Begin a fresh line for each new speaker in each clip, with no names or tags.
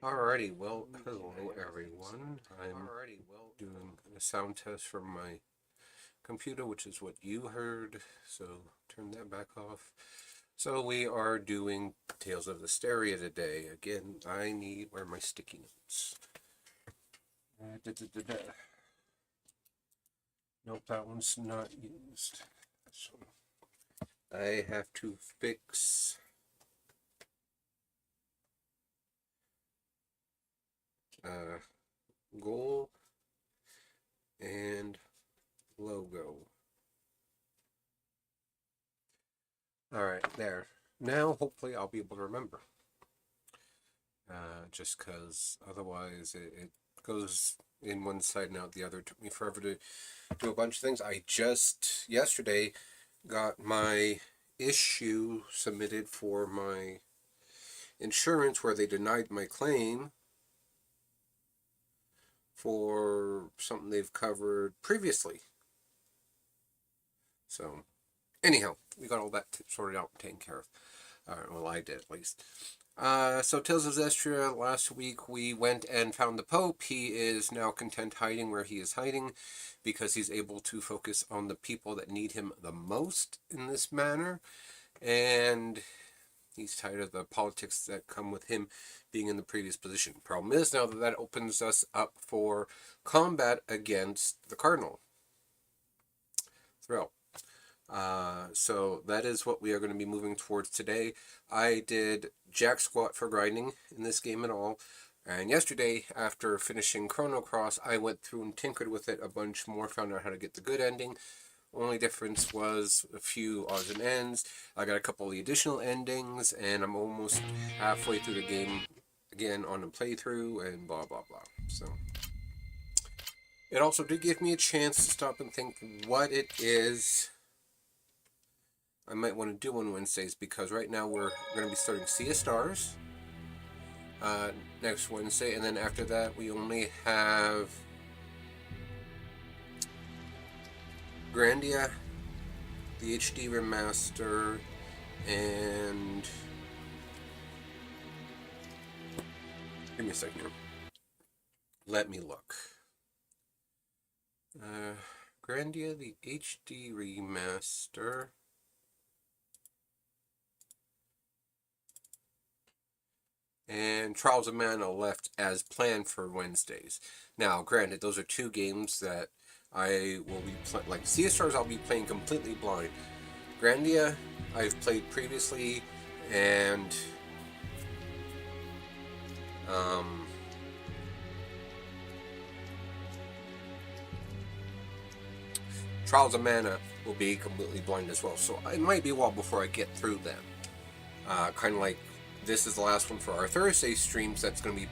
Alrighty, well, hello everyone. I'm doing a sound test from my computer, which is what you heard, so turn that back off. So we are doing Tales of Hysteria today. Again, where are my sticky notes? Nope, that one's not used. So I have to fix goal and logo. Alright, there. Now, hopefully, I'll be able to remember. Just because otherwise it goes in one side and out the other. It took me forever to do a bunch of things. I just, yesterday, got my issue submitted for my insurance where they denied my claim for something they've covered previously. So, anyhow, we got all that sorted out and taken care of. Well, I did at least. So Tales of Zestria, last week we went and found the Pope. He is now content hiding where he is hiding because he's able to focus on the people that need him the most in this manner. And he's tired of the politics that come with him being in the previous position. Problem is now that opens us up for combat against the Cardinal. Thrill. So that is what we are going to be moving towards today. I did jack squat for grinding in this game at all. And yesterday, after finishing Chrono Cross, I went through and tinkered with it a bunch more, found out how to get the good ending. Only difference was a few odds and ends. I got a couple of the additional endings, and I'm almost halfway through the game again on a playthrough, and blah, blah, blah. So it also did give me a chance to stop and think what it is I might want to do on Wednesdays, because right now we're going to be starting Sea of Stars next Wednesday, and then after that we only have Grandia, the HD remaster, and give me a second here. Let me look. Grandia, the HD remaster. And Trials of Mana left as planned for Wednesdays. Now, granted, those are two games that I will be playing. Like Sea of Stars, I'll be playing completely blind. Grandia, I've played previously, and Trials of Mana will be completely blind as well. So it might be a while before I get through them. Kind of like this is the last one for our Thursday streams. That's going to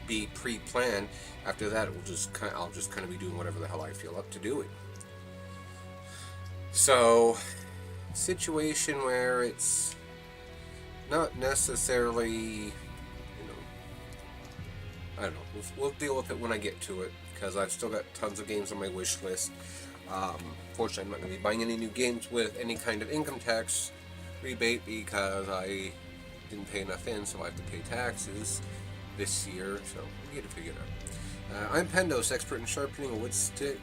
be pre-planned. After that, I'll just kind of be doing whatever the hell I feel up to doing. So, situation where it's not necessarily, I don't know. We'll deal with it when I get to it, because I've still got tons of games on my wish list. Fortunately, I'm not going to be buying any new games with any kind of income tax rebate, because I didn't pay enough in, so I have to pay taxes this year, so we get to figure it out. I'm Pendos, expert in sharpening a wood stick.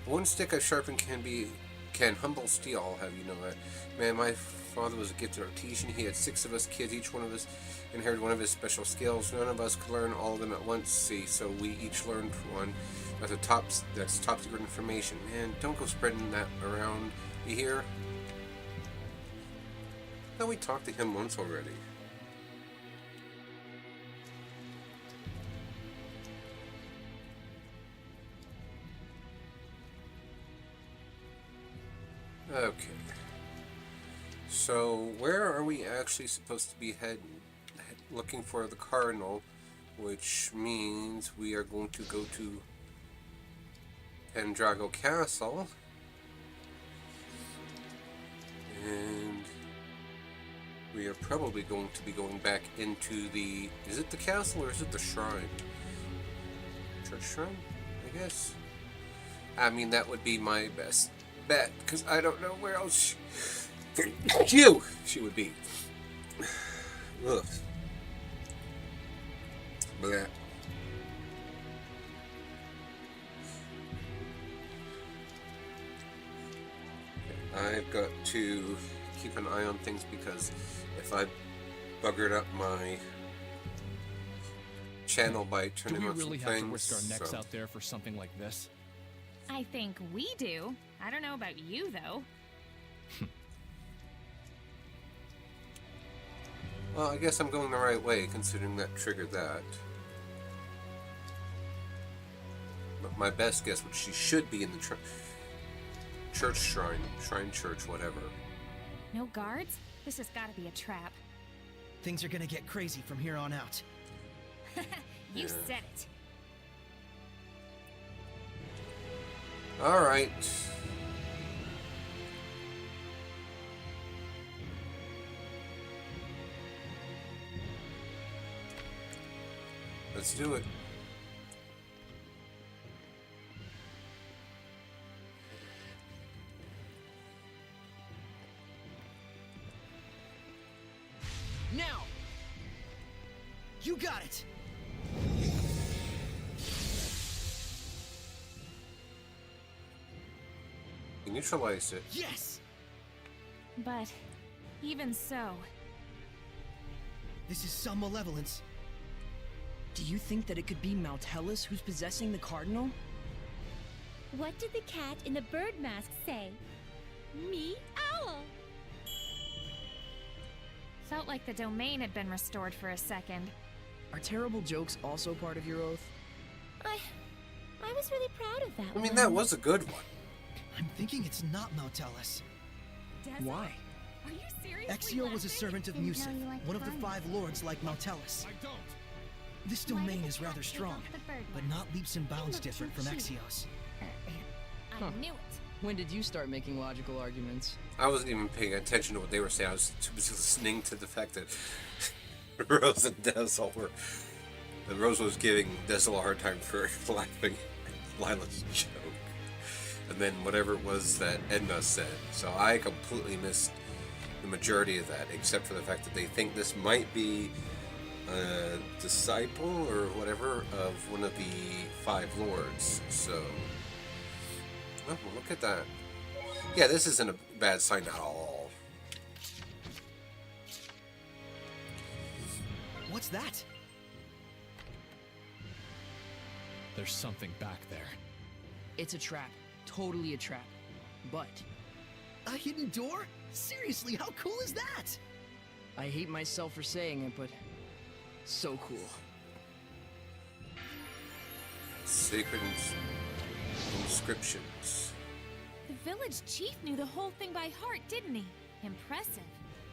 One stick I've sharpened can humble steel, I'll have you know that. Man, my father was a gifted artisan. He had 6 of us kids, each one of us inherited one of his special skills. None of us could learn all of them at once, see, so we each learned one. That's top secret information. Man, don't go spreading that around. You hear? I thought we talked to him once already. Okay. So, where are we actually supposed to be heading? Looking for the Cardinal, which means we are going to go to Pendrago Castle. And we are probably going to be going back into the... Is it the castle or is it the shrine? Church shrine, I guess. I mean, that would be my best bet, because I don't know where else she would be. Ugh. Bleh. I've got to keep an eye on things because if I buggered up my channel by turning on some things...
Do we really have to risk our necks out there for something like this?
I think we do. I don't know about you, though.
Well, I guess I'm going the right way, considering that triggered that. But my best guess would she should be in the church shrine church, whatever.
No guards? This has got to be a trap.
Things are gonna get crazy from here on out.
You said it.
All right. Let's do it.
Now! You got it!
You neutralized it.
Yes!
But even so...
This is some malevolence.
Do you think that it could be Malevolence who's possessing the Cardinal?
What did the cat in the bird mask say? Me, owl.
Felt like the domain had been restored for a second.
Are terrible jokes also part of your oath?
I was really proud of that
I mean,
one.
that was a good one.
I'm thinking it's not Malevolence.
Why?
Are you serious?
Exio was a servant of
Didn't know
Musif,
you liked
one of the
flying.
5 lords like Malevolence.
I don't.
This
Why
domain
did
is
the
rather
cat take
strong,
off the bird
but
mask?
not leaps and bounds
looked
different
too
from
cute.
Exio's.
I knew it.
When did you start making logical arguments?
I wasn't even paying attention to what they were saying. I was too busy listening to the fact that Rose and Dezel were... And Rose was giving Dezel a hard time for laughing at Lila's joke. And then whatever it was that Edna said. So I completely missed the majority of that, except for the fact that they think this might be a disciple or whatever of one of the 5 lords. So, well, look at that. Yeah, this isn't a bad sign at all.
What's that?
There's something back there.
It's a trap. Totally a trap. But
A hidden door? Seriously, how cool is that?
I hate myself for saying it, but so cool.
Sacred inscriptions.
The village chief knew the whole thing by heart, didn't he? Impressive.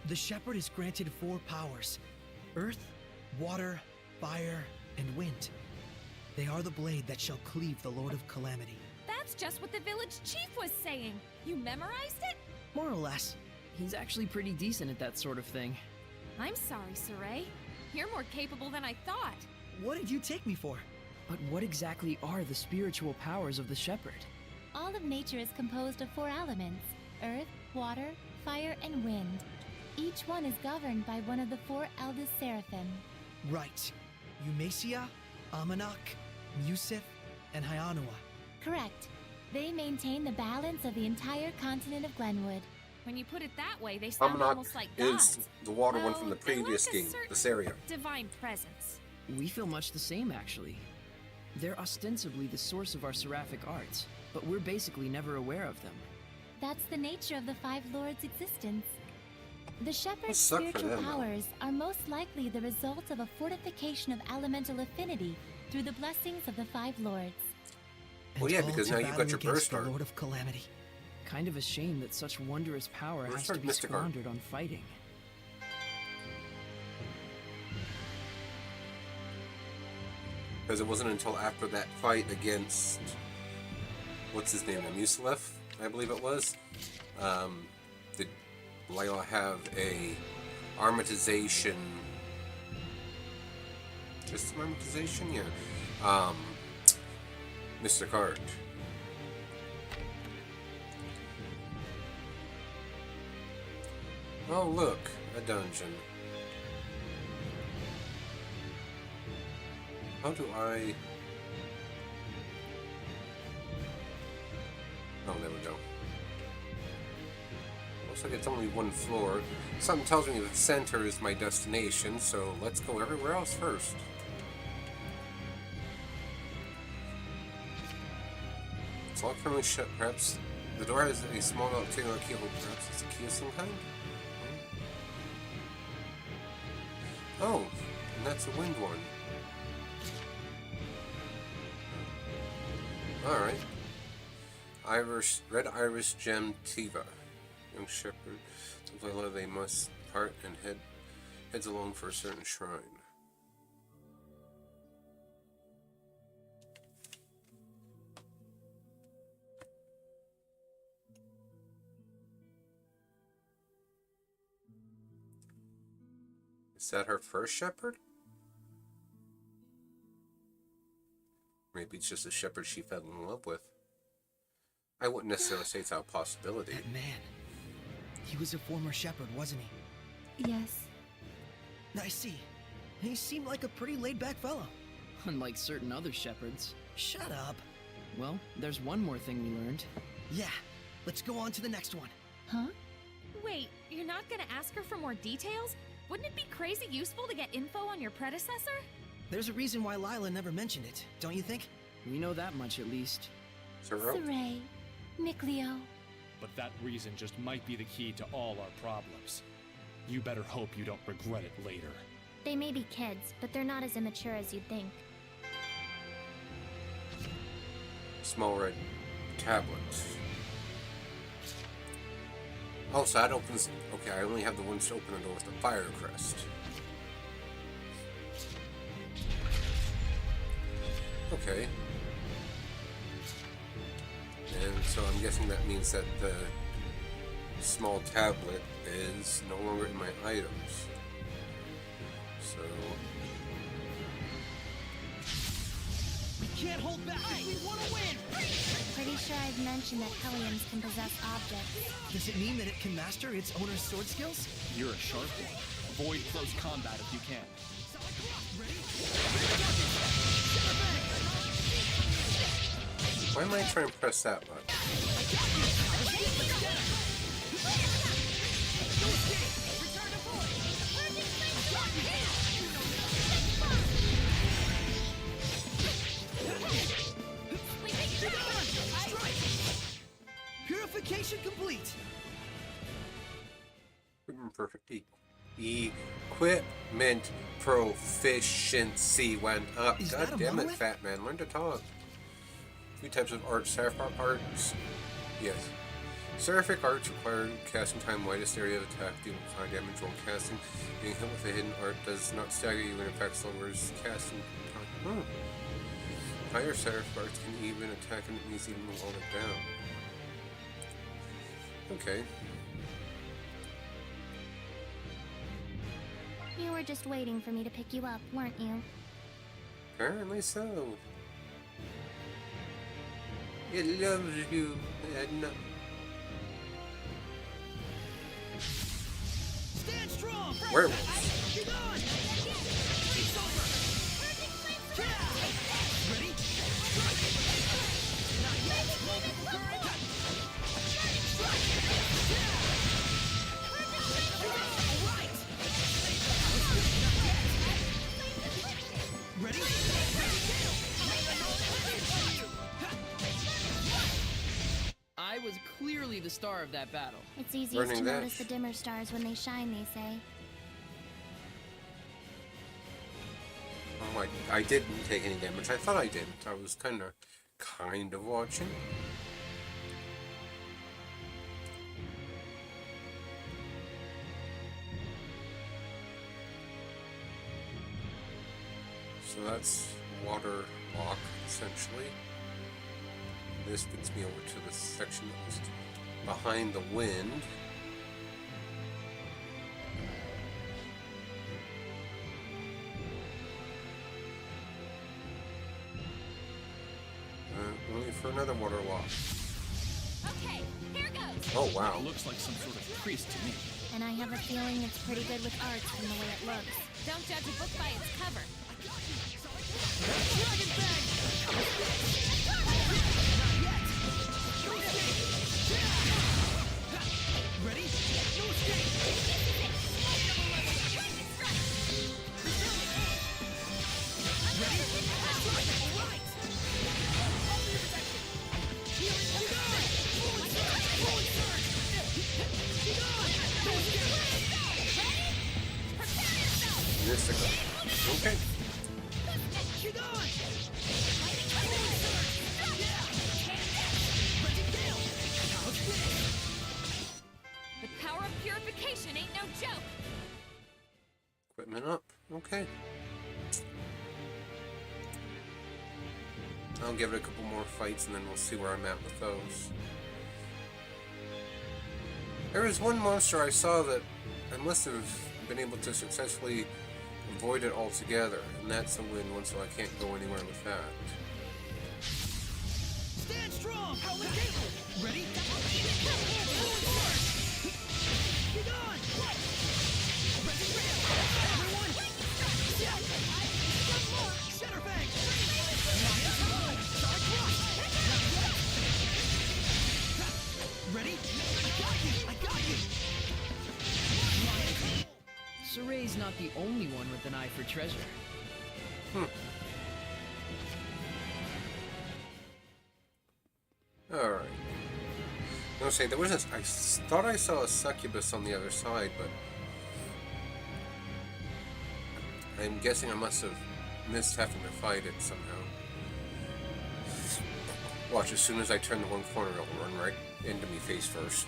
The shepherd is granted 4 powers: earth, water, fire, and wind. They are the blade that shall cleave the Lord of Calamity.
That's just what the village chief was saying. You memorized it?
More or less.
He's actually pretty decent at that sort of thing.
I'm sorry, Saray. You're more capable than I thought.
What did you take me for?
But what exactly are the spiritual powers of the shepherd?
All of nature is composed of 4 elements: earth, water, fire, and wind. Each one is governed by one of the 4 eldest seraphim.
Right. Eumacia, Amanak, Musif, and Hyanua.
Correct. They maintain the balance of the entire continent of Glenwood.
When you put it that way, they sound
Almanac
almost like gods.
is the water one from the
Though they
previous
lack a
game,
certain
this area.
divine presence.
We feel much the same, actually. They're ostensibly the source of our seraphic arts, but we're basically never aware of them.
That's the nature of the 5 lords' existence. The shepherd's
suck for
spiritual
them, though.
powers are most likely the result of a fortification of elemental affinity through the blessings of the 5 lords.
Well, yeah,
And all
because
to
now you've got
battle
your
against
burst
the
art.
Lord of Calamity.
Kind of a shame that such wondrous power
Where's
has to
our
be
mystic art?
squandered on fighting.
Because it wasn't until after that fight against... What's his name? Musalef, I believe it was. Did Lila have a armatization... Just an armatization? Yeah. Mr. Cart. Oh, look. A dungeon. How do I... Oh, there we go. Looks like it's only one floor. Something tells me the center is my destination, so let's go everywhere else first. It's locked firmly shut. Perhaps the door has a small octagonal keyhole. Perhaps it's a key of some kind? Oh, and that's a wind one. Alright. Red Iris Gem Tiva. Young shepherd. To play they must part and heads along for a certain shrine. Is that her first shepherd? Maybe it's just a shepherd she fell in love with. I wouldn't necessarily say it's a possibility.
That man. He was a former shepherd, wasn't he?
Yes.
I see. He seemed like a pretty laid-back fellow.
Unlike certain other shepherds.
Shut up.
Well, there's one more thing we learned.
Yeah, let's go on to the next one.
Huh?
Wait, you're not gonna ask her for more details? Wouldn't it be crazy useful to get info on your predecessor?
There's a reason why Lila never mentioned it, don't you think?
We know that much at least.
Saray. Mikleo.
But that reason just might be the key to all our problems. You better hope you don't regret it later.
They may be kids, but they're not as immature as you'd think.
Small red tablets. Oh, so that opens... Okay, I only have the ones to open the door with the fire crest. Okay. And so I'm guessing that means that the small tablet is no longer in my items. So...
We can't hold back if we want to win!
Pretty sure I've mentioned that Hellions can possess objects.
Does it mean that it can master its owner's sword skills?
You're a sharp one. Avoid close combat if you can.
Why am I trying to press that button?
Purification complete!
Perfect. Equipment proficiency went up.
Is
God
that a
damn it,
monolith?
fat man. Learn to talk. 3 types of arts. Seraphic arts. Yes. Seraphic arts require casting time, widest area of attack, deal high damage while casting. Being hit with a hidden art does not stagger you and in fact lowers casting time. Higher seraphic arts can even attack enemies even while they're down. Okay.
You were just waiting for me to pick you up, weren't you?
Apparently so. It loves you, Edna.
Stand strong!
Werewolves.
Keep on! It's over! Get out! Ready? Not yet! Local girl! Ready?
I was clearly the star of that battle.
It's easiest
Learning
to
that.
notice the dimmer stars when they shine, they say.
Oh, I didn't take any damage. I thought I didn't. I was kind of watching. So that's water lock, essentially. This gets me over to the section that was behind the wind. Only for another water lock.
Okay, here goes.
Oh, wow.
It looks like some sort of priest to me.
And I have a feeling it's pretty good with arts from the way it looks.
Don't judge a book by its cover.
Okay.
The power of purification ain't no joke.
Equipment up. Okay. I'll give it a couple more fights and then we'll see where I'm at with those. There is one monster I saw that I must have been able to successfully avoid it altogether, and that's a win one, so I can't go anywhere with that.
Stand strong! Ready? Get on! Everyone! Shatterbang! Ready? I got you!
Soray's not the only one with an eye for treasure.
Alright. No, say there was I thought I saw a succubus on the other side, but I'm guessing I must have missed having to fight it somehow. Watch, as soon as I turn the one corner, it'll run right into me face first.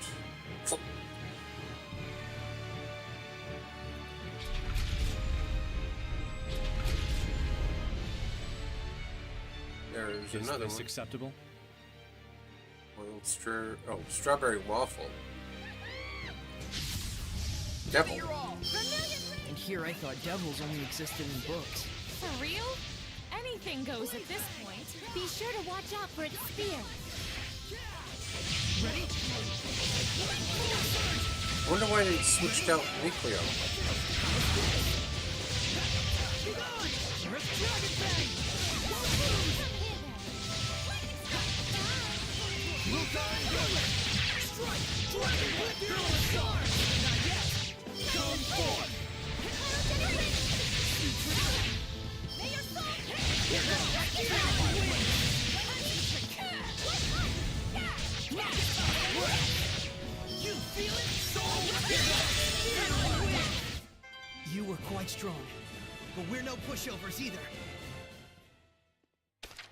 There's
Is
another
this
one.
acceptable?
Strawberry waffle. Devil.
And here I thought devils only existed in books.
For real? Anything goes at this point.
Be sure to watch out for its spear.
Ready?
I wonder why they switched out Nucleo.
You were quite strong, but we're no pushovers either.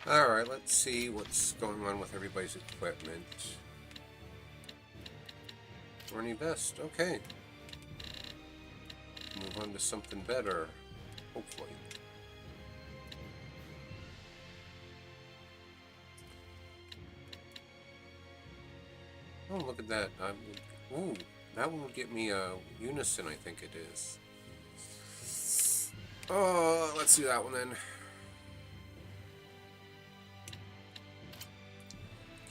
Alright, let's see what's going on with everybody's equipment. Horny vest, okay. Move on to something better, hopefully. Oh, look at that. Ooh, that one would get me a unison, I think it is. Oh, let's do that one then.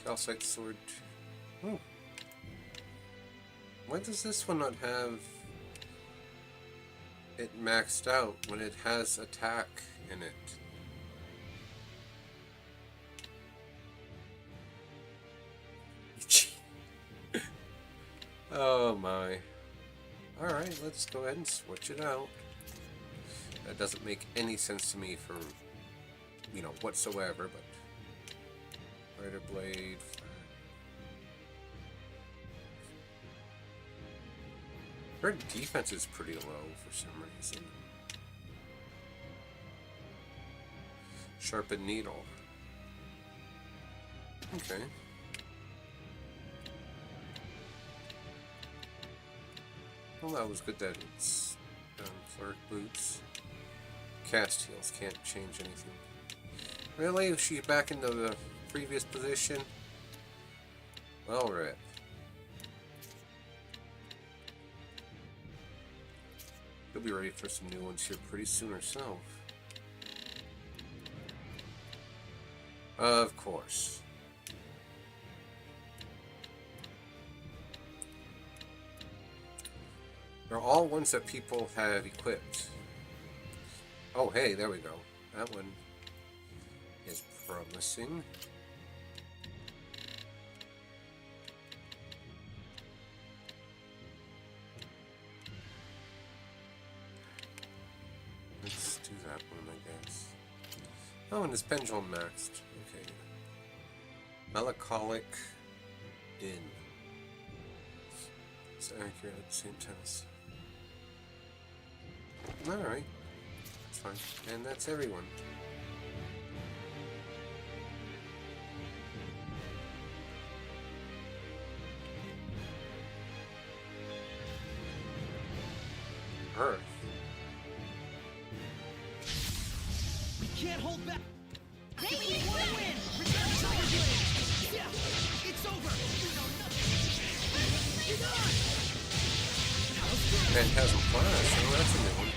Calcite sword. Oh. Why does this one not have it maxed out when it has attack in it? Oh my. Alright, let's go ahead and switch it out. That doesn't make any sense to me for, you know, whatsoever, but Rider Blade. Her defense is pretty low for some reason. Sharpened Needle. Okay. Well, that was good that it's Cleric Boots. Cast heals, can't change anything. Really? Is she back into the previous position? Well, rip. She'll be ready for some new ones here pretty soon herself. Of course. They're all ones that people have equipped. Oh, hey, there we go. That one. missing. Let's do that one, I guess. Oh, and his pendulum maxed. Okay. Melancholic din. It's accurate at the same time as... Alright. That's fine. And that's everyone. Earth.
We can't hold back.
They
We want to win. Return the Tiger Blade. Yeah, it's over. You know nothing. You're done.
Phantasm Flash. Oh, that's a new one.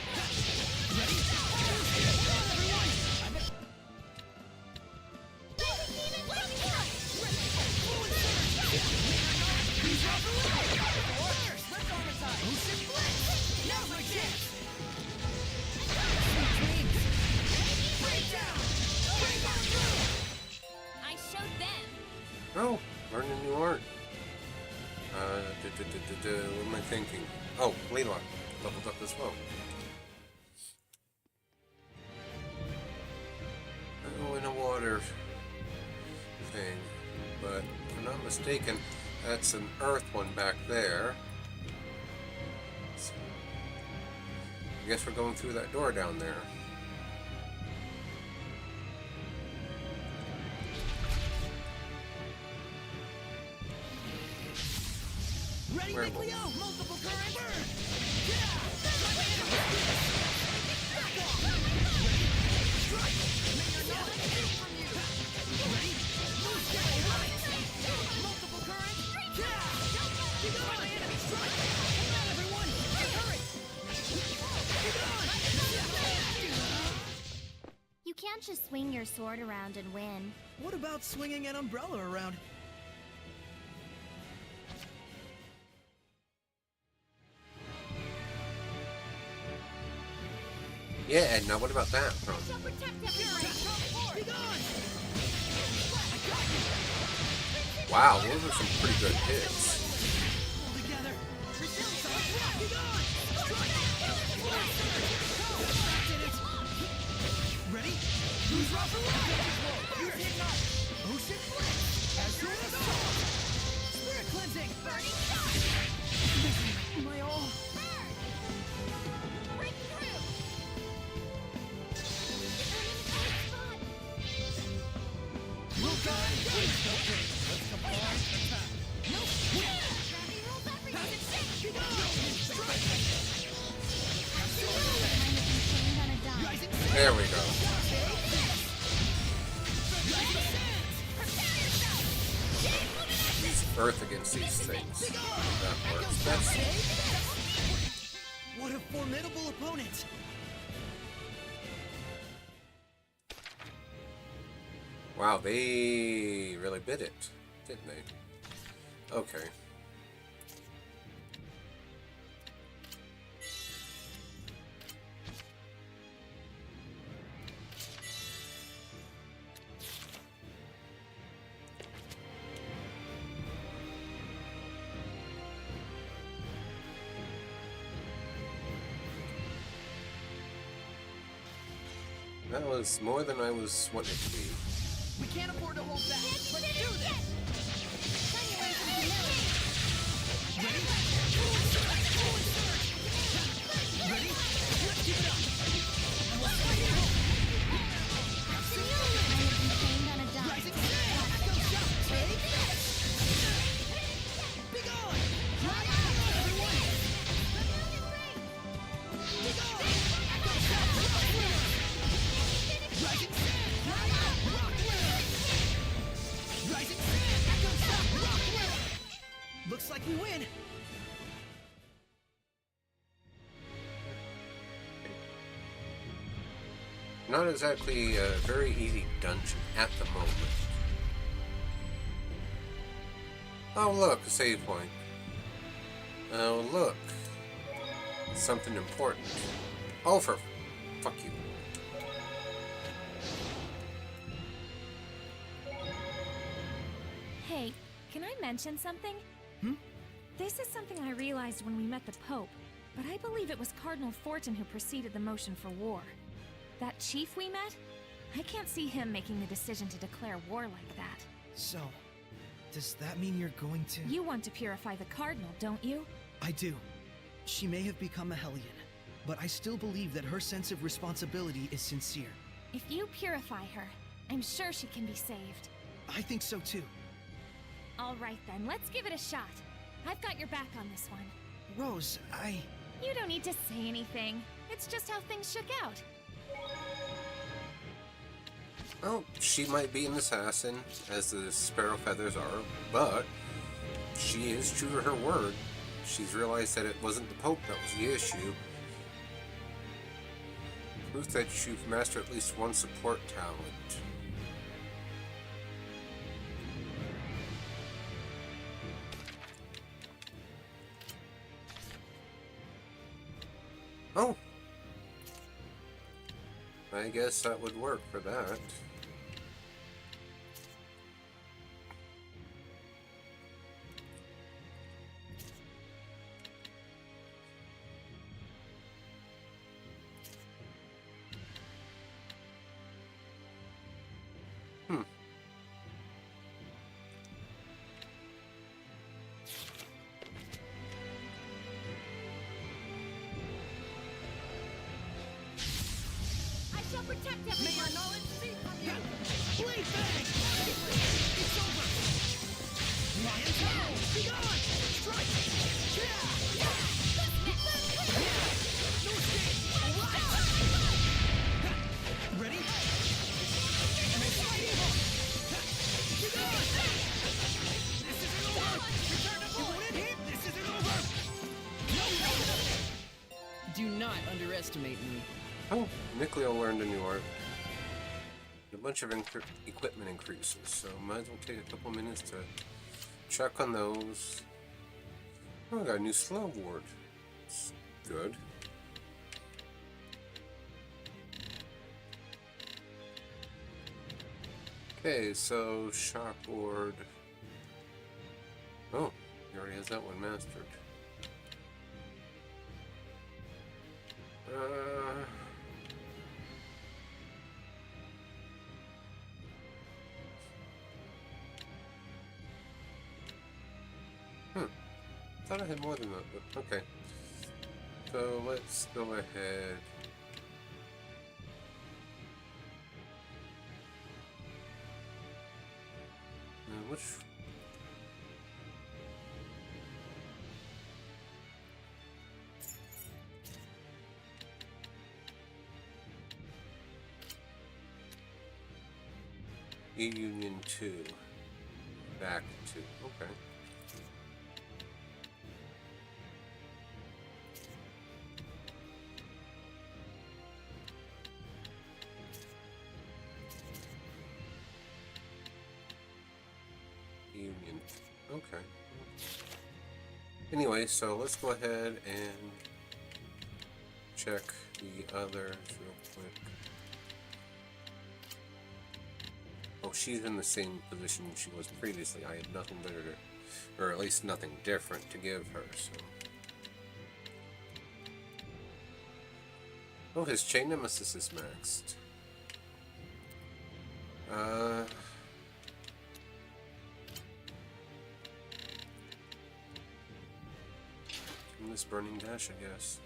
Ready?
I showed them.
Oh, learning new art. What am I thinking? Oh, Laylock leveled up as well. Oh, in a water thing. But if I'm not mistaken, that's an earth one back there. So, I guess we're going through that door down there.
Ready,
Where
Nick
will-
Leo? Multiple current burn. Multiple current. Keep going. Strike. Come on, everyone. Hurry. Keep on.
You can't just swing your sword around and win.
What about swinging an umbrella around?
Yeah, now what about that? Oh. Wow, those are some pretty good hits.
Ready? Who's Ocean Blitz! Spirit cleansing! Burning shot! My all.
Break through.
There we go. Use Earth against these things. That works. That's...
What a formidable opponent!
Wow, they really bit it, didn't they? Okay. That was more than I was wanting it to be.
We can't afford to hold back. Let's do this! Ready? Let's keep it up! Rising Sand! Go shot! Be gone! Everyone! Be gone! Go shot! Rising Sand! Rock winner! Rising Sand! Echo shot! Rock winner! Looks like we win!
Not exactly a very easy dungeon at the moment. Oh look, a save point. Oh look. Something important. Oh, for fuck you.
Hey, can I mention something?
Hmm?
This is something I realized when we met the Pope, but I believe it was Cardinal Fortin who preceded the motion for war. That chief we met? I can't see him making the decision to declare war like that.
So, does that mean you're going to...
You want to purify the Cardinal, don't you?
I do. She may have become a Hellion, but I still believe that her sense of responsibility is sincere.
If you purify her, I'm sure she can be saved.
I think so too.
All right then, let's give it a shot. I've got your back on this one.
Rose,
You don't need to say anything. It's just how things shook out.
Well, she might be an assassin, as the Sparrow Feathers are, but she is true to her word. She's realized that it wasn't the Pope that was the issue. Proof that you've mastered at least one support talent. Oh! I guess that would work for that.
I shall protect everyone.
May your knowledge see from you! Blade bang! It's over! Lion Tail! Be gone! Strike! Yeah! No escape! Alright! Ready? And I fight evil! Be gone! This isn't over! Return to void! It won't hit! This isn't over! No!
Do not underestimate me.
Oh, Nickleo learned a new art. A bunch of equipment increases, so might as well take a couple minutes to check on those. Oh, I got a new slow ward. It's good. Okay, so shock ward. Oh, he already has that one mastered. Thought I had more than that, but okay. So let's go ahead. Which? E-Union 2. Back 2. Okay. Union. Okay. Anyway, so let's go ahead and check the others real quick. Oh, she's in the same position she was previously. I had nothing better to, or at least nothing different to give her, so. Oh, his chain nemesis is maxed. This burning dash, I guess.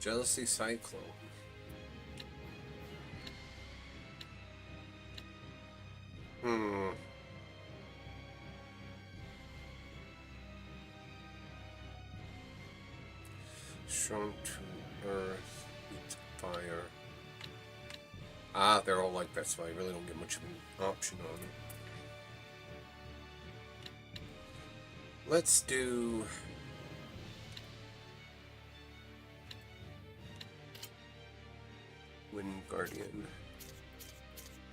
Jealousy Cyclone. Shrunk to earth, heat fire. Ah, they're all like that, so I really don't get much of an option on it. Let's do... Wind Guardian.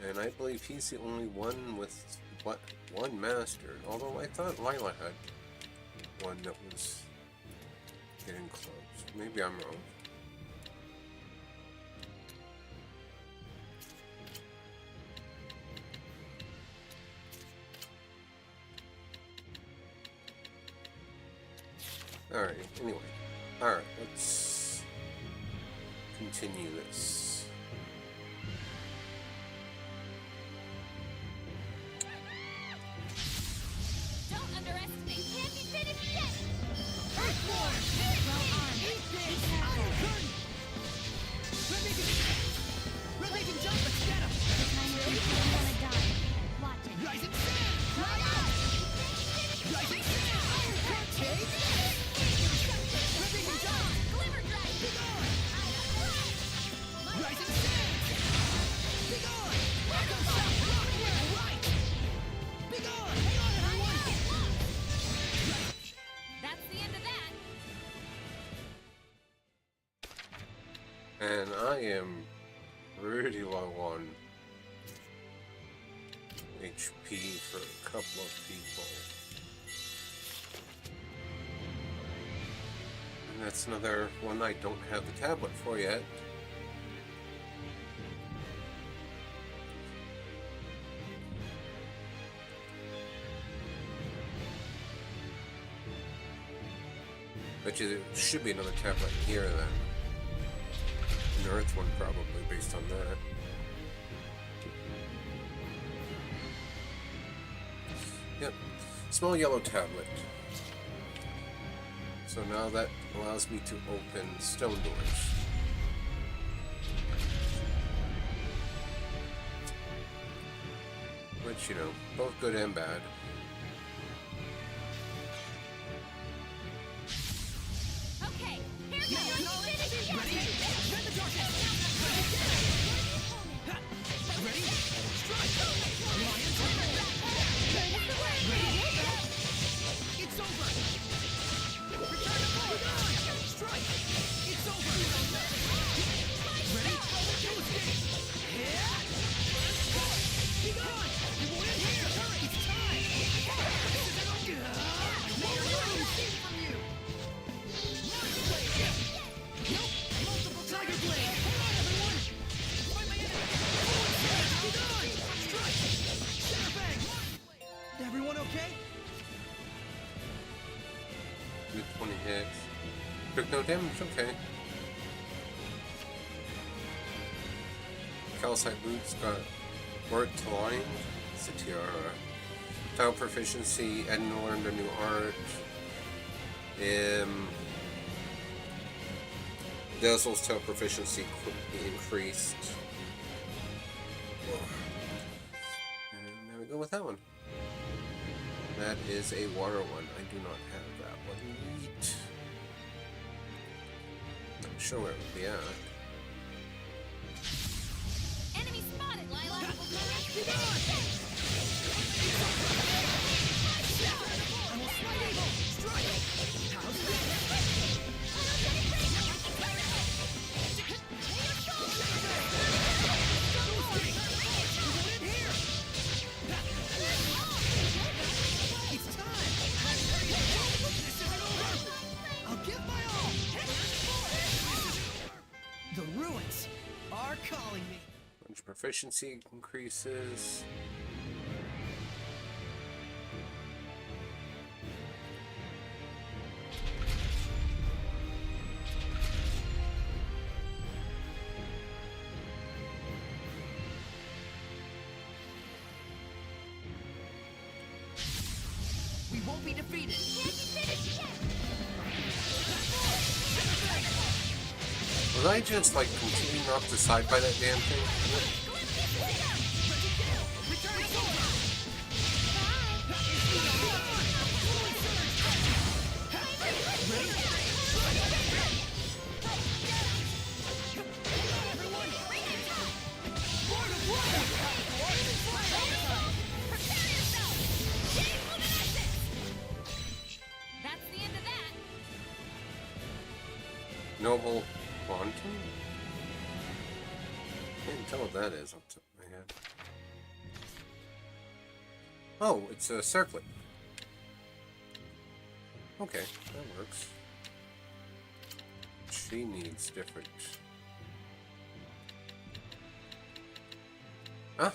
And I believe he's the only one with one mastered. Although I thought Lila had one that was Getting close. Maybe I'm wrong. Alright, anyway. Alright, let's continue this.
Don't underestimate. Can't be finished yet.
Red-Legged jump, let's get him!
The time when you don't want to die. Watch it.
Rising Sun! Rising Sun! Iron Cut, take! Red-Legged jump!
Glimmer drive.
Be gone! Rising Sun! Be gone! Echo Shot, Rockwell, right! Be gone! Hang on, everyone!
That's the end of that.
And I am pretty low on HP for a couple of people. And that's another one I don't have the tablet for yet. But there should be another tablet here then. An Earth one probably based on that. Yep. Small yellow tablet. So now that allows me to open stone doors. Which, you know, both good and bad.
Okay, here goes. Finish it.
Ready? Send the darkness! Ready? Strike! Lion Tail! It's over! Return to board! Strike! It's over! Ready? Kill escape! Be gone! You will end here! It's time! More room from you! Nope! Multiple Tiger Blade! Hold on, everyone! Fight my enemy! Be gone! Strike! Center bang! Everyone okay?
Good 20 hits. Took no damage, okay. Calcite boots got work to line. It's a tiara. Tile proficiency, Edna learned a new art. Dazzle's tile proficiency increased. And there we go with that one. That is a water one. I do not have that one. Neat. Not sure where it would be at.
Enemy spotted, Lila.
Be gone! I'm a Slight Eagle! Strike! How's this? It's time! This isn't over! I'll give my all! The ruins are calling me!
Bunch of proficiency increases.
We won't be defeated!
Was I just like completely knocked aside by that damn thing?
Return to sword!
That's the end of that.
Noble Quantum? Can't tell what that is off the top of my head. Oh, it's a circlet. Okay, that works. she needs different. Ah,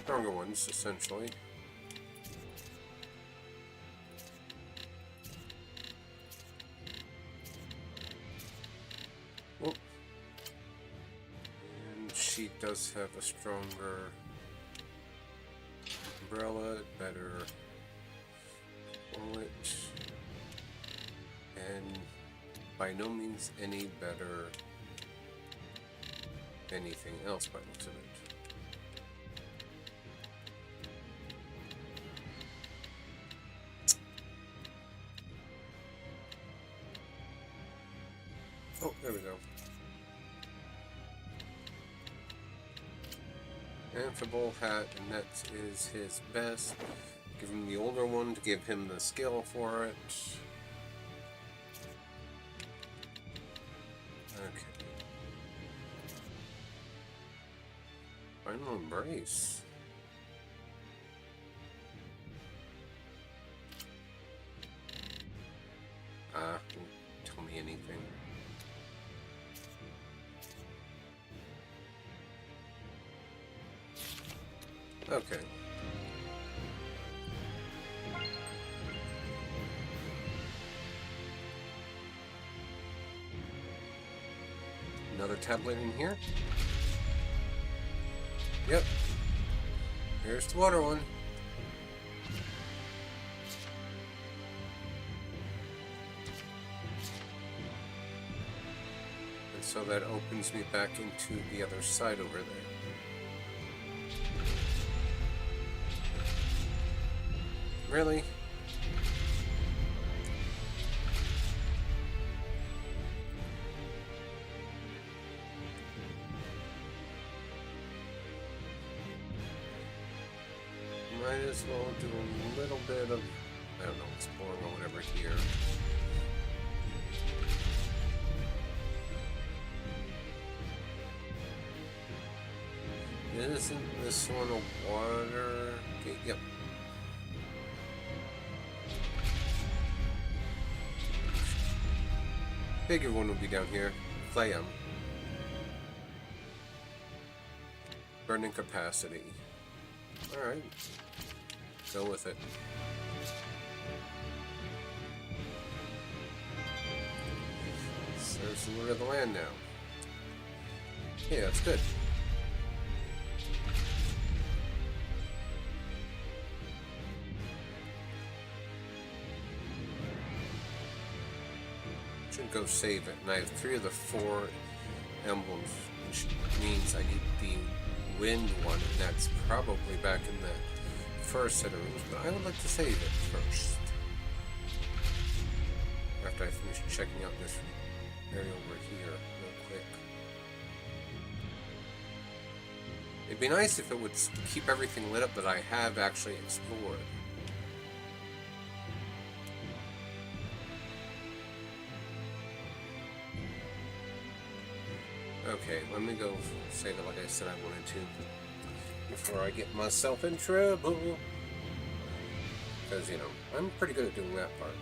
stronger ones essentially. Oh. And she does have a stronger umbrella, better bullet, and by no means any better anything else by the looks of it. Oh, there we go. Amphibole hat, and that is his best. Give him the older one to give him the skill for it. Okay. Final embrace. Don't tell me anything. Okay. Another tablet in here. Yep. Here's the water one. And so that opens me back into the other side over there. Really? Might as well do a little bit of, I don't know, exploring or whatever here. Isn't this one a water gate? Yep. Bigger one would be down here. Flame. Burning capacity. Alright. Go with it. There's the lure of the land now. Yeah, that's good. Should go save it. And I have 3 of the 4 emblems, which means I need the wind one, and that's probably back in the first set of rooms, but I would like to save it first. After I finish checking out this area over here real quick. It'd be nice if it would keep everything lit up that I have actually explored. Okay, let me go save it like I said I wanted to before I get myself in trouble. Because, you know, I'm pretty good at doing that part.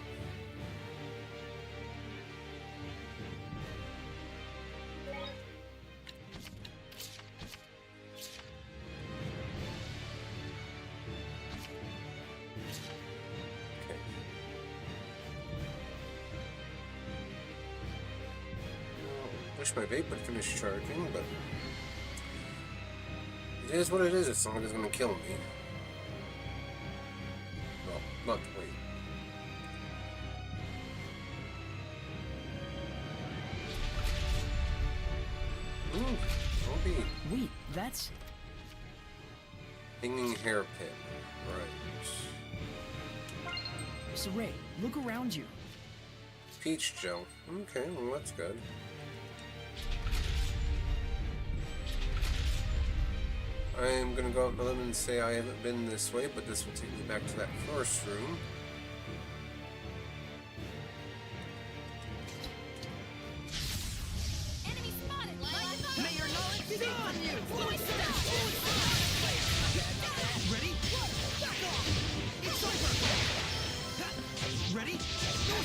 Okay. Wish my vape would finish charging, but it is what it is. It's not like it's going to kill me. Well, not wait. I'll be
Wait, that's...
hanging hairpin. Right.
Saray, look around you.
Peach gel. Okay, well that's good. I'm gonna go out on a limb and say I haven't been this way, but this will take me back to that first room.
Enemy spotted!
May your knowledge be on you! Ready? Back off! It's over! Ready? Go!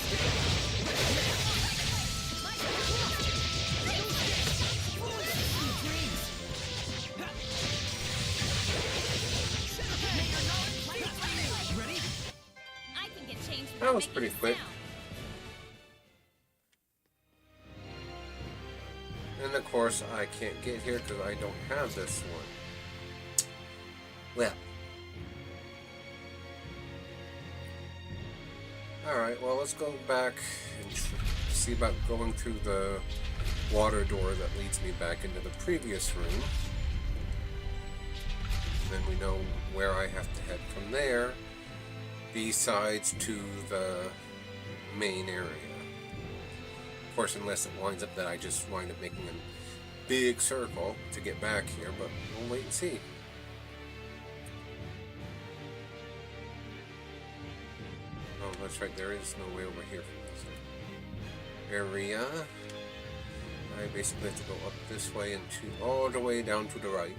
was pretty quick. And of course, I can't get here because I don't have this one. Well. Alright, well, let's go back and see about going through the water door that leads me back into the previous room. And then we know where I have to head from there, besides to the main area. Of course, unless it winds up that I just wind up making a big circle to get back here, but we'll wait and see. Oh, that's right, there is no way over here for this area. I basically have to go up this way and all the way down to the right.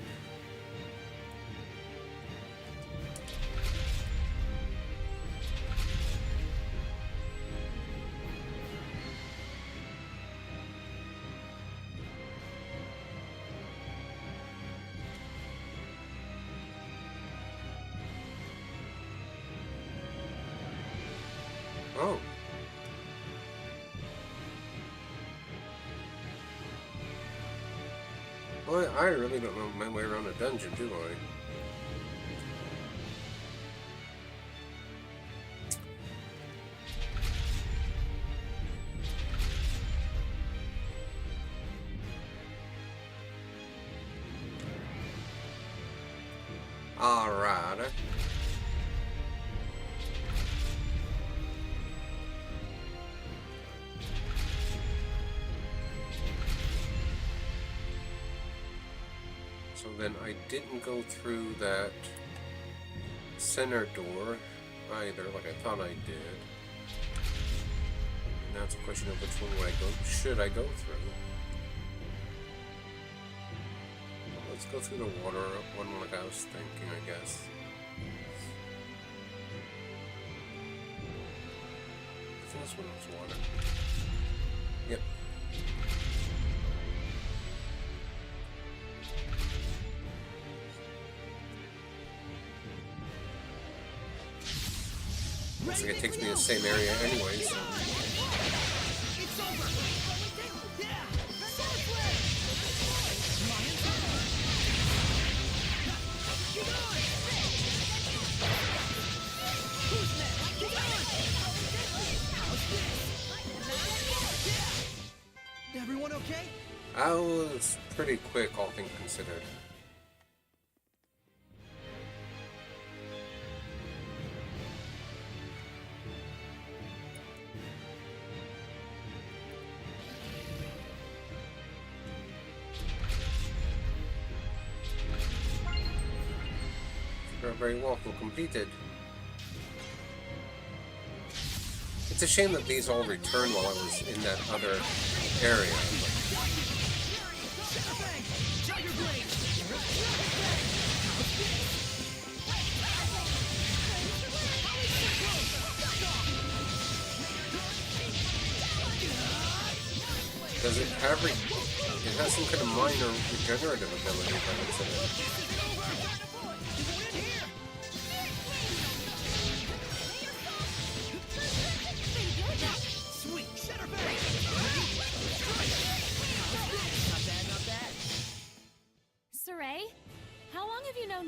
Oh. Well, I really don't know my way around a dungeon, do I? Alright. So then I didn't go through that center door either, like I thought I did. And now it's a question of which one should I go through? Well, let's go through the water one like I was thinking, I guess. I think this one was water. Yep. Looks like it takes me to the same area anyway, so.
Everyone okay?
I was pretty quick, all things considered. Very welcome completed. It's a shame that these all returned while I was in that other area. Does it have it has some kind of minor regenerative ability by the looks of it.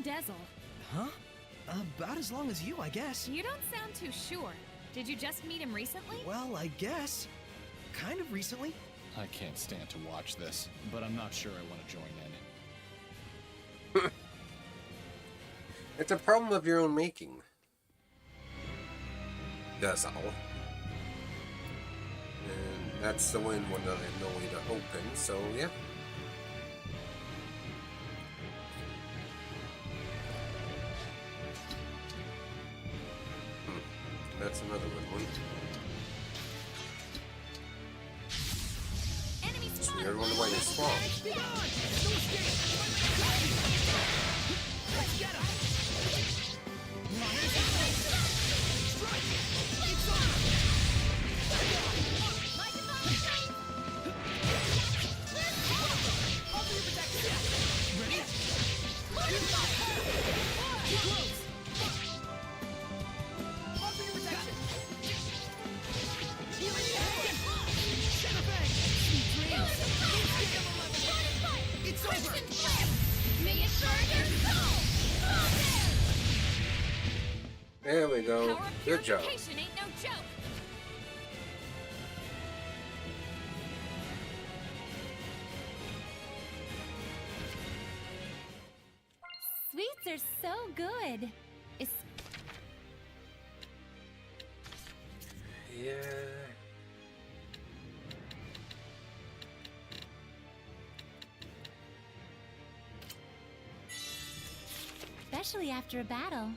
Dezel.
Huh? About as long as you, I guess.
You don't sound too sure. Did you just meet him recently?
Well, I guess. Kind of recently.
I can't stand to watch this, but I'm not sure I want to join in.
It's a problem of your own making. That's all. And that's the one that I have no way to open, so yeah. That's another one. It's weird when the white is small. Good job.
Purification ain't no joke.
Sweets are so good.
Yeah.
Especially after a battle.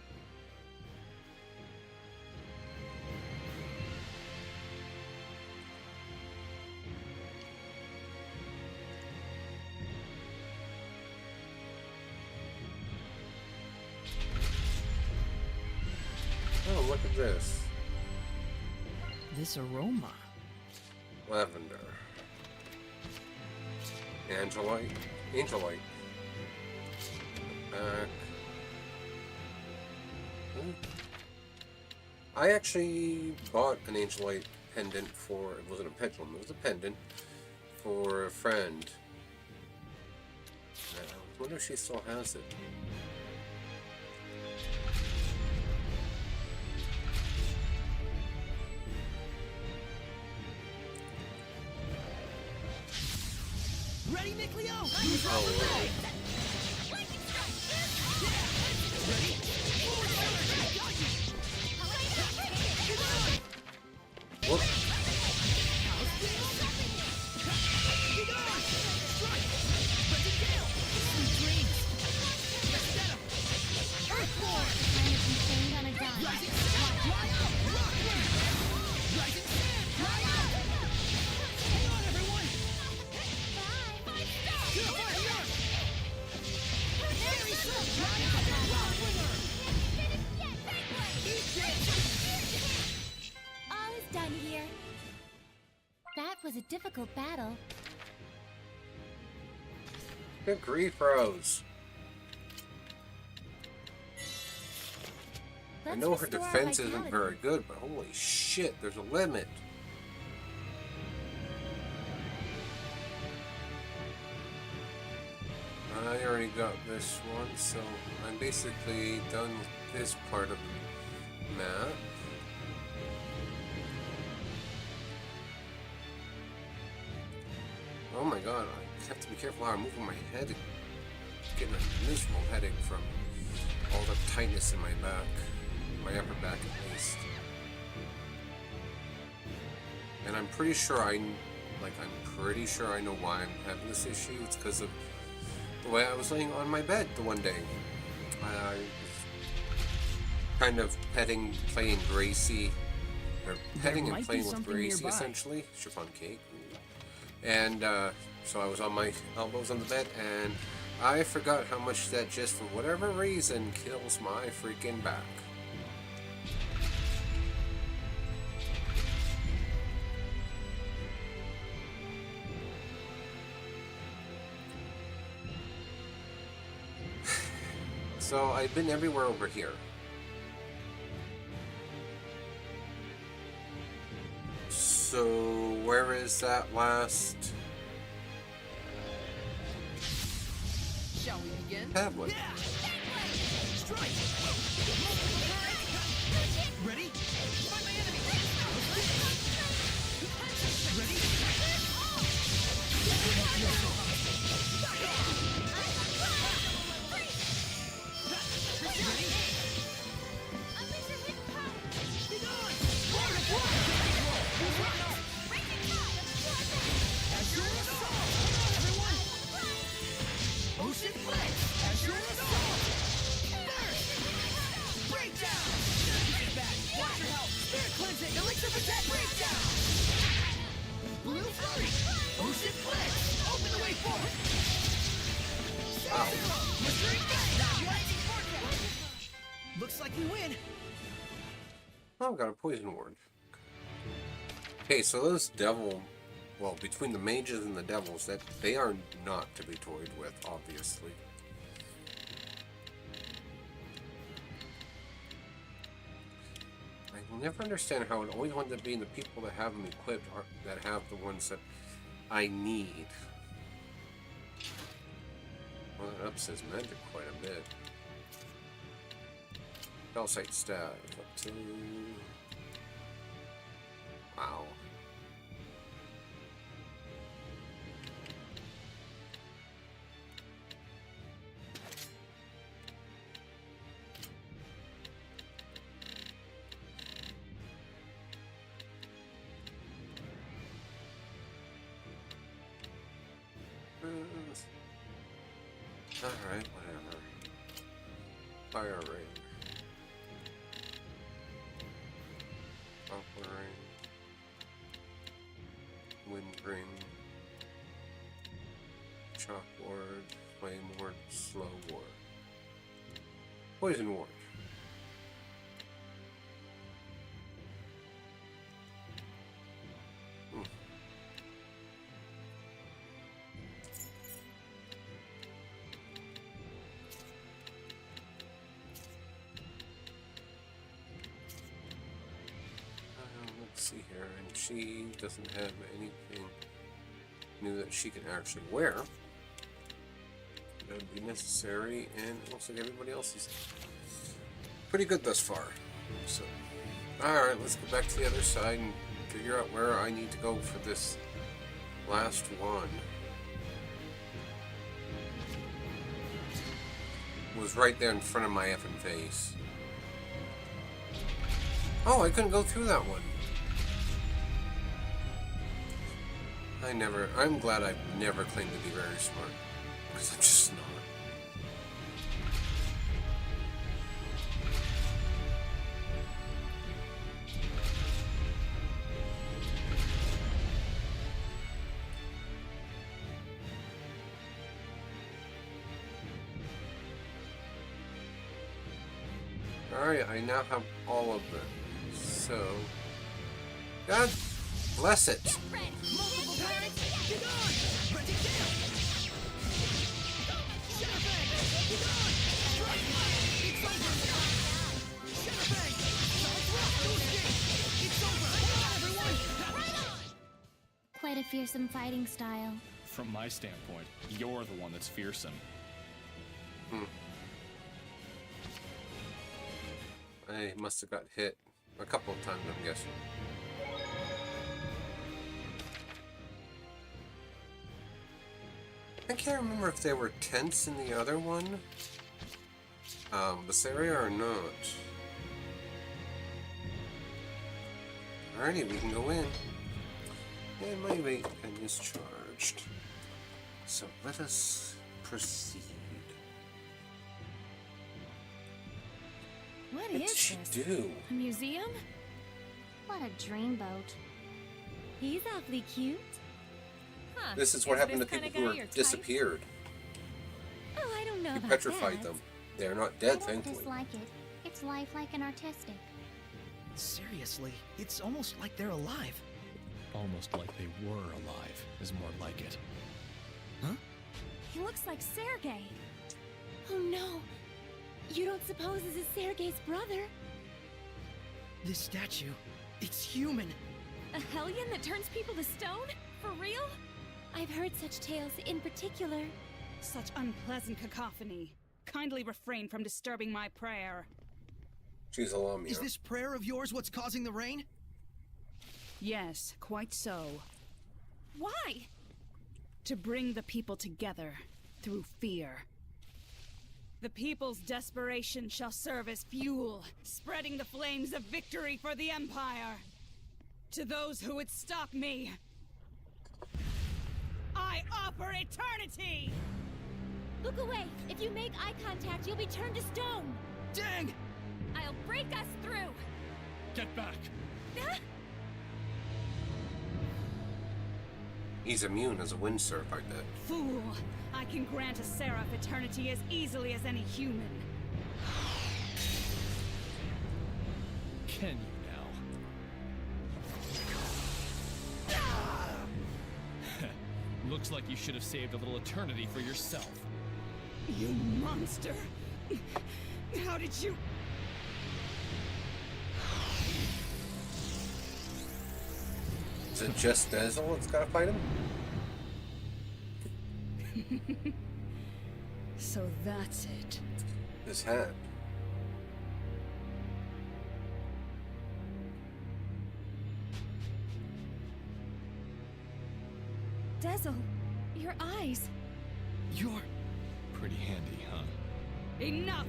Oh, look at this.
This aroma.
Lavender. Angelite. Angelite. Back. I actually bought an Angelite pendant for, it wasn't a pendulum, it was a pendant for a friend. I wonder if she still has it.
Ready, Nick Leo?
Oh, right. Whoop.
Kind of insane on a dime. All is done here. That was a difficult battle.
Good grief, Rose. I
Let's
know her
restore our
defense isn't
vitality.
very good, but holy shit, there's a limit. I already got this one, so I'm basically done with this part of the map. Oh my god, I have to be careful how I'm moving my head. I'm getting a miserable headache from all the tightness in my back. My upper back at least. And I'm pretty sure I'm pretty sure I know why I'm having this issue. It's because of the way I was laying on my bed the one day. I was kind of playing Gracie, or petting and
might be
playing with
something
Gracie
nearby.
essentially. Chiffon cake. And so I was on my elbows on the bed, and I forgot how much that just for whatever reason kills my freaking back. So I've been everywhere over here. So where is that last
Shall we begin?
tablet?
Strike! Ready? Find my enemy! Ready? Ocean Flex! As your assault! Burst! Breakdown! Get back! Watch your health! Spirit cleansing! Elixir protect! Breakdown! Blue Flurry! Ocean Flex! Open the way forward!
Wow.
Returning back! Now rising forecast! Looks like we win!
Oh, I've got a poison ward. Okay, so those well, between the mages and the devils, that they are not to be toyed with, obviously. I will never understand how it always winds up being the people that have them equipped that have the ones that I need. Well, that ups his magic quite a bit. Calcite stat. Up to... Wow. Alright, whatever. Fire ring. Copper ring. Wind ring. Chalk ward. Flame ward. Slow ward. Poison ward. Let's see here, and she doesn't have anything new that she can actually wear. That would be necessary, and it looks like everybody else is pretty good thus far. So, alright, let's go back to the other side and figure out where I need to go for this last one. It was right there in front of my effing face. Oh, I couldn't go through that one. I'm glad I've never claimed to be very smart. Because I'm just not. Alright, I now have all of them. So, God bless it.
Multiple turrets, get on! Press it down! Shadowbang, get on! Strike fire! It's over! Shadowbang! Solid rock, no escape! It's over! Hold on, everyone! Right on!
Quite a fearsome fighting style.
From my standpoint, you're the one that's fearsome.
I must have got hit a couple of times, I'm guessing. I can't remember if there were tents in the other one, this area or not. Alrighty, we can go in. And my weight is charged. So let us proceed.
What
What
is
did she
this?
do?
A museum?
What a dreamboat. He's awfully cute.
Huh.
This is what happened to
this kinda
people who
guy
were
your type?
disappeared.
Oh, I don't know
You
about
petrified
that.
them. They are not
I
dead,
don't
thankfully.
dislike it. It's lifelike and artistic.
Seriously, it's almost like they're alive.
Almost like they were alive is more like it.
He looks like Sergei.
Oh no! You don't suppose this is Sergei's brother?
This statue, it's human.
A hellion that turns people to stone? For real?
I've heard such tales in particular.
Such unpleasant cacophony. Kindly refrain from disturbing my prayer.
She's a Lamia.
Is this prayer of yours what's causing the rain?
Yes, quite so.
Why?
To bring the people together through fear. The people's desperation shall serve as fuel, spreading the flames of victory for the Empire. To those who would stop me, I offer eternity!
Look away! If you make eye contact, you'll be turned to stone!
Dang!
I'll break us through!
Get back!
He's immune as a windsurf, I bet.
Fool! I can grant a seraph eternity as easily as any human.
Can you now? Looks like you should have saved a little eternity for yourself.
You monster! How did you...
Is it just Dazzle that's gotta fight him?
So that's it.
His hat.
Dezel, your eyes.
You're...
Pretty handy, huh?
Enough!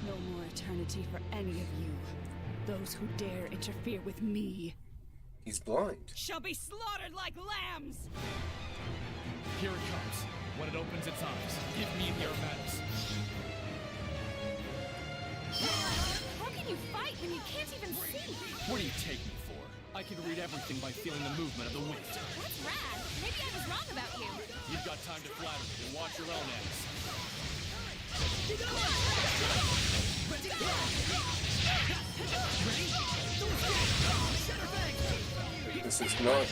No more eternity for any of you. Those who dare interfere with me
He's blind.
shall be slaughtered like lambs!
Here it comes. When it opens its eyes, give me the aromatics.
How can you fight when you can't even see?
What do you take me for? I can read everything by feeling the movement of the wind.
That's rad. Maybe I was wrong about you.
You've got time to flatter me and watch your own ass.
This is not.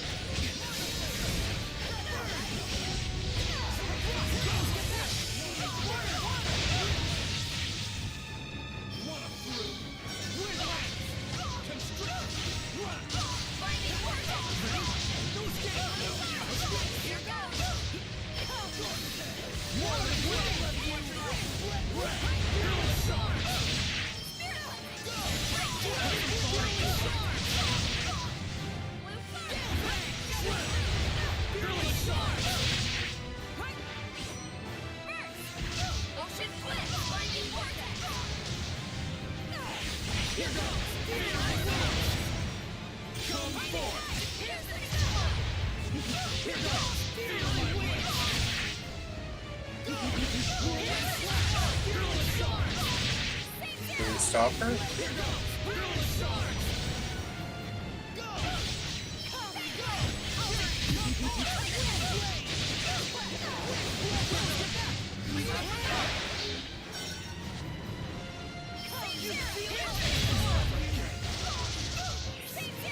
Can we stop her?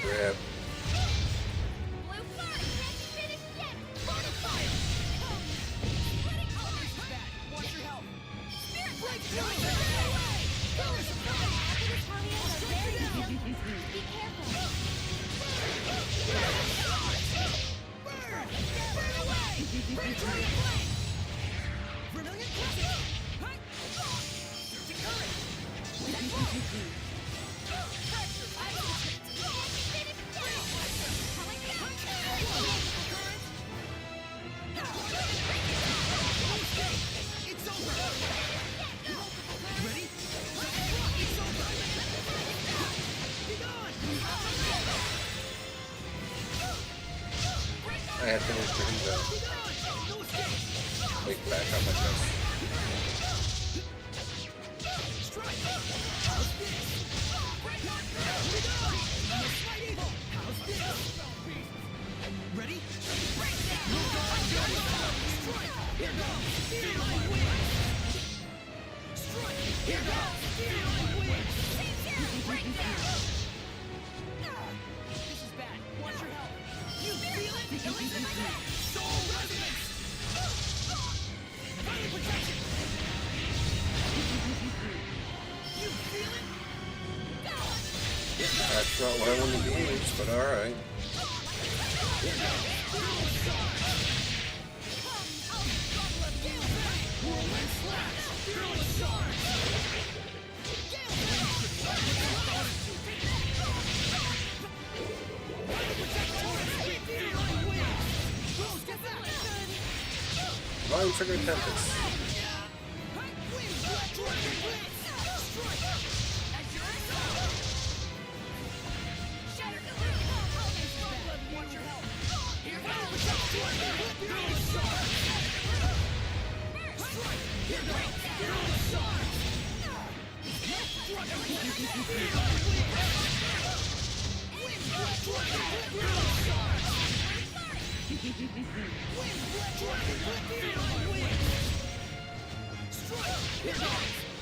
Rip. I have to finish him though. Wake back up, I guess.
Ready? This is bad. Want your help? You feel it? Soul resonance! Fire protection! You feel it?
That's not what I wanted to use, but alright.
Whirlwind slash! Fearless charge!
Line trigger tempest. Here goes!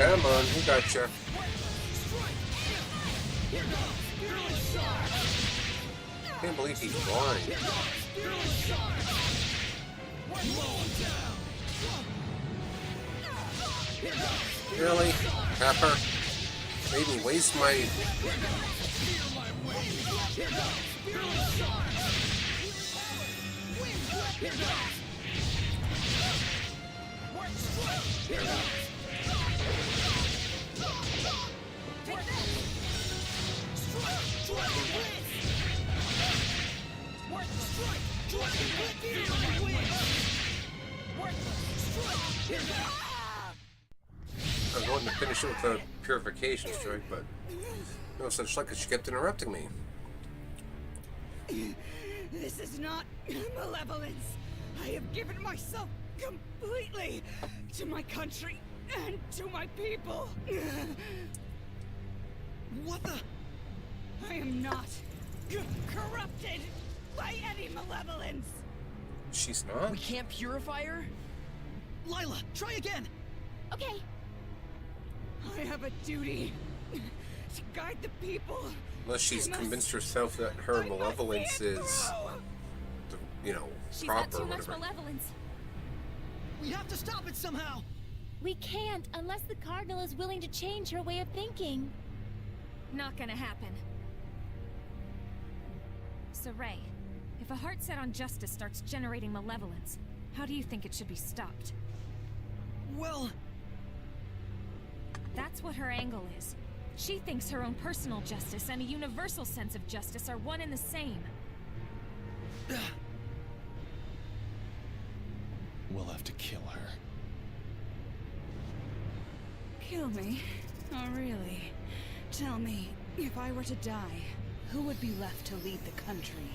Come on, he got you. Can't believe he's blind. Really? Pepper? Made me waste my... I was going to finish it with a purification strike, but no such luck as she kept interrupting me.
This is not malevolence. I have given myself completely to my country and to my people.
What the?
I am not corrupted by any malevolence.
She's not?
We can't purify her? Lila, try again!
Okay.
I have a duty to guide the people.
Unless she's
I must-
convinced herself that her
I must
malevolence
see it
is,
through.
you know,
She's got
proper
too
or
much
whatever.
malevolence.
We have to stop it somehow!
We can't unless the Cardinal is willing to change her way of thinking.
Not gonna happen. So, Ray, if a heart set on justice starts generating malevolence, how do you think it should be stopped?
Well,
That's what her angle is. She thinks her own personal justice and a universal sense of justice are one and the same.
We'll have to kill her.
Kill me? Oh, really? Tell me, if I were to die, who would be left to lead the country?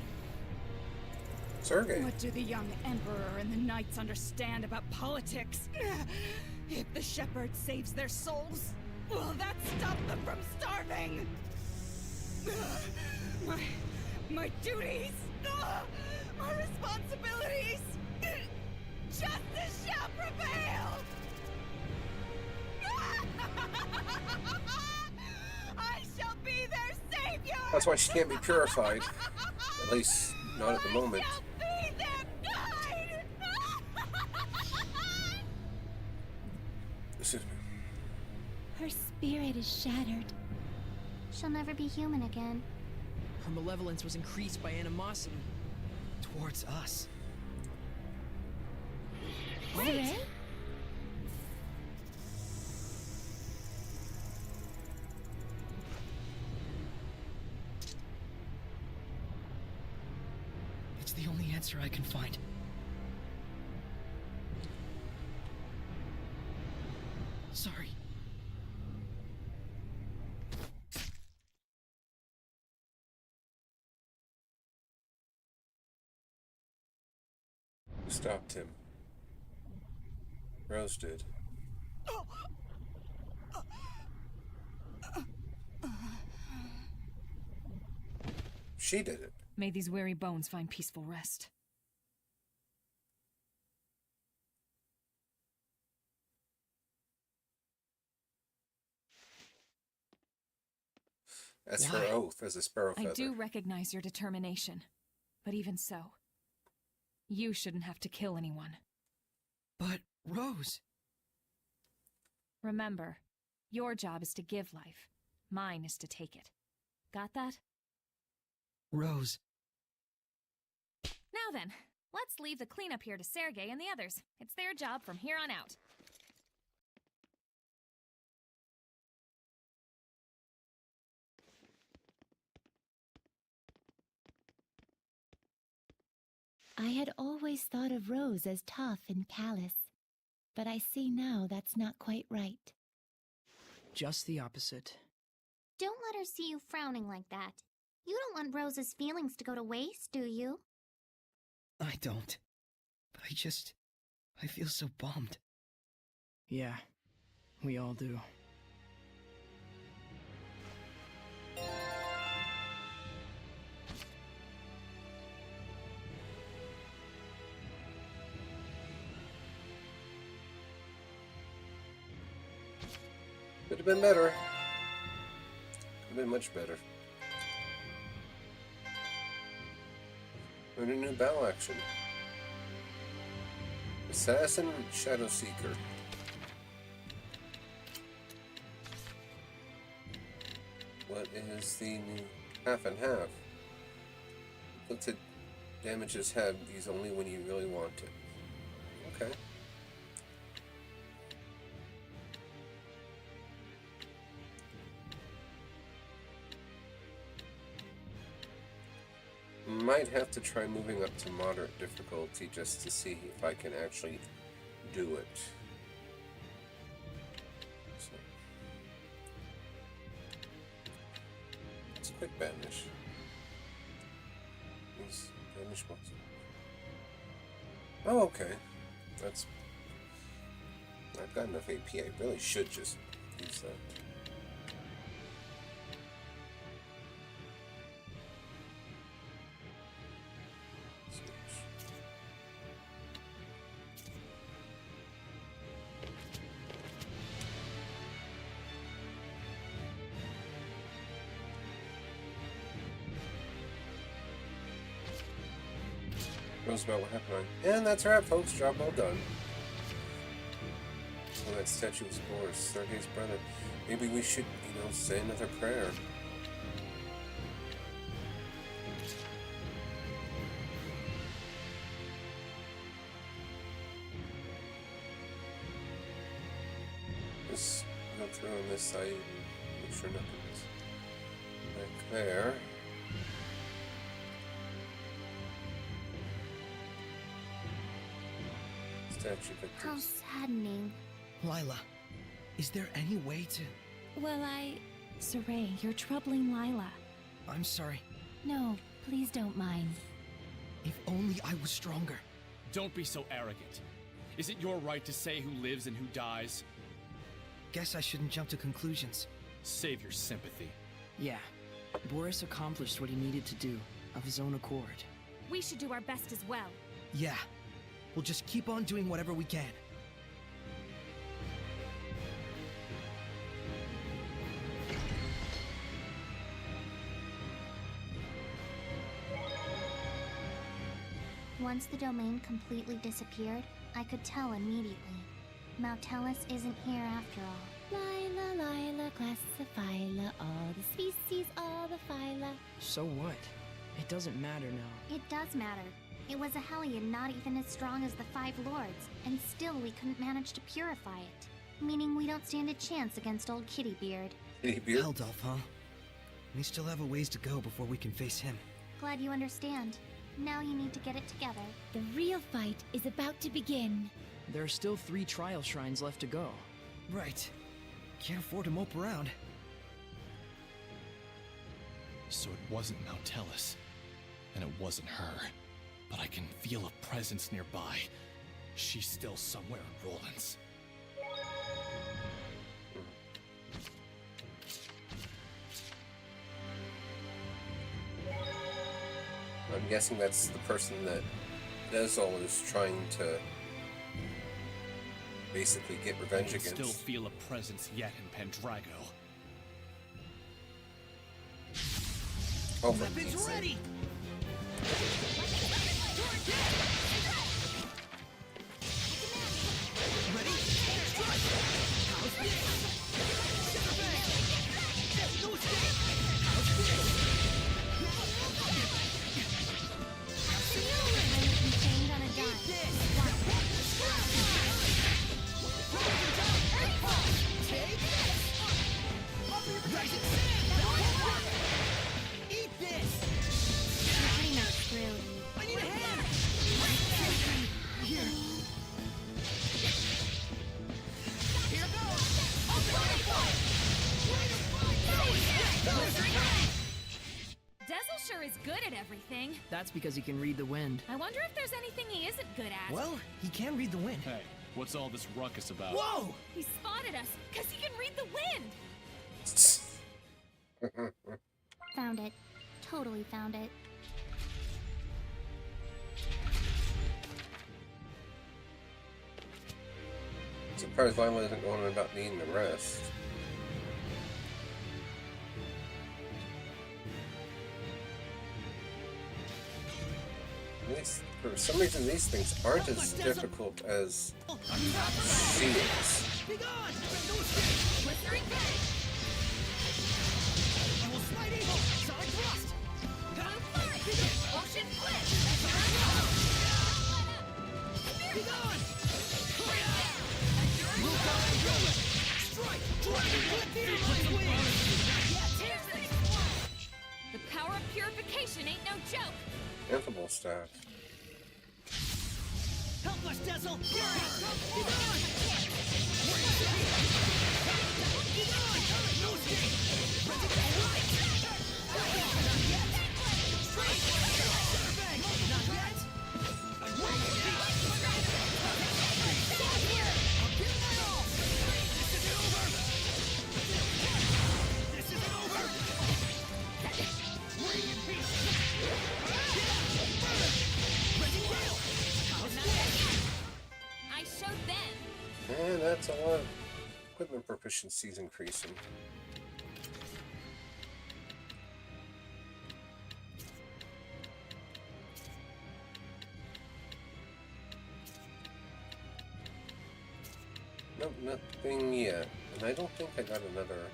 Sergei.
What do the young Emperor and the Knights understand about politics? If the Shepherd saves their souls, will that stop them from starving? My duties, my responsibilities, justice shall prevail! I shall be their savior!
That's why she can't be purified. At least, not at the moment.
I shall be their guide!
Excuse me.
Her spirit is shattered.
She'll never be human again.
Her malevolence was increased by animosity towards us.
Wait!
It's the only answer I can find. Sorry.
Stopped him. Rose did. She did it.
May these weary bones find peaceful rest.
That's
Why?
her oath as a sparrow feather.
I do recognize your determination, but even so, you shouldn't have to kill anyone.
But, Rose...
Remember, your job is to give life. Mine is to take it. Got that?
Rose...
Now then, let's leave the cleanup here to Sergei and the others. It's their job from here on out.
I had always thought of Rose as tough and callous, but I see now that's not quite right.
Just the opposite.
Don't let her see you frowning like that. You don't want Rose's feelings to go to waste, do you?
I don't. But I feel so bummed. Yeah, we all do.
Could have been better. Could have been much better. We're in a new battle action. Assassin, Shadow Seeker. What is the new half and half? Inflicted damages have these only when you really want it. Okay. Might have to try moving up to moderate difficulty just to see if I can actually do it. So, let's quick banish. These banish what's Oh, okay. That's. I've got enough AP. I really should just use that. Knows about what happened. And that's a wrap, folks. Job well done. Oh, that statue explores Sergei's brother. Maybe we should, say another prayer. Just go through on this side and make sure nothing's back there.
How saddening.
Lila, is there any way to...
Well, Saray, you're troubling Lila.
I'm sorry.
No, please don't mind.
If only I was stronger.
Don't be so arrogant. Is it your right to say who lives and who dies?
Guess I shouldn't jump to conclusions.
Save your sympathy.
Yeah, Boris accomplished what he needed to do, of his own accord.
We should do our best as well.
Yeah. We'll just keep on doing whatever we can.
Once the domain completely disappeared, I could tell immediately. Malevolence isn't here after all.
Lila, classifyla, all the species, all the phyla.
So what? It doesn't matter now.
It does matter. It was a Hellion not even as strong as the Five Lords, and still we couldn't manage to purify it. Meaning we don't stand a chance against old Kittybeard.
Kittybeard?
Heldolf, huh? We still have a ways to go before we can face him.
Glad you understand. Now you need to get it together.
The real fight is about to begin.
There are still 3 trial shrines left to go. Right. Can't afford to mope around.
So it wasn't Malevolence, and it wasn't her. But I can feel a presence nearby. She's still somewhere in Roland's.
I'm guessing that's the person that Desol is trying to basically get revenge
I can
against.
still feel a presence yet in Pendrago.
Oh, for
Weapons
Pete's sake.
ready! Ready? Strike! How's this? Shiver bang! There's no escape! How's this?
Chained on a dime.
Eat this! Take this! Rise and stand! Eat this!
You're pretty much screwed.
I need a hand! Here. Here goes!
Dezel sure is good at everything.
That's because he can read the wind.
I wonder if there's anything he isn't good at.
Well, he can read the wind.
Hey, what's all this ruckus about?
Whoa!
He spotted us, because he can read the wind!
Found it. Totally found it.
Surprised Lila isn't going about needing the rest. For some reason, these things aren't as difficult as she is.
Be gone! No escape! Blistering Bang! I will smite evil! Sonic thrust! Ocean flip! Be gone! Move down and roll it! Strike! Dragon flip the
The power of purification ain't no joke.
Invincible staff.
Help us, Dazzle! Be gone! Be gone! No escape! Ready to strike! Not yet! Strike! Bang! Not yet! I'll give my all! This isn't over! This isn't over! Ring in peace! Ready, rail!
I showed them.
And that's a lot of equipment proficiencies increasing. Nope, nothing yet. And I don't think I got another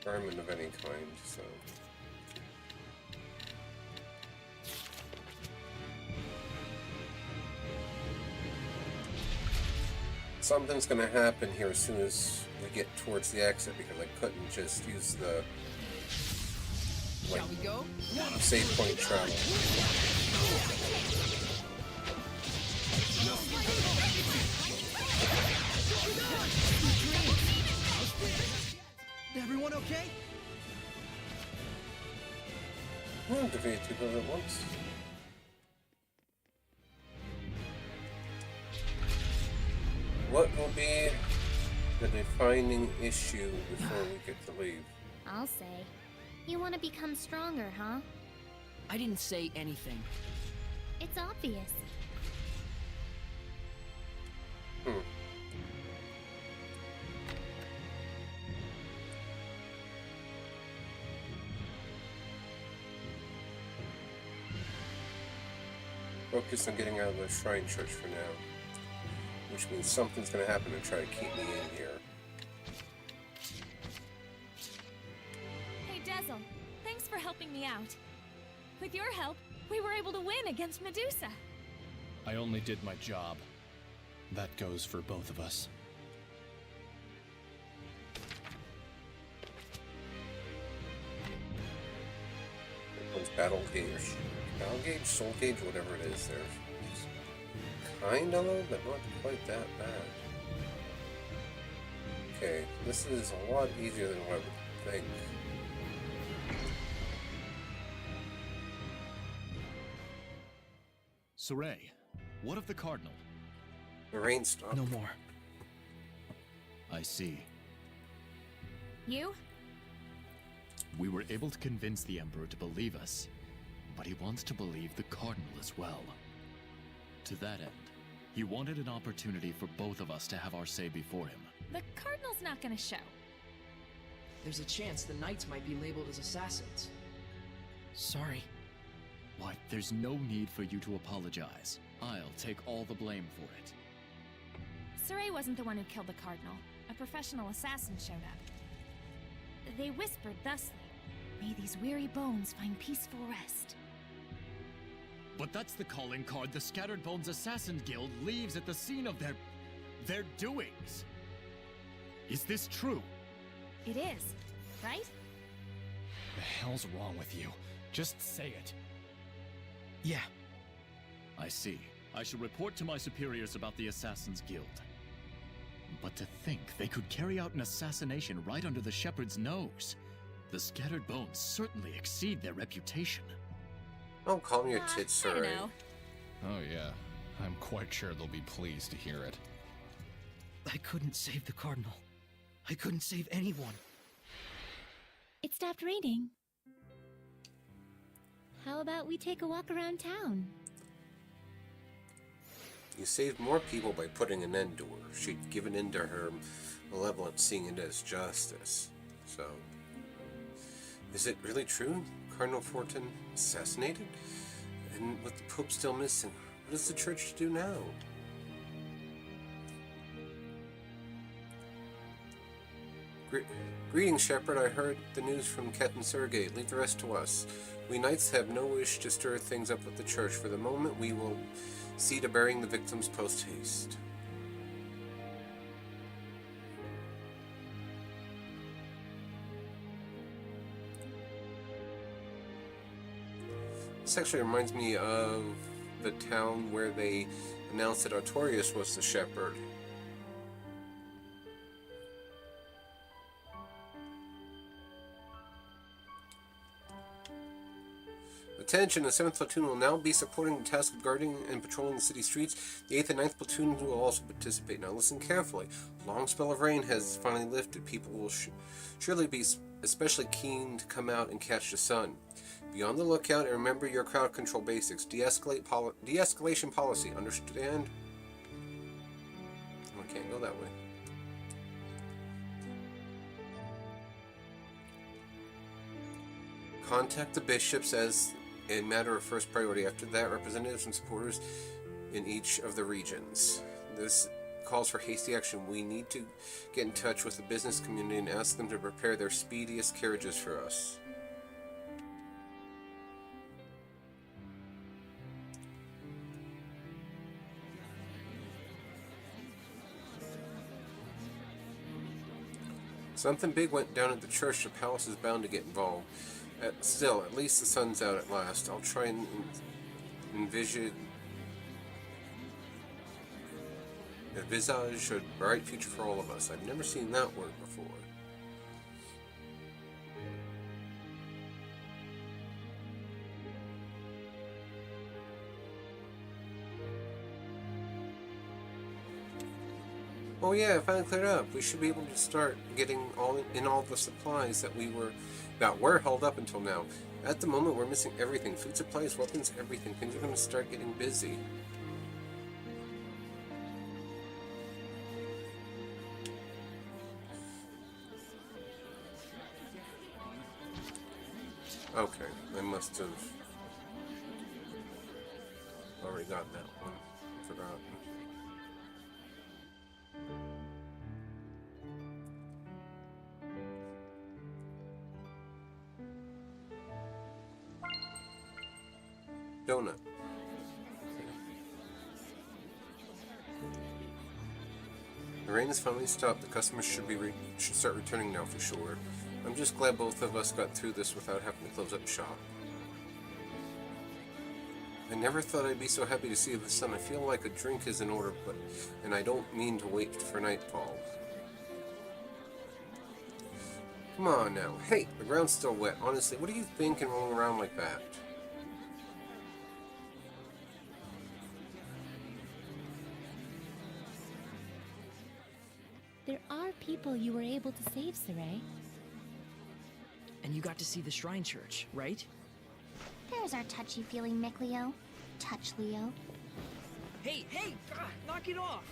garment of any kind, so... Something's gonna happen here as soon as we get towards the exit, because I couldn't just use the
Shall we go?
save point travel.
Everyone okay?
Well, defeat two those at once. What will be the defining issue before we get to leave?
I'll say. You want to become stronger, huh?
I didn't say anything.
It's obvious.
Focus on getting out of the Shrine Church for now. Which means something's gonna happen to try to keep me in here.
Hey, Dazzle. Thanks for helping me out. With your help, we were able to win against Medusa.
I only did my job. That goes for both of us.
One's battle gauge. Battle gauge, soul gauge, whatever it is there. Kinda low, but not quite that bad. Okay, this is a lot easier than what I would think.
Saray, what of the Cardinal?
The rain stopped.
No more.
I see.
You?
We were able to convince the Emperor to believe us, but he wants to believe the Cardinal as well. To that end, he wanted an opportunity for both of us to have our say before him.
The Cardinal's not gonna show.
There's a chance the Knights might be labeled as assassins. Sorry.
Why, there's no need for you to apologize. I'll take all the blame for it.
Saray wasn't the one who killed the Cardinal. A professional assassin showed up. They whispered thusly, "May these weary bones find peaceful rest."
But that's the calling card the Scattered Bones Assassin Guild leaves at the scene of their doings. Is this true?
It is, right?
The hell's wrong with you? Just say it.
Yeah.
I see. I should report to my superiors about the Assassin's Guild. But to think they could carry out an assassination right under the Shepherd's nose. The Scattered Bones certainly exceed their reputation.
Don't call me your tits,
I don't
Saray.
know.
Oh yeah, I'm quite sure they'll be pleased to hear it.
I couldn't save the Cardinal. I couldn't save anyone.
It stopped raining. How about we take a walk around town?
You saved more people by putting an end to her. She'd given in to her malevolence, seeing it as justice. So, is it really true? Cardinal Fortin assassinated? And with the Pope still missing, what does the church do now? Greetings, Shepherd. I heard the news from Captain Sergei. Leave the rest to us. We knights have no wish to stir things up with the church. For the moment, we will see to burying the victims post-haste. This actually reminds me of the town where they announced that Artorius was the shepherd. Attention, the 7th Platoon will now be supporting the task of guarding and patrolling the city streets. The 8th and 9th Platoons will also participate. Now listen carefully. A long spell of rain has finally lifted. People will surely be especially keen to come out and catch the sun. Be on the lookout and remember your crowd control basics. De-escalation policy. Understand? I can't go that way. Contact the bishops as a matter of first priority. After that, representatives and supporters in each of the regions. This calls for hasty action. We need to get in touch with the business community and ask them to prepare their speediest carriages for us. Something big went down at the church. The palace is bound to get involved. Still, at least the sun's out at last. I'll try and envisage a bright future for all of us. I've never seen that word before. Oh yeah, it finally cleared up. We should be able to start getting all the supplies that were held up until now. At the moment, we're missing everything. Food supplies, weapons, everything. Things are going to start getting busy. Okay, I must have already gotten that one. I forgot. Donut. The rain has finally stopped. The customers should start returning now for sure. I'm just glad both of us got through this without having to close up shop. I never thought I'd be so happy to see the sun. I feel like a drink is in order, and I don't mean to wait for nightfall. Come on now. Hey, the ground's still wet. Honestly, what are you thinking rolling around like that?
There are people you were able to save, Saray.
And you got to see the shrine church, right?
There's our touchy-feely Micleo. Touch, Leo.
Hey! God, knock it off!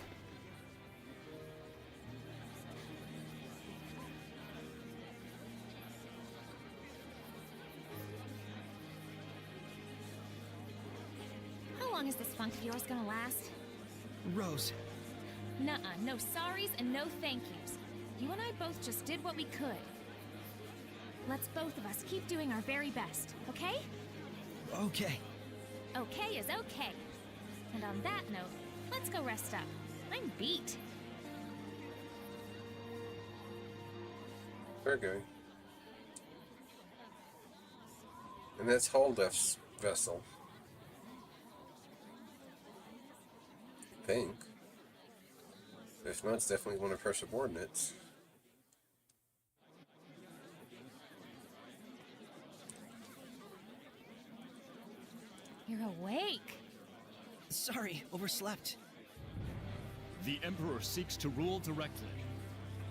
How long is this funk of yours gonna last?
Rose.
Nuh-uh, no sorries and no thank yous. You and I both just did what we could. Let's both of us keep doing our very best, okay?
Okay.
Okay is okay. And on that note, let's go rest up. I'm beat.
Okay. And that's Haldef's vessel. I think. If not, it's definitely one of her subordinates.
You're awake.
Sorry, overslept.
The Emperor seeks to rule directly.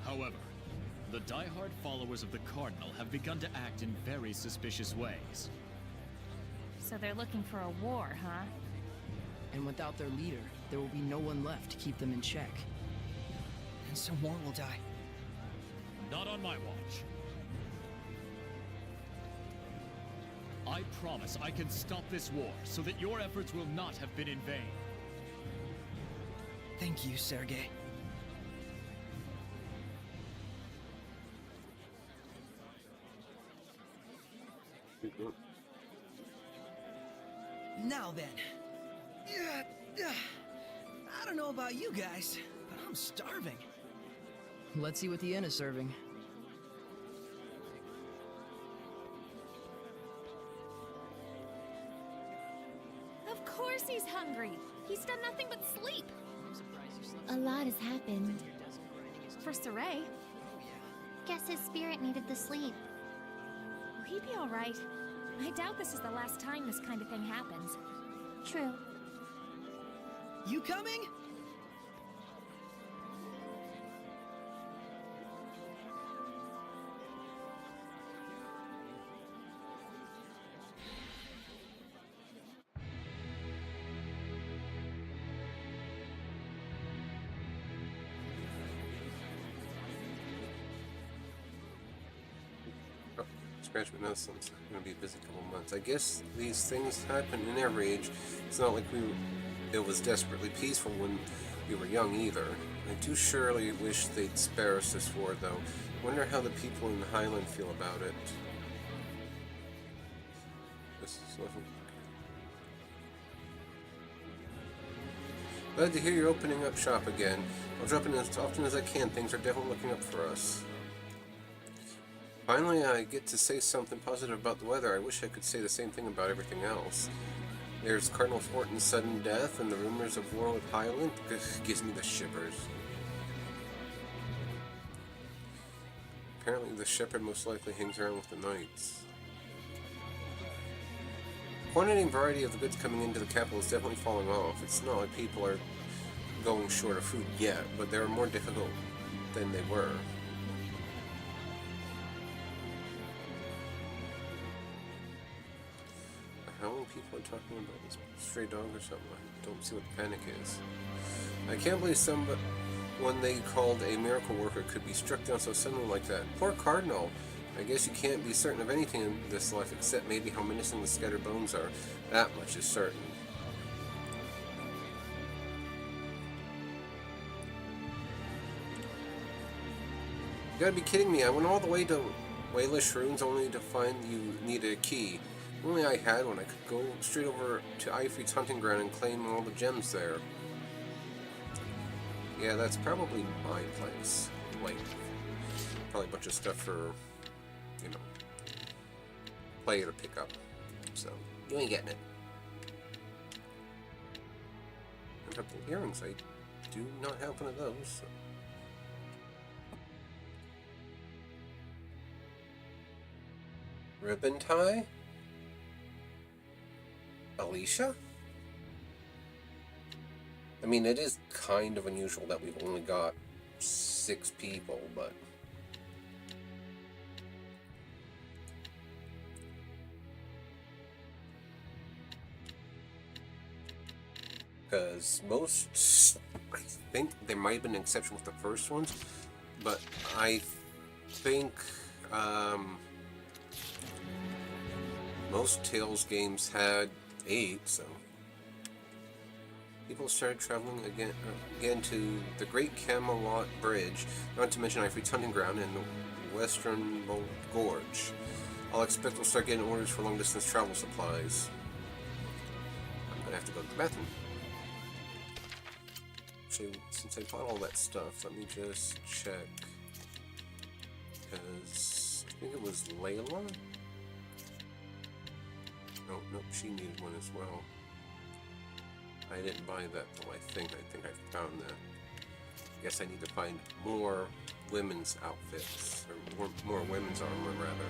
However, the die-hard followers of the Cardinal have begun to act in very suspicious ways.
So they're looking for a war, huh?
And without their leader, there will be no one left to keep them in check. And so more will die.
Not on my watch. I promise I can stop this war so that your efforts will not have been in vain.
Thank you, Sergei. Now then. I don't know about you guys, but I'm starving. Let's see what the inn is serving.
Of course he's hungry. He's done nothing but sleep.
A lot has happened.
For Saray,
Guess his spirit needed the sleep.
will he be all right? I doubt this is the last time this kind of thing happens.
True.
You coming?
Scratch my nose since I'm gonna be a busy couple months. I guess these things happen in every age. It's not like it was desperately peaceful when we were young either. I do surely wish they'd spare us this war, though. Wonder how the people in the Highland feel about it. This is nothing. Glad to hear you're opening up shop again. I'll drop in as often as I can. Things are definitely looking up for us. Finally, I get to say something positive about the weather. I wish I could say the same thing about everything else. There's Cardinal Fortin's sudden death, and the rumors of war with Highland gives me the shivers. Apparently, the shepherd most likely hangs around with the knights. Quantity and variety of the goods coming into the capital is definitely falling off. It's not like people are going short of food yet, but they're more difficult than they were. How many people are talking about this stray dog or something? I don't see what the panic is. I can't believe someone they called a miracle worker could be struck down so suddenly like that. Poor Cardinal. I guess you can't be certain of anything in this life except maybe how menacing the scattered bones are. That much is certain. You gotta be kidding me. I went all the way to Waylish Ruins only to find you needed a key. If only I had one, I could go straight over to Ifrit's hunting ground and claim all the gems there. Yeah, that's probably my place. Like, probably a bunch of stuff for, you know, player to pick up. So, you ain't getting it. And a couple earrings, I do not have one of those. So. Ribbon tie? Alicia? I mean, it is kind of unusual that we've only got 6 people, but... Because most... I think there might have been an exception with the first ones, but I think... most Tales games had 8, so... People started traveling again to the Great Camelot Bridge, not to mention Ifrit's hunting ground and the Western Gorge. I'll expect we'll start getting orders for long-distance travel supplies. I'm gonna have to go to the bathroom. Actually, since I bought all that stuff, let me just check. Because I think it was Layla? Nope, she needed one as well. I didn't buy that though, I think I found that. I guess I need to find more women's outfits, or more women's armor rather.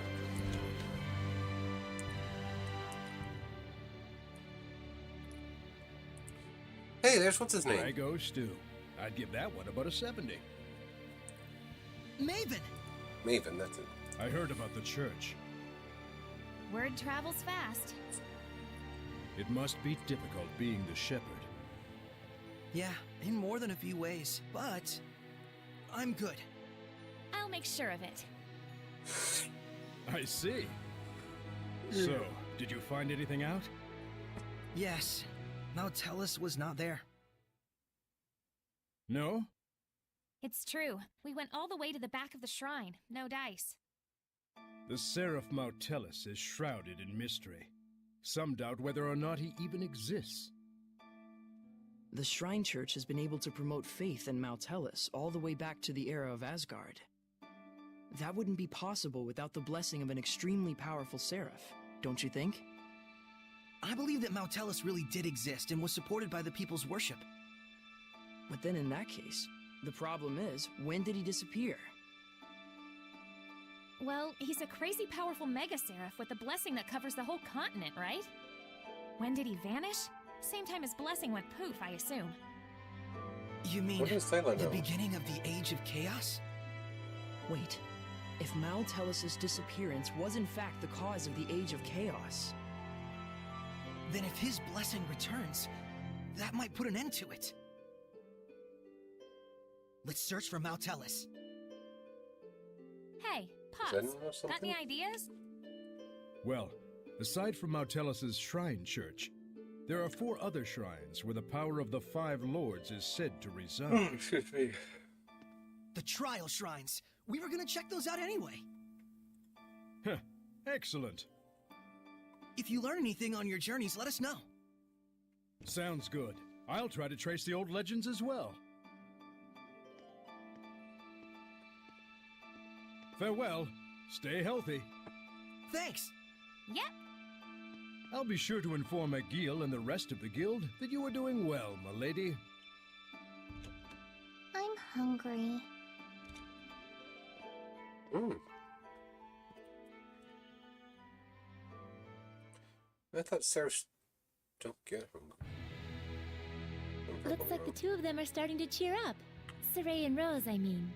Hey, there's what's his name?
Drago Stew. I'd give that one about a 70.
Maven!
Maven, that's it.
I heard about the church.
Word travels fast.
It must be difficult being the shepherd.
Yeah, in more than a few ways, but I'm good.
I'll make sure of it.
I see. So, Did you find anything out?
Yes. Malevolence was not there.
No?
It's true. We went all the way to the back of the shrine. No dice.
The Seraph Malevolence is shrouded in mystery. Some doubt whether or not he even exists.
The Shrine Church has been able to promote faith in Malevolence all the way back to the era of Asgard. That wouldn't be possible without the blessing of an extremely powerful Seraph, don't you think?
I believe that Malevolence really did exist and was supported by the people's worship.
But then in that case, the problem is, when did he disappear?
Well, he's a crazy powerful Mega Seraph with a blessing that covers the whole continent, right? When did he vanish? Same time his blessing went poof, I assume.
You mean
What does Sailor
the
know?
beginning of the Age of Chaos?
Wait, if Malevolence's disappearance was in fact the cause of the Age of Chaos...
Then if his blessing returns, that might put an end to it. Let's search for Malevolence.
Hey, Pops,
anyone have
got
something?
any ideas?
Well, aside from Malevolence's Shrine Church, there are 4 other shrines where the power of the 5 lords is said to reside.
Excuse me.
The Trial Shrines. We were gonna check those out anyway.
Heh, excellent.
If you learn anything on your journeys, let us know.
Sounds good. I'll try to trace the old legends as well. Farewell. Stay healthy.
Thanks.
Yep.
I'll be sure to inform Agil and the rest of the guild that you are doing well, my lady.
I'm hungry.
I thought Sarahs don't get hungry.
Looks like the two of them are starting to cheer up. Saray and Rose, I mean.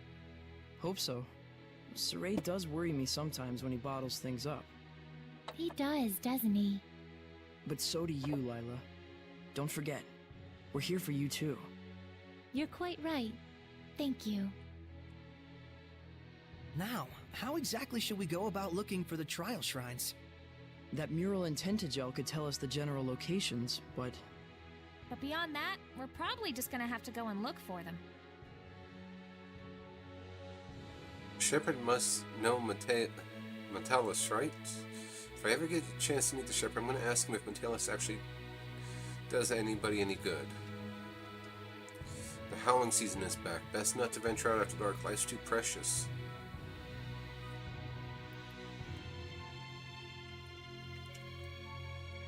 Hope so. Saray does worry me sometimes when he bottles things up.
He does, doesn't he?
But so do you, Lila. Don't forget, we're here for you too.
You're quite right. Thank you.
Now, how exactly should we go about looking for the Trial Shrines?
That mural in Tentagel could tell us the general locations, but...
But beyond that, we're probably just gonna have to go and look for them.
Shepherd must know Malevolence, right? If I ever get a chance to meet the Shepherd, I'm going to ask him if Malevolence actually does anybody any good. The howling season is back. Best not to venture out after dark. Life's too precious.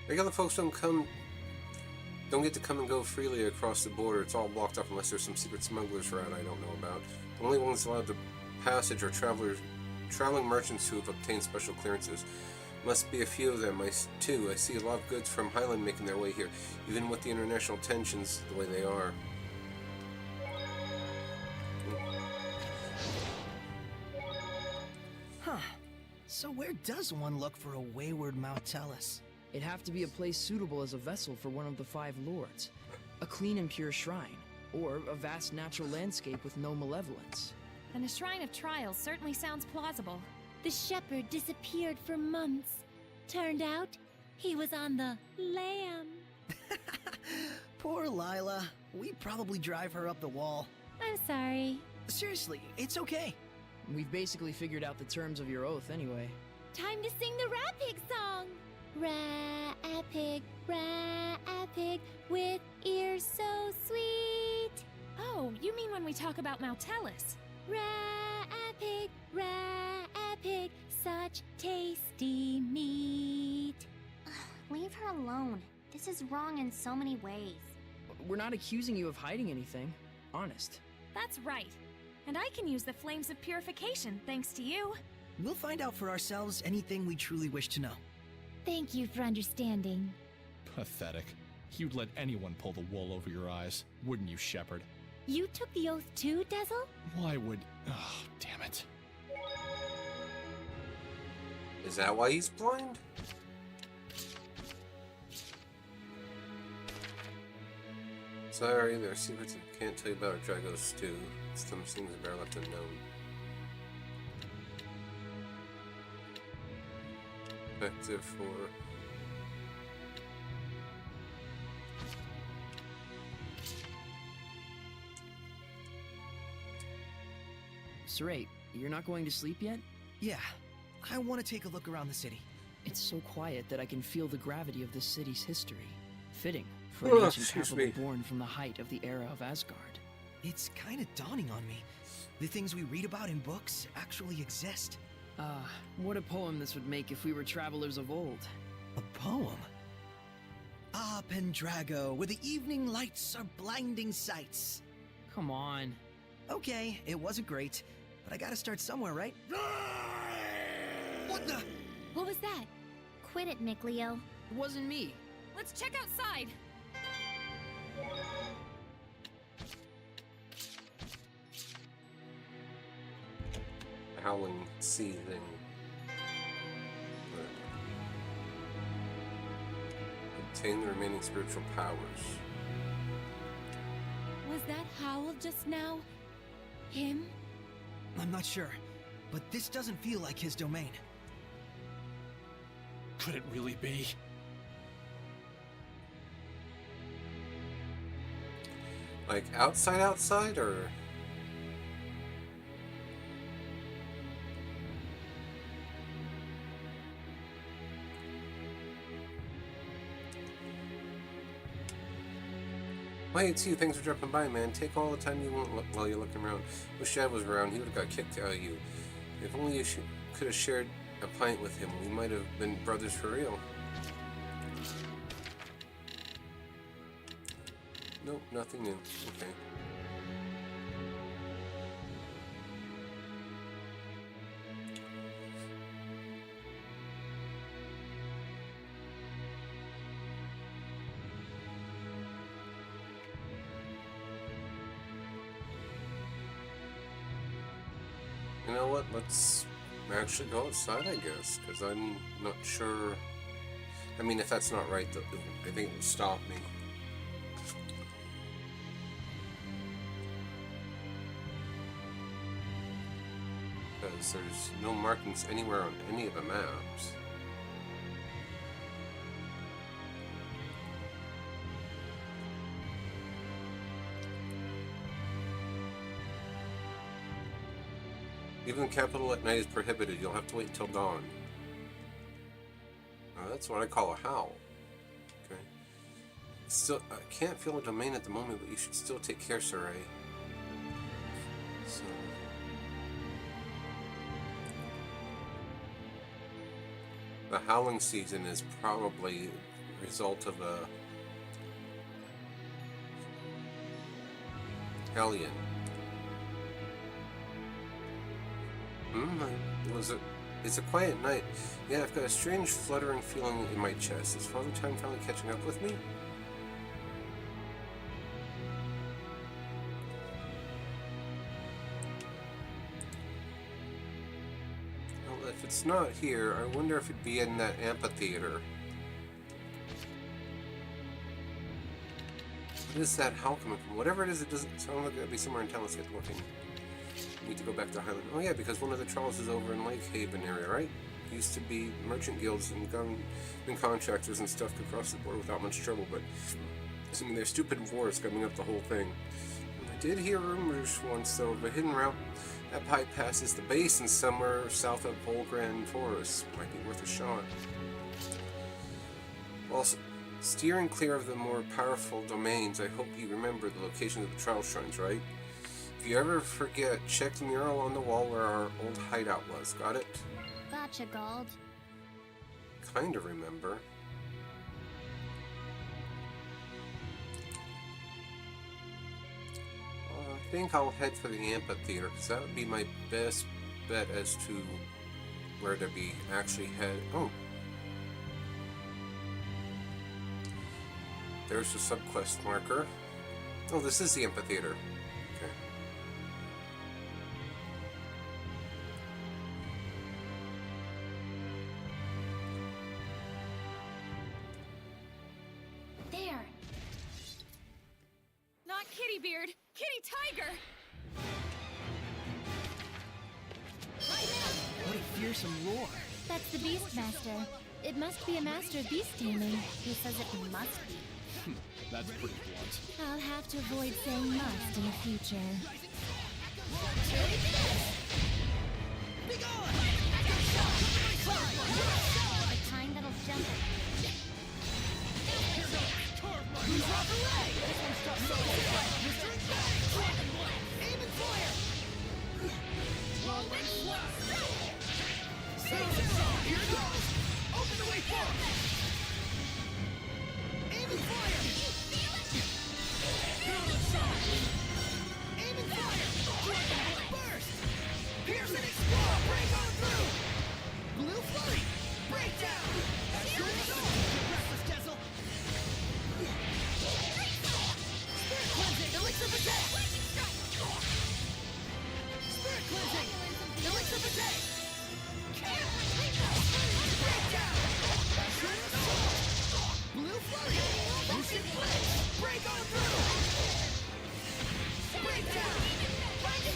Regular folks don't get to come and go freely across the border. It's all blocked off unless there's some secret smugglers around I don't know about. The only ones allowed to passage are traveling merchants who have obtained special clearances. Must be a few of them, too. I see a lot of goods from Highland making their way here, even with the international tensions the way they are.
Huh. So where does one look for a wayward Malevolence?
It'd have to be a place suitable as a vessel for one of the 5 lords. A clean and pure shrine, or a vast natural landscape with no malevolence.
And a Shrine of Trials certainly sounds plausible.
The shepherd disappeared for months. Turned out, he was on the lam.
Poor Lila. We'd probably drive her up the wall.
I'm sorry.
Seriously, it's okay.
We've basically figured out the terms of your oath anyway.
Time to sing the Rat Pig song. Rat pig, with ears so sweet.
Oh, you mean when we talk about Malevolence?
Rat pig, such tasty meat.
Leave her alone. This is wrong in so many ways.
We're not accusing you of hiding anything. Honest.
That's right. And I can use the Flames of Purification thanks to you.
We'll find out for ourselves anything we truly wish to know.
Thank you for understanding.
Pathetic. You'd let anyone pull the wool over your eyes, wouldn't you, Shepherd?
You took the oath too, Dazzle?
Why would... Oh, damn it.
Is that why he's blind? Sorry, there are secrets I can't tell you about Dragos too. Some things are better left unknown. Effective for
Saray, you're not going to sleep yet?
Yeah, I want to take a look around the city.
It's so quiet that I can feel the gravity of this city's history. Fitting for an ancient capital born from the height of the era of Asgard.
It's kind of dawning on me. The things we read about in books actually exist.
What a poem this would make if we were travelers of old.
A poem? Ah, Pendrago, where the evening lights are blinding sights.
Come on.
Okay, it wasn't great, but I gotta start somewhere, right? What the?
What was that?
Quit it, Mickleo.
It wasn't me.
Let's check outside.
Howling, seething. Obtain the remaining spiritual powers.
Was that Howl just now? Him?
I'm not sure, but this doesn't feel like his domain.
Could it really be?
Like outside, or? Hey, it's you. Thanks for dropping by, man. Take all the time you want while you're looking around. Wish Dad was around. He would have got kicked out of you. If only you could have shared a pint with him. We might have been brothers for real. Nope, nothing new. Okay. You know what? Let's actually go outside, I guess, because I'm not sure. I mean, if that's not right, I think it will stop me. Because there's no markings anywhere on any of the maps. Even capital at night is prohibited. You'll have to wait until dawn. That's what I call a howl. Okay. Still, I can't feel a domain at the moment, but you should still take care, Saray. So. The howling season is probably a result of a Hellion. It's a quiet night. Yeah, I've got a strange fluttering feeling in my chest. Is Father Time finally catching up with me? Well, if it's not here, I wonder if it'd be in that amphitheater. What is that howl coming from? Whatever it is, it doesn't sound like it'd be somewhere in town. Let's get looking. Need to go back to Highland. Oh yeah, because one of the trials is over in Lake Haven area, right? Used to be merchant guilds and government contractors and stuff could cross the border without much trouble, but assuming their stupid wars coming up the whole thing. I did hear rumors once though of a hidden route that pipe passes the basin somewhere south of Volgran Forest. Might be worth a shot. Also, steering clear of the more powerful domains, I hope you remember the location of the trial shrines, right? If you ever forget, check the mural on the wall where our old hideout was. Got it?
Gotcha, Gold.
Kinda remember. I think I'll head for the amphitheater, because that would be my best bet as to where to be actually head. Oh. There's the subquest marker. Oh, this is the amphitheater. Okay.
There.
Not Kitty Beard, Kitty Tiger.
What a fearsome roar.
That's the Beastmaster. It must be a master of beast taming.
Who says it must be?
That's pretty blunt.
I'll have to avoid saying must in the future.
cleansing! Elixir protect! Breakdown! Blue flurry! Ocean blitz! Break on through! Breakdown! Burst!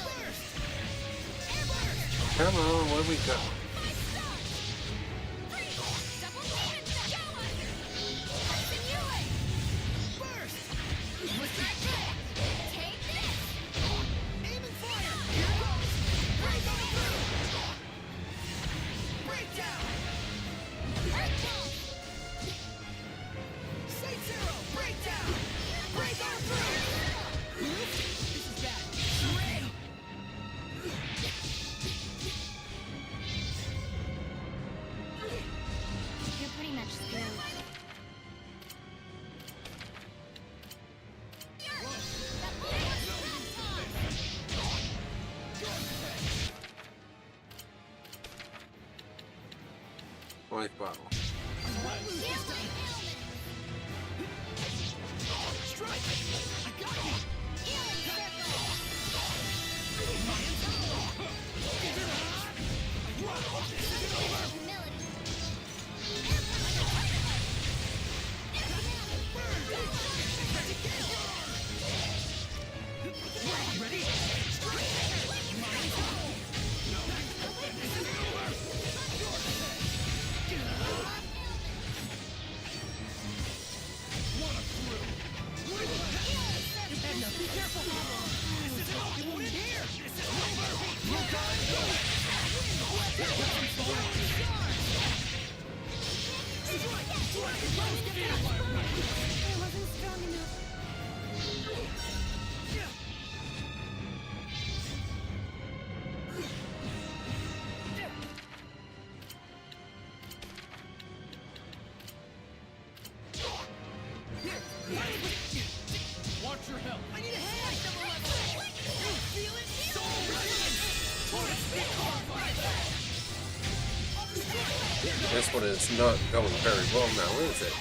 Burst!
Come on, what do we got?
You're pretty much screwed.
Life bottle.
Watch your health.
I need a hand! You feel it? Soul resonance!
This one is not going very well now, is it?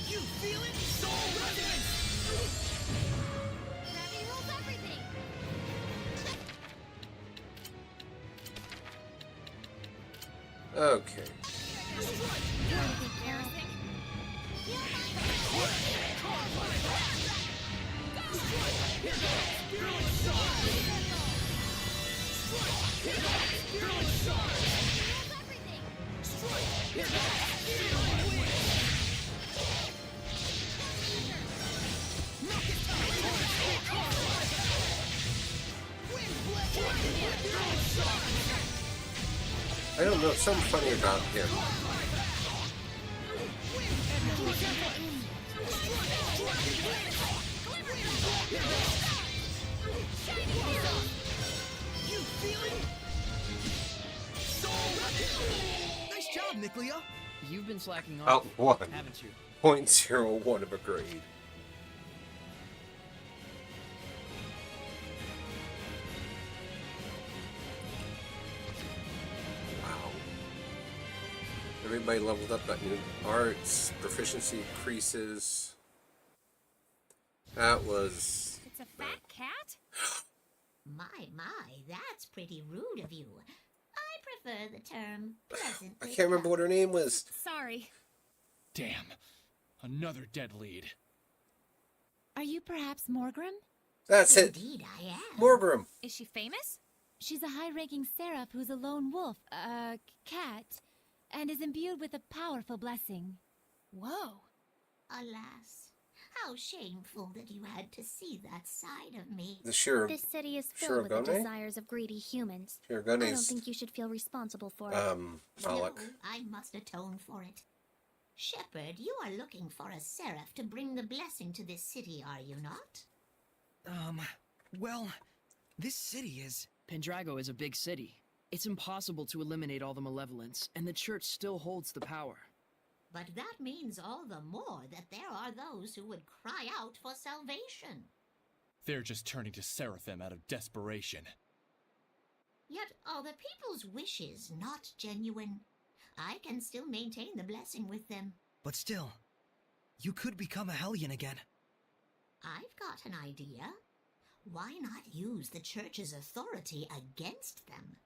You feel it? Soul resonance!
Gravity rules everything.
Okay. I don't know, something funny about him.
You feel it? Soul resonance! Nice job, Niclea.
You've been slacking
Out
off,
one.
haven't you?
0.01 of a grade. Wow. Everybody leveled up, got new arts, proficiency increases. That was...
It's a fat cat?
My, that's pretty rude of you. I prefer the term pleasant.
I can't remember what her name was.
Sorry.
Damn. Another dead lead.
Are you perhaps Morgrim?
That's it.
Indeed I am.
Morgrim.
Is she famous?
She's a high-ranking seraph who's a lone wolf, cat, and is imbued with a powerful blessing.
Whoa.
Alas, how shameful that you had to see that side of me.
The Shiro...
This city is filled with the
Shirogane?
desires of greedy humans. I don't
Shirogane's...
think you should feel responsible for it.
Malik.
No, I must atone for it. Shepherd, you are looking for a seraph to bring the blessing to this city, are you not?
Well, this city is...
Pendrago is a big city. It's impossible to eliminate all the malevolence, and the church still holds the power.
But that means all the more that there are those who would cry out for salvation.
They're just turning to Seraphim out of desperation.
Yet are the people's wishes not genuine? I can still maintain the blessing with them.
But still, you could become a Hellion again.
I've got an idea. Why not use the church's authority against them?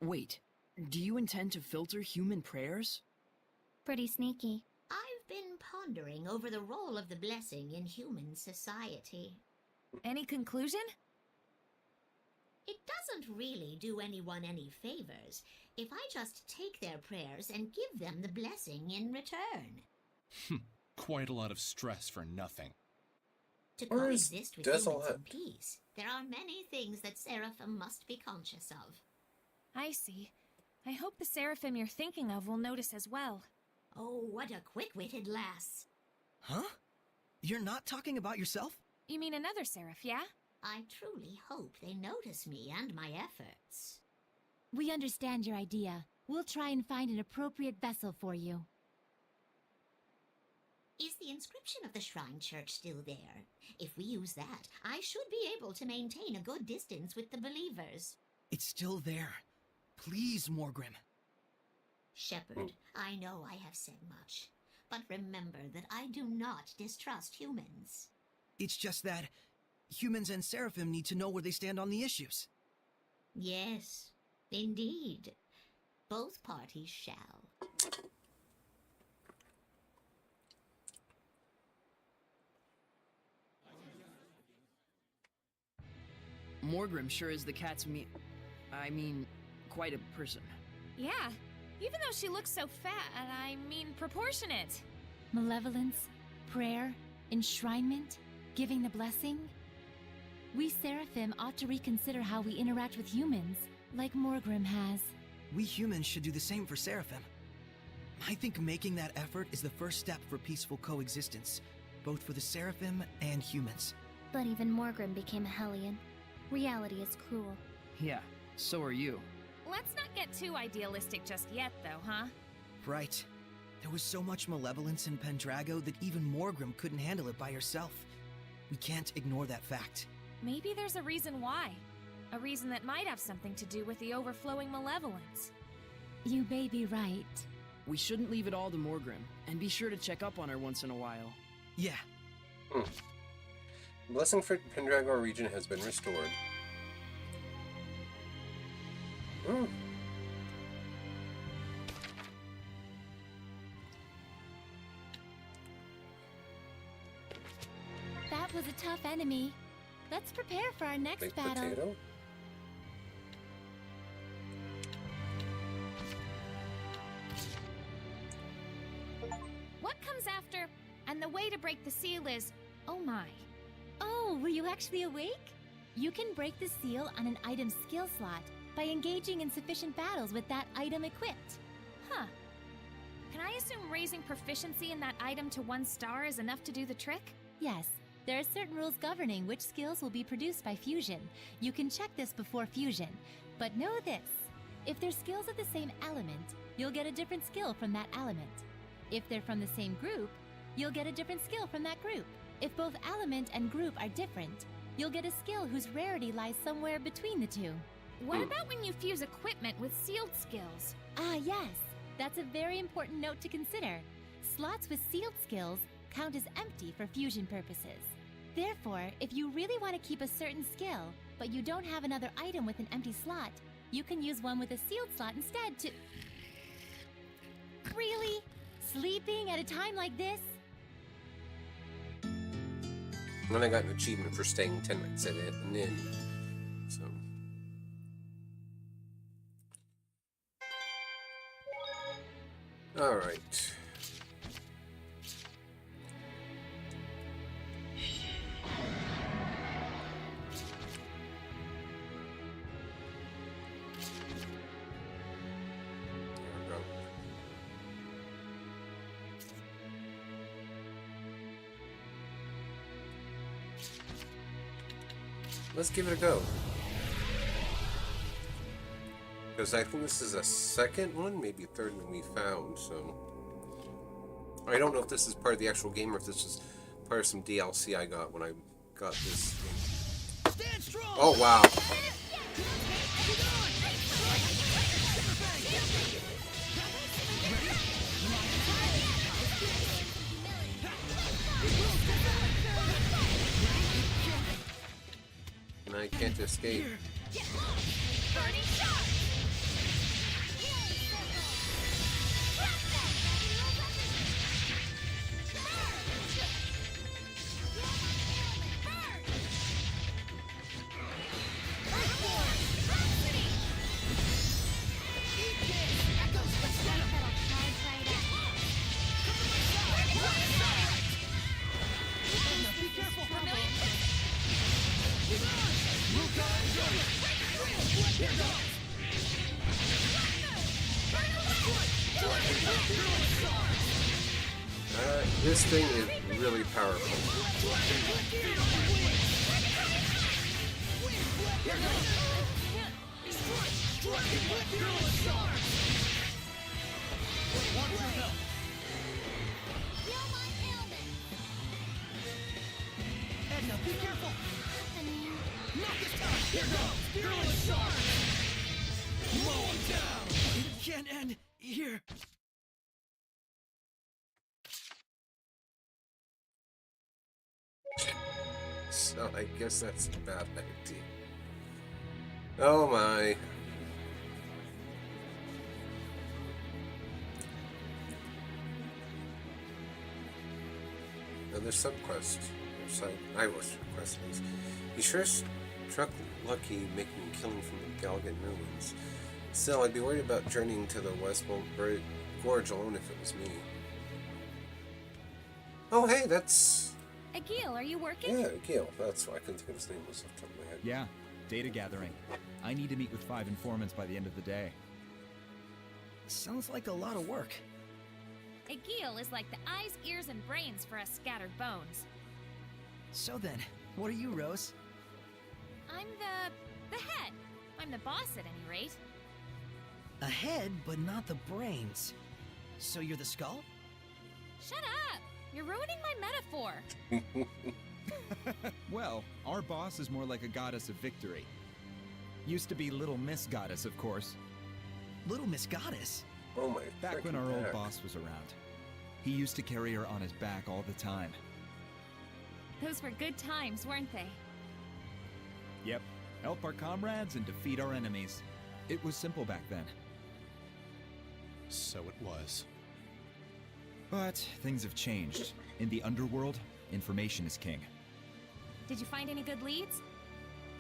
Wait, do you intend to filter human prayers?
Pretty sneaky.
I've been pondering over the role of the blessing in human society.
Any conclusion?
It doesn't really do anyone any favors if I just take their prayers and give them the blessing in return.
Quite a lot of stress for nothing.
To
Or is
coexist with humans
desolate?
in peace, there are many things that Seraphim must be conscious of.
I see. I hope the Seraphim you're thinking of will notice as well.
Oh, what a quick-witted lass.
Huh? You're not talking about yourself?
You mean another Seraph, yeah?
I truly hope they notice me and my efforts.
We understand your idea. We'll try and find an appropriate vessel for you.
Is the inscription of the Shrine Church still there? If we use that, I should be able to maintain a good distance with the believers.
It's still there. Please, Morgrim.
Shepherd, I know I have said much, but remember that I do not distrust humans.
It's just that humans and Seraphim need to know where they stand on the issues.
Yes, indeed. Both parties shall.
Morgrim sure is the cat's quite a person.
Yeah, even though she looks so fat, proportionate.
Malevolence, prayer, enshrinement, giving the blessing. We Seraphim ought to reconsider how we interact with humans, like Morgrim has.
We humans should do the same for Seraphim. I think making that effort is the first step for peaceful coexistence, both for the Seraphim and humans.
But even Morgrim became a Hellion. Reality is cruel.
Yeah, so are you.
Let's not get too idealistic just yet, though, huh?
Right. There was so much malevolence in Pendrago that even Morgrim couldn't handle it by herself. We can't ignore that fact.
Maybe there's a reason why. A reason that might have something to do with the overflowing malevolence.
You may be right.
We shouldn't leave it all to Morgrim, and be sure to check up on her once in a while.
Yeah.
Blessing for Pendrago region has been restored.
That was a tough enemy. Let's prepare for our next
Baked
battle.
potato.
What comes after? And the way to break the seal is... Oh my.
Oh, were you actually awake? You can break the seal on an item's skill slot by engaging in sufficient battles with that item equipped.
Huh. Can I assume raising proficiency in that item to 1 star is enough to do the trick?
Yes, there are certain rules governing which skills will be produced by fusion. You can check this before fusion. But know this, if they're skills of the same element, you'll get a different skill from that element. If they're from the same group, you'll get a different skill from that group. If both element and group are different, you'll get a skill whose rarity lies somewhere between the two.
What about when you fuse equipment with sealed skills?
Ah, yes. That's a very important note to consider. Slots with sealed skills count as empty for fusion purposes. Therefore, if you really want to keep a certain skill, but you don't have another item with an empty slot, you can use one with a sealed slot instead to... Really? Sleeping at a time like this?
And then I got an achievement for staying 10 nights at an inn. So. Alright. let's give it a go. Because I think this is a second one, maybe a third one we found, so... I don't know if this is part of the actual game or if this is part of some DLC I got when I got this game.
Stand strong.
Oh, wow. And I can't escape.
Burning shot!
This thing is really powerful.
Edna, be careful. Not this time. Here goes. Fearless charge. Mow him down.
It can't end here.
So I guess that's a bad idea. Oh my. Another subquest. I was requesting these. You sure struck lucky making a killing from the Galgan ruins. Still, I'd be worried about journeying to the Westbolt Gorge alone if it was me. Oh hey, that's...
Agil, are you working?
Yeah, Gil. That's why I couldn't think of his name off the top of my head.
Yeah, data gathering. I need to meet with 5 informants by the end of the day.
Sounds like a lot of work.
Agil is like the eyes, ears, and brains for us scattered bones.
So then, what are you, Rose?
I'm the head. I'm the boss at any rate.
A head, but not the brains. So you're the skull?
Shut up! You're ruining my metaphor.
Well, our boss is more like a goddess of victory. Used to be Little Miss Goddess, of course.
Little Miss Goddess?
Oh my.
Back when our old boss was around. He used to carry her on his back all the time.
Those were good times, weren't they?
Yep. Help our comrades and defeat our enemies. It was simple back then.
So it was.
But things have changed. In the underworld, information is king.
Did you find any good leads?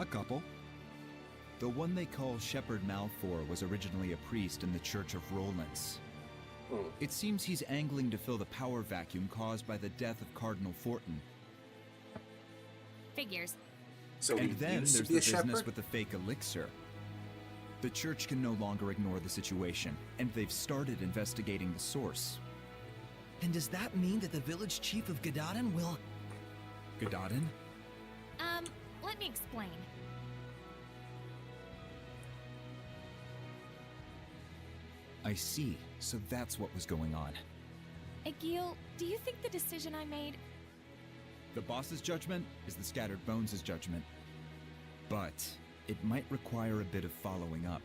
A couple. The one they call Shepherd Malfour was originally a priest in the Church of Rowlands. It seems he's angling to fill the power vacuum caused by the death of Cardinal Fortin.
Figures.
So
and then
used
there's
to be
the
a
business
shepherd?
with the fake elixir. The church can no longer ignore the situation, and they've started investigating the source.
And does that mean that the village chief of Gododin will...
Gododin?
Let me explain.
I see. So that's what was going on.
Agil, do you think the decision I made...
The boss's judgment is the Scattered Bones' judgment. But it might require a bit of following up.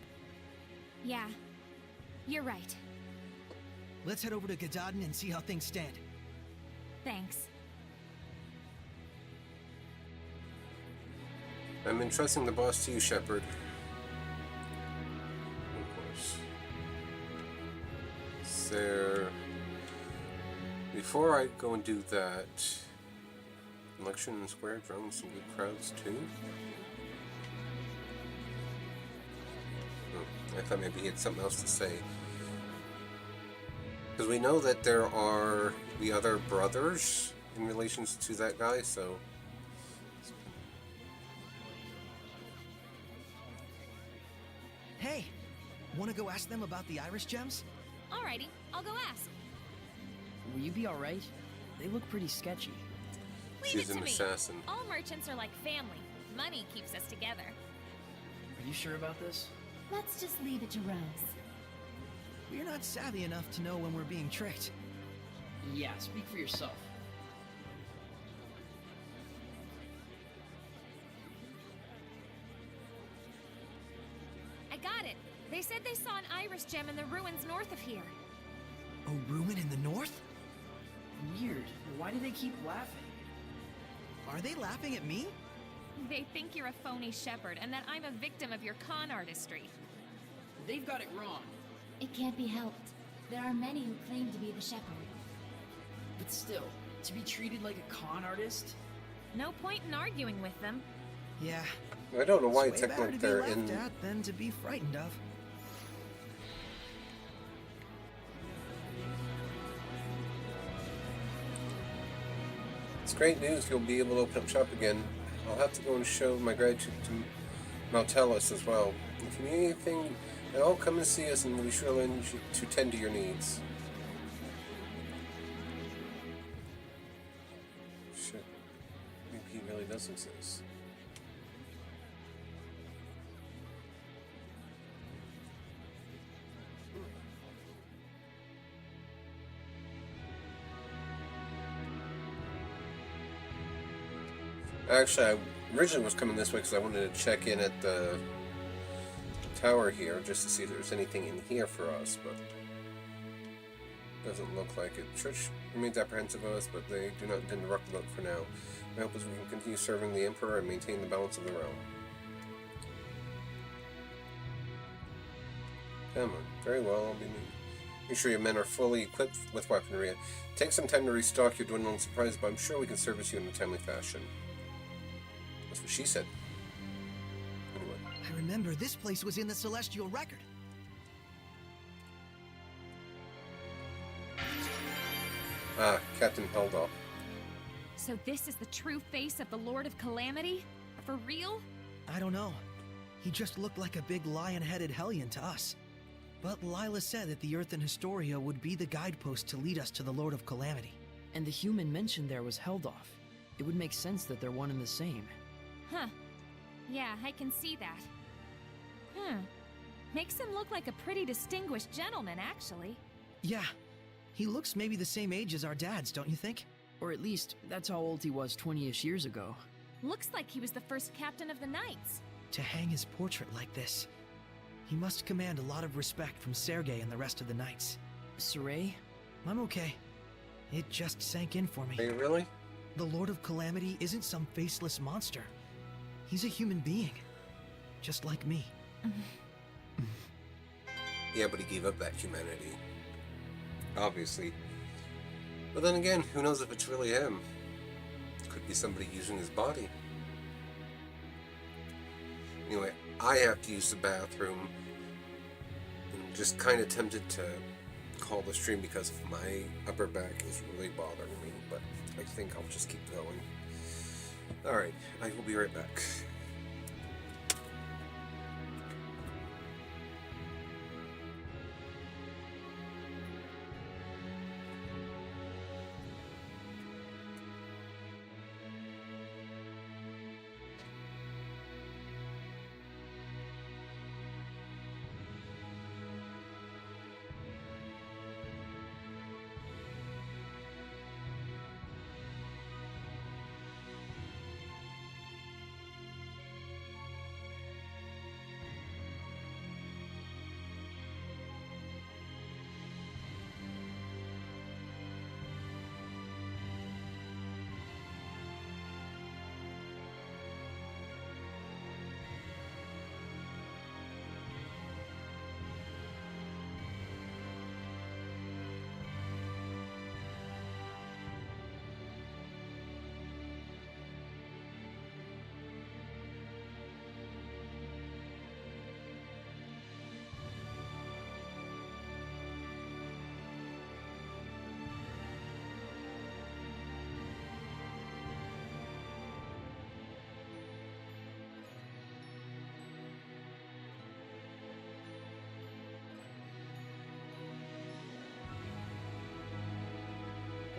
Yeah, you're right.
Let's head over to Gododin and see how things stand.
Thanks.
I'm entrusting the boss to you, Shepard. Of course. Is there... Before I go and do that... Election in the square, drawing some good crowds too? I thought maybe he had something else to say. Because we know that there are the other brothers in relations to that guy, so...
Hey, wanna go ask them about the Irish gems?
Alrighty, I'll go ask.
Will you be alright? They look pretty sketchy.
Leave
She's
it to
an
me.
assassin.
All merchants are like family. money keeps us together.
Are you sure about this?
Let's just leave it to Rose.
We're not savvy enough to know when we're being tricked.
Yeah, speak for yourself.
I got it. They said they saw an iris gem in the ruins north of here.
A ruin in the north?
Weird. Why do they keep laughing?
Are they laughing at me?
They think you're a phony shepherd and that I'm a victim of your con artistry.
They've got it wrong.
It can't be helped. There are many who claim to be the shepherd.
But still, to be treated like a con artist?
No point in arguing with them.
Yeah.
I don't know why
It's
it's
way
acting
better
like
to be
they're
laughed
in.
at than to be frightened of.
It's great news. You'll be able to open up shop again. I'll have to go and show my gratitude to Malevolence as well. If you need anything at all, come and see us, and we'll be sure to tend to your needs. Shit. Maybe he really does exist. Actually, I originally was coming this way because I wanted to check in at the tower here just to see if there's anything in here for us, but doesn't look like it. Church remains apprehensive of us, but they do not intend to rock the boat for now. My hope is we can continue serving the Emperor and maintain the balance of the realm. Come on. Very well, I'll be make sure your men are fully equipped with weaponry. Take some time to restock your dwindling supplies, but I'm sure we can service you in a timely fashion. That's what she said. Anyway.
I remember this place was in the Celestial Record.
Ah, Captain Heldoff.
So this is the true face of the Lord of Calamity? For real?
I don't know. He just looked like a big lion-headed hellion to us. But Lila said that the Earthen Historia would be the guidepost to lead us to the Lord of Calamity.
And the human mentioned there was Heldoff. It would make sense that they're one and the same.
Huh. Yeah, I can see that. Makes him look like a pretty distinguished gentleman, actually.
Yeah. He looks maybe the same age as our dads, don't you think?
Or at least, that's how old he was 20-ish years ago.
Looks like he was the first captain of the Knights.
To hang his portrait like this, he must command a lot of respect from Sergei and the rest of the Knights.
Saray?
I'm okay. It just sank in for me.
Are you really?
The Lord of Calamity isn't some faceless monster. He's a human being. Just like me.
Yeah, but he gave up that humanity. Obviously. But then again, who knows if it's really him? Could be somebody using his body. Anyway, I have to use the bathroom. I'm just kind of tempted to call the stream because my upper back is really bothering me, but I think I'll just keep going. Alright, I will be right back.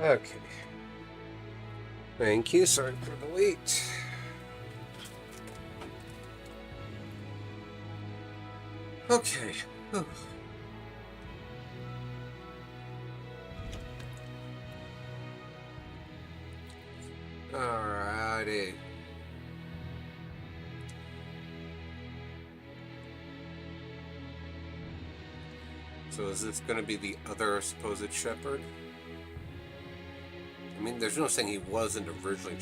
Okay. Thank you. Sorry for the wait. Okay. Whew. Alrighty. So is this going to be the other supposed shepherd? I mean, there's no saying he wasn't originally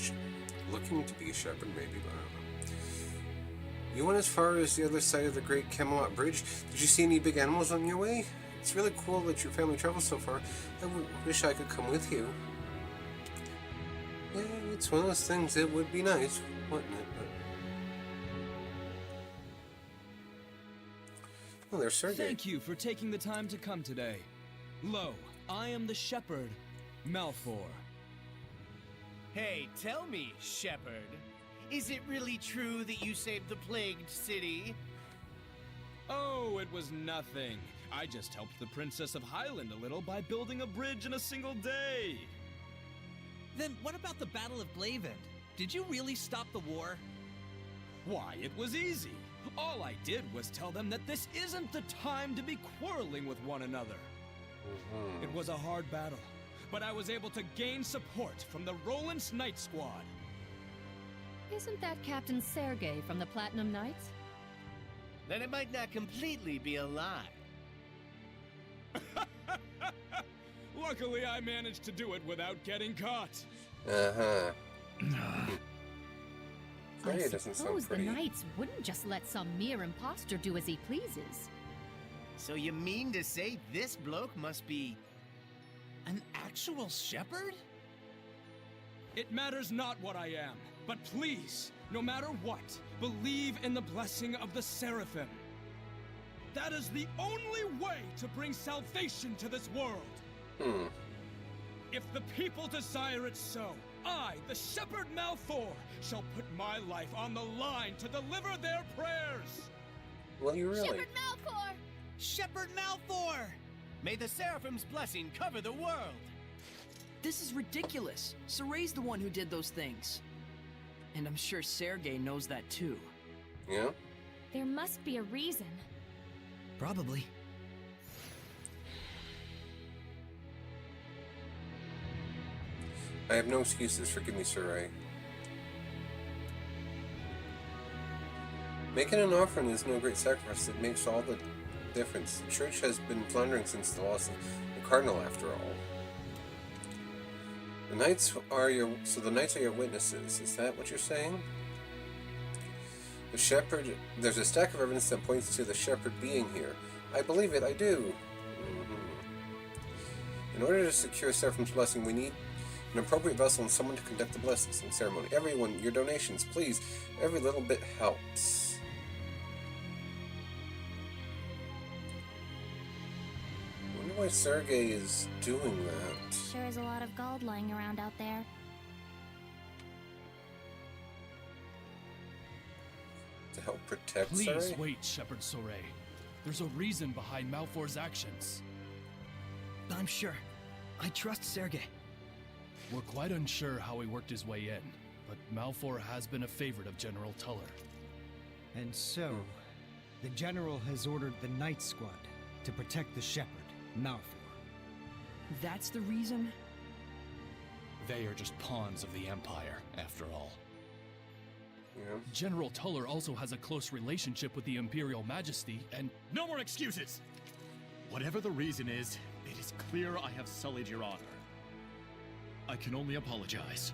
looking to be a shepherd, maybe, but I don't know. You went as far as the other side of the Great Camelot Bridge. Did you see any big animals on your way? It's really cool that your family travels so far. I wish I could come with you. Yeah, it's one of those things that would be nice, wouldn't it? But... Oh, there's Sergei.
Thank you for taking the time to come today. Lo, I am the shepherd, Malfour.
Hey, tell me, shepherd, is it really true that you saved the plagued city?
Oh, it was nothing. I just helped the Princess of Highland a little by building a bridge in a single day.
Then what about the Battle of Glavend? Did you really stop the war?
Why, it was easy. All I did was tell them that this isn't the time to be quarreling with one another. It was a hard battle, but I was able to gain support from the Roland's Knight Squad.
Isn't that Captain Sergei from the Platinum Knights?
Then it might not completely be a lie.
Luckily, I managed to do it without getting caught.
Uh-huh.
I suppose the Knights wouldn't just let some mere imposter do as he pleases.
So you mean to say this bloke must be an actual shepherd?
It matters not what I am, but please, no matter what, believe in the blessing of the Seraphim. That is the only way to bring salvation to this world. If the people desire it so, I, the Shepherd Malfour, shall put my life on the line to deliver their prayers.
Well, you really?
Shepherd Malfour! Shepherd Malfour! May the Seraphim's blessing cover the world.
This is ridiculous. Soray's the one who did those things. And I'm sure Sergei knows that too.
Yeah?
There must be a reason.
Probably.
I have no excuses. Forgive me, Sarai. Making an offering is no great sacrifice. It makes all the difference. The church has been plundering since the loss of the Cardinal, after all. The knights are your witnesses. Is that what you're saying? The shepherd. There's a stack of evidence that points to the shepherd being here. I believe it. I do. In order to secure Seraphim's blessing, we need an appropriate vessel and someone to conduct the blessing ceremony. Everyone, your donations, please. Every little bit helps. I wonder why Sergei is doing that.
Sure is a lot of gold lying around out there.
To help protect
Please
Sarai?
wait, Shepherd Soray. There's a reason behind Malfour's actions.
I'm sure. I trust Sergei.
We're quite unsure how he worked his way in, but Malfour has been a favorite of General Tuller.
And so, the General has ordered the Knight Squad to protect the Shepherd, Malfour.
That's the reason?
They are just pawns of the Empire, after all.
Yeah.
General Tuller also has a close relationship with the Imperial Majesty, and...
No more excuses! Whatever the reason is, it is clear I have sullied your honor. I can only apologize.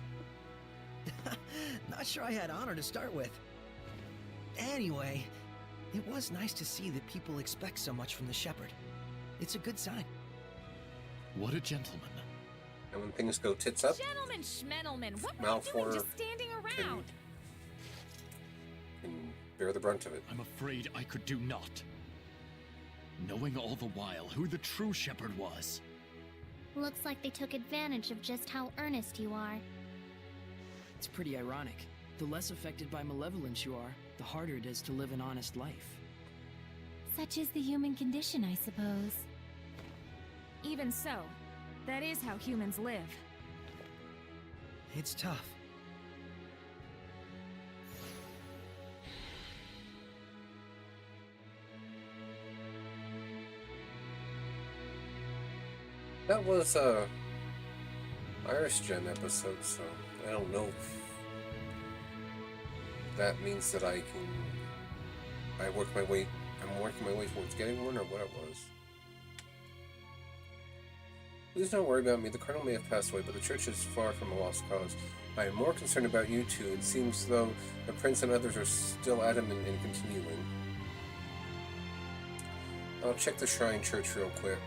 Not sure I had honor to start with. Anyway, it was nice to see that people expect so much from the Shepherd. It's a good sign.
What a gentleman.
And when things go tits up,
Gentlemen, schmendelman, what were
Malfour
you doing just standing around?
can bear the brunt of it.
I'm afraid I could do naught. Knowing all the while who the true shepherd was.
Looks like they took advantage of just how earnest you are.
It's pretty ironic. The less affected by malevolence you are, the harder it is to live an honest life.
Such is the human condition, I suppose.
Even so, that is how humans live.
It's tough.
That was a Iris Gen episode, so I don't know if that means that I'm working my way towards getting one, or what it was. Please don't worry about me. The Cardinal may have passed away, but the church is far from a lost cause. I am more concerned about you two. It seems though the prince and others are still adamant in continuing. I'll check the Shrine Church real quick.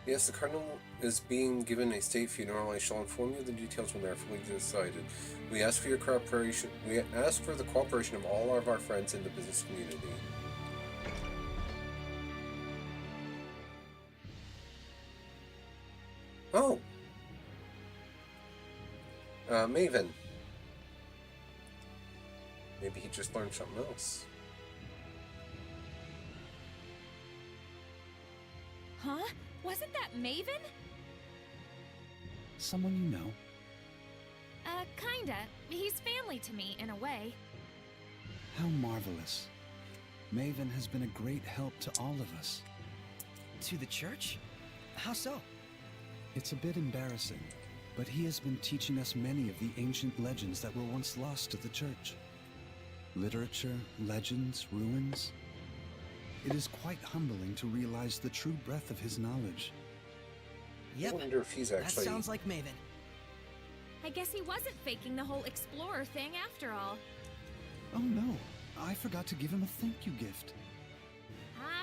Yes, the Cardinal is being given a state funeral. I shall inform you of the details when they are fully decided. We ask for your cooperation. We ask for the cooperation of all of our friends in the business community. Oh! Maven. Maybe he just learned something else.
Huh? Wasn't that Maven?
Someone you know?
Kinda. He's family to me, in a way.
How marvelous. Maven has been a great help to all of us.
To the church? How so?
It's a bit embarrassing, but he has been teaching us many of the ancient legends that were once lost to the church. Literature, legends, ruins. It is quite humbling to realize the true breadth of his knowledge.
Yep,
I wonder if he's actually...
that sounds like Maven.
I guess he wasn't faking the whole explorer thing after all.
Oh no, I forgot to give him a thank you gift.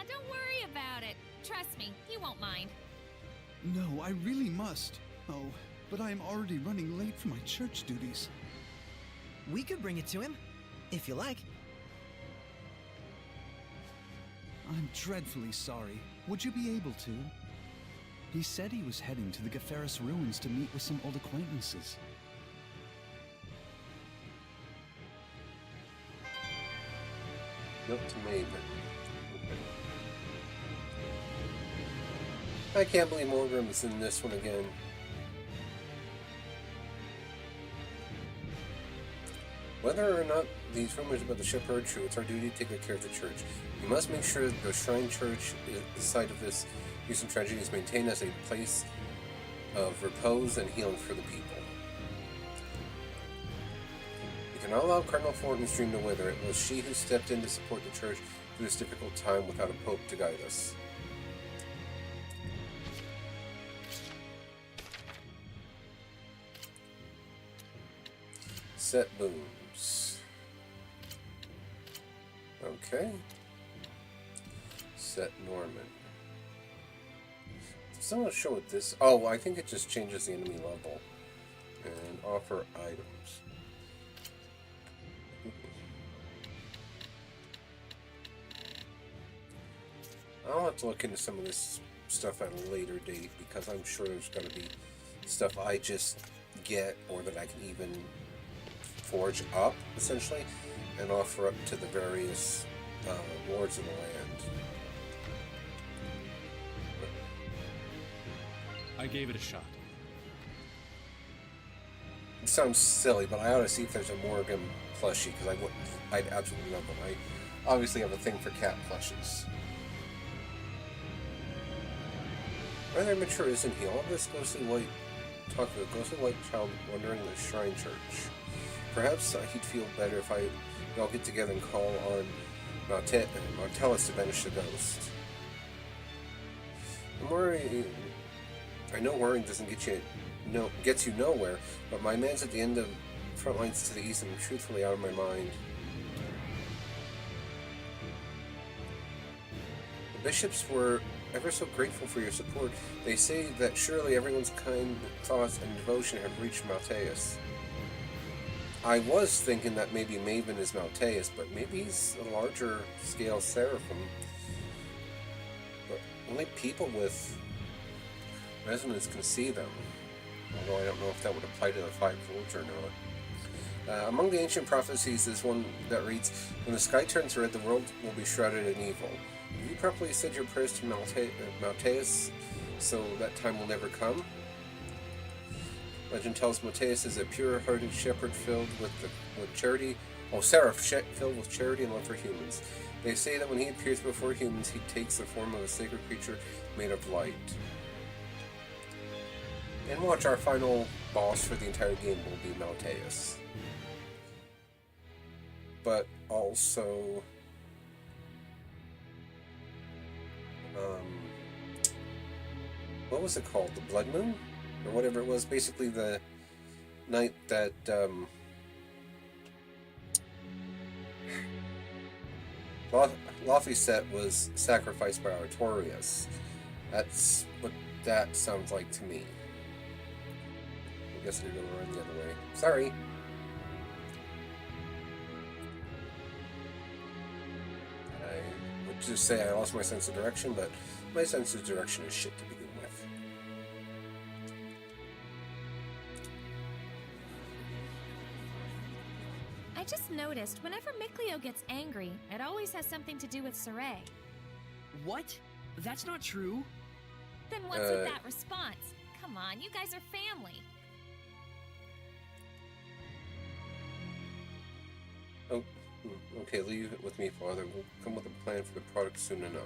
Don't worry about it. Trust me, he won't mind.
No, I really must. Oh, but I am already running late for my church duties.
We could bring it to him, if you like.
I'm dreadfully sorry. Would you be able to? He said he was heading to the Gaferis ruins to meet with some old acquaintances.
Note to Maven. I can't believe Morgrim is in this one again. Whether or not these rumors about the ship are true, it's our duty to take good care of the church. We must make sure that the Shrine Church, the site of this recent tragedy, is maintained as a place of repose and healing for the people. We cannot allow Cardinal Fortin's dream to wither. It was she who stepped in to support the church through this difficult time without a pope to guide us. Set booms. Okay. Set Norman. So I'm not sure what this... Oh, I think it just changes the enemy level. And offer items. I'll have to look into some of this stuff at a later date, because I'm sure there's going to be stuff I just get, or that I can even forge up, essentially, and offer up to the various lords of the land.
I gave it a shot.
It sounds silly, but I ought to see if there's a Morgan plushie, because I'd absolutely love them. I obviously have a thing for cat plushies. Rather mature, isn't he? All this ghostly white talk of a ghostly white child wandering the Shrine Church. Perhaps he'd feel better if we all get together and call on Martellus to banish the ghost. I know worrying doesn't gets you nowhere, but my man's at the end of front lines to the east, and I'm truthfully out of my mind. The bishops were ever so grateful for your support. They say that surely everyone's kind thoughts and devotion have reached Malteus. I was thinking that maybe Maven is Malteus, but maybe he's a larger scale seraphim. But only people with resonance can see them. Although I don't know if that would apply to the Five Lords or not. Among the ancient prophecies is one that reads, when the sky turns red, the world will be shrouded in evil. Have you properly said your prayers to Malteus, so that time will never come? Legend tells Malteus is a pure-hearted shepherd filled with charity, Oh, Seraph, filled with charity and love for humans. They say that when he appears before humans, he takes the form of a sacred creature made of light. And watch, our final boss for the entire game will be Malteus. But also... what was it called? The Blood Moon? Or whatever it was. Basically the night that... Laphicet was sacrificed by Artorias. That's what that sounds like to me. I guess I did go run the other way. Sorry. I would just say I lost my sense of direction, but my sense of direction is shit to begin with.
I just noticed whenever Mikleo gets angry, it always has something to do with Saray.
What? That's not true.
Then what's with that response? Come on, you guys are family.
Oh, okay, leave it with me, Father. We'll come with a plan for the product soon enough.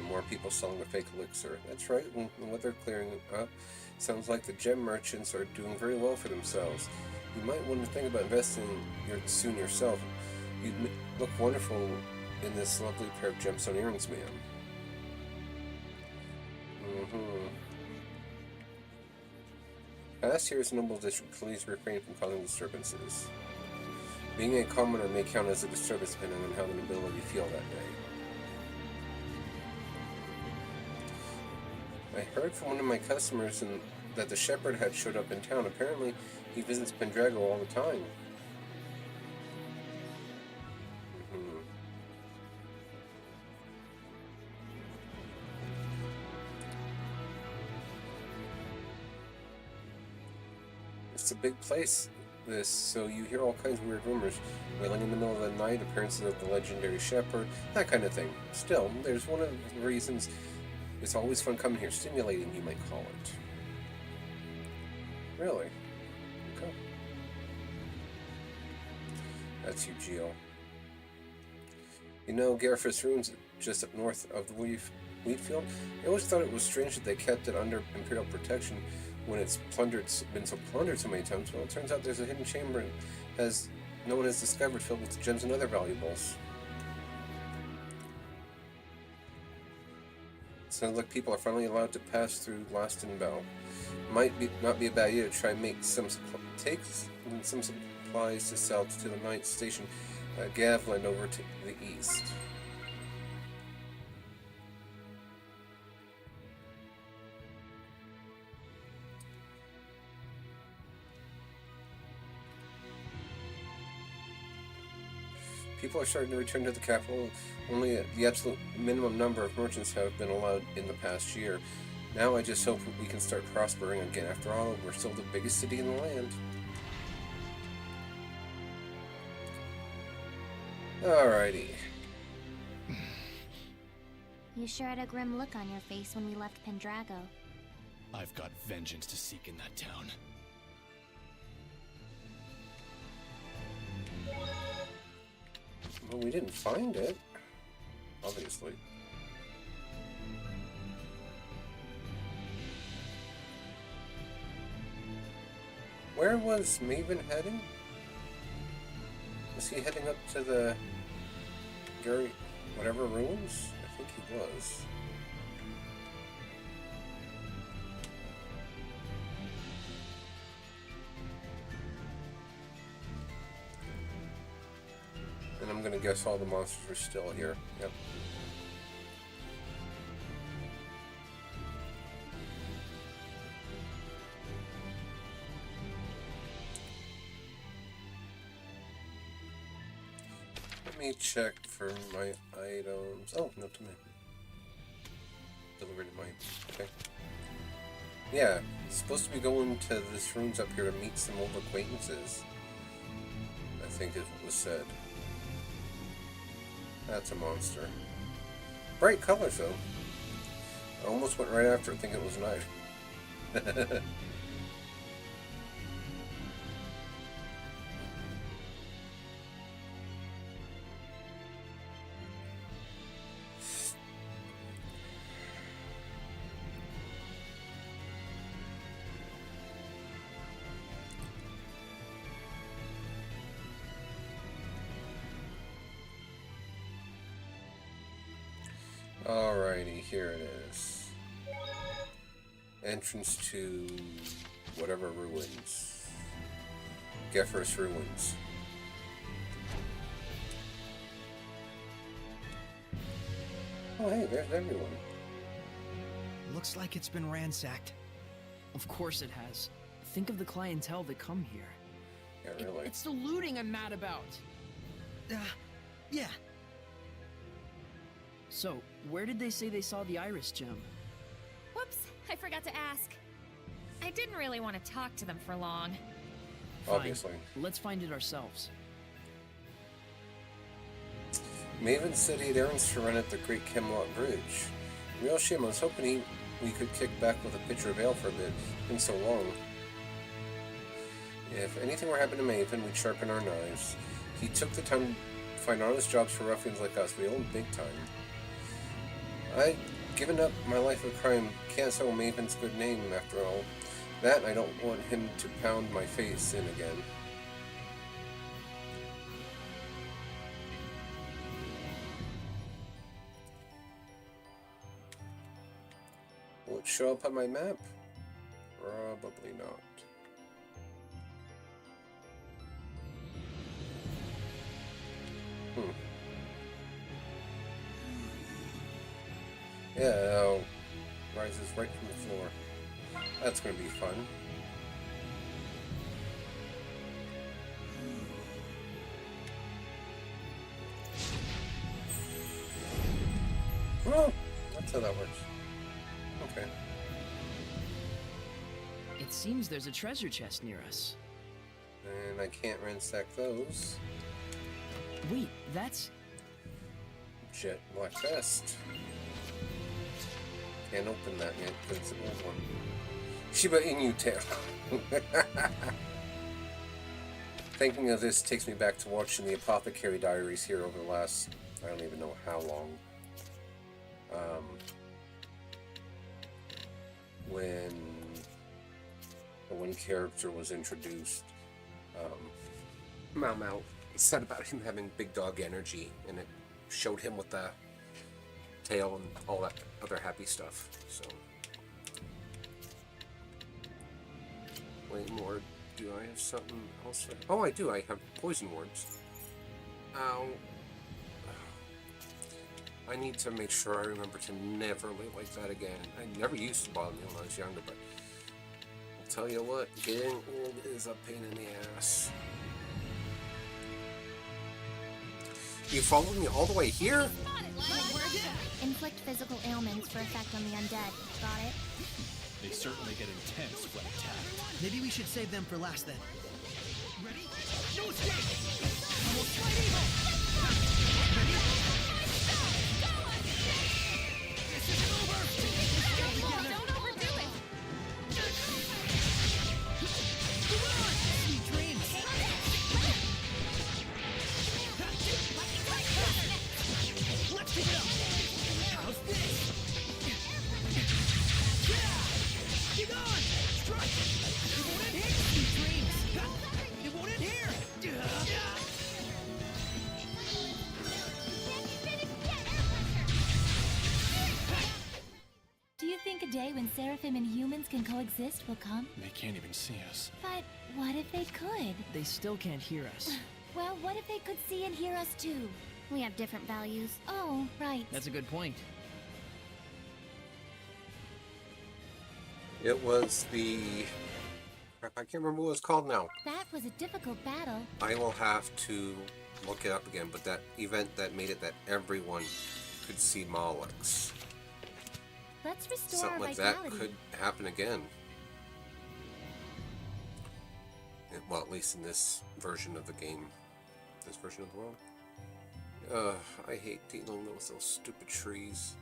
More people selling the fake elixir. That's right, and what they're clearing up. Sounds like the gem merchants are doing very well for themselves. You might want to think about investing soon yourself. You'd look wonderful in this lovely pair of gemstone earrings, ma'am. Past year's noble district, please refrain from causing disturbances. Being a commoner may count as a disturbance depending on how the nobility feel that day. I heard from one of my customers that the shepherd had showed up in town. Apparently, he visits Pendrago all the time. It's a big place, this, so you hear all kinds of weird rumors. Wailing in the middle of the night, appearances of the legendary shepherd, that kind of thing. Still, there's one of the reasons it's always fun coming here. Stimulating, you might call it. Really? Okay. That's you, Geo. You know, Garifus Ruins, just up north of the wheat field, I always thought it was strange that they kept it under Imperial protection when it's been so plundered so many times. Well, it turns out there's a hidden chamber no one has discovered, filled with gems and other valuables. Sounds like people are finally allowed to pass through Laston Bell. Might not be a bad idea to try and make take some supplies to sell to the Knight Station, Gavland, over to the east. People are starting to return to the capital. Only the absolute minimum number of merchants have been allowed in the past year. Now I just hope we can start prospering again. After all, we're still the biggest city in the land. Alrighty.
You sure had a grim look on your face when we left Pendrago.
I've got vengeance to seek in that town.
Well, we didn't find it, obviously. Where was Maven heading? Was he heading up to the Gary whatever ruins? I think he was. And I'm gonna guess all the monsters are still here. Yep. Let me check for my items. Oh, no to me. Delivered to mine. Okay. Yeah, supposed to be going to this ruins up here to meet some old acquaintances. I think is what was said. That's a monster. Bright colors, though. I almost went right after it thinking it was night. Alrighty, here it is. Entrance to whatever ruins. Geffer's ruins. Oh hey, there's everyone.
Looks like it's been ransacked.
Of course it has. Think of the clientele that come here.
Yeah, really.
It's the looting I'm mad about.
Yeah.
So, where did they say they saw the Iris gem?
Whoops, I forgot to ask. I didn't really want to talk to them for long.
Obviously.
Fine. Let's find it ourselves.
Maven said he had errands to run at the Great Camelot Bridge. Real shame, I was hoping we could kick back with a pitcher of ale for a bit. It's been so long. If anything were happening to Maven, we'd sharpen our knives. He took the time to find honest jobs for ruffians like us. We owe him big time. I'd given up my life of crime. Can't sell Maven's good name after all. That, I don't want him to pound my face in again. Will it show up on my map? Probably not. Yeah, rises right from the floor. That's going to be fun. Oh, that's how that works. Okay.
It seems there's a treasure chest near us.
And I can't ransack those.
Wait, that's...
Jet Black Vest. Can't open that yet because it's an old one. Shiba Inu tail. Thinking of this takes me back to watching the Apothecary Diaries here over the last, I don't even know how long. When the one character was introduced, Mau said about him having big dog energy, and it showed him with the tail and all that other happy stuff. So, wait more. Do I have something else? Oh, I do. I have poison words. Ow. I need to make sure I remember to never live like that again. I never used to bother me when I was younger, but I'll tell you what, getting old is a pain in the ass. You followed me all the way here?
Inflict physical ailments for effect on the undead. Got it?
They certainly get intense when attacked.
Maybe we should save them for last then.
Ready? No escape! Almost tried evil! This isn't over!
Don't overdo it!
Move on! Sweet dreams! Let's keep it up! How's this? Yeah! Keep on! Strike! It won't end here! Sweet dreams! It won't end here!
Do you think a day when Seraphim and humans can coexist will come?
They can't even see us.
But what if they could?
They still can't hear us.
Well, what if they could see and hear us too?
We have different values.
Oh, right.
That's a good point.
It was the... Crap, I can't remember what it's called now.
That was a difficult battle.
I will have to look it up again, but that event that made it that everyone could see Malevolence.
Let's restore
Something
our
like
vitality.
that could happen again. Well, at least in this version of the game. This version of the world. I hate dealing with those stupid trees.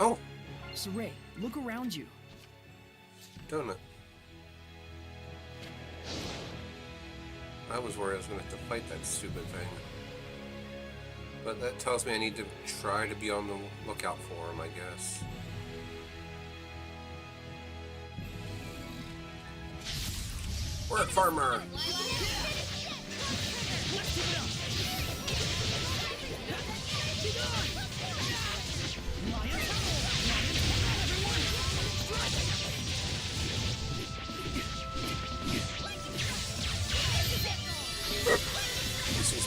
Oh!
Saray, look around you.
Donut. I was worried I was going to have to fight that stupid thing. But that tells me I need to try to be on the lookout for him, I guess. Work, farmer!
Let's keep it up!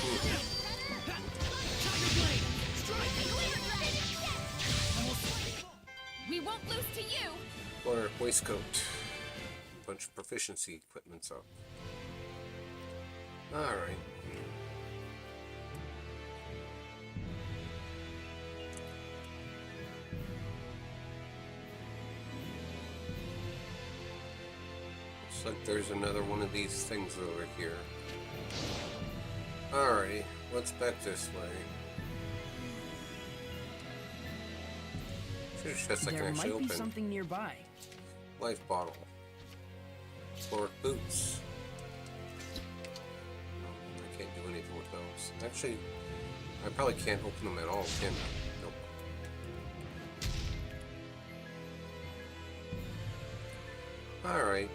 against me.
We won't lose to you!
Or waistcoat. Bunch of proficiency equipment's up. Alright. Looks like there's another one of these things over here. Alrighty, let's back this way. Chest I can
There
actually
might be
open.
something nearby.
Life bottle. Or boots. No, I can't do anything with those. Actually, I probably can't open them at all, can I? Nope. Alright.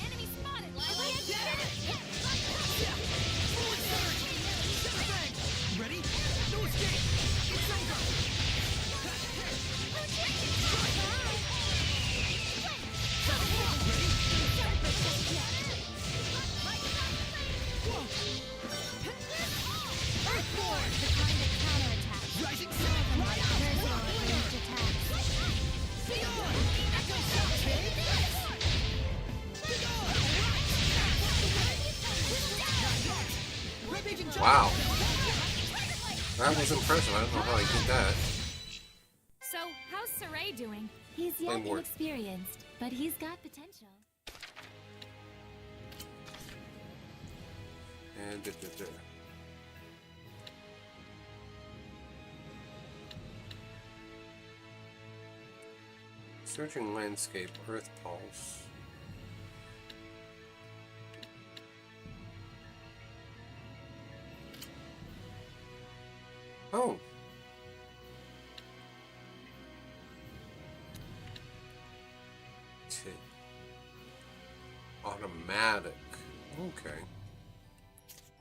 Enemy spotted, Lila!
Ready? No escape! It's over!
Earthborn! The kind of counterattack.
Rising sun!
Like personal ranged attacks.
Beyond! Echo shot!
Wow. That was impressive. I don't know how he did that.
So, how's Saray doing?
He's yet
Flame ward.
inexperienced, but he's got potential.
And searching landscape, Earth Pulse. Oh. Automatic. Okay.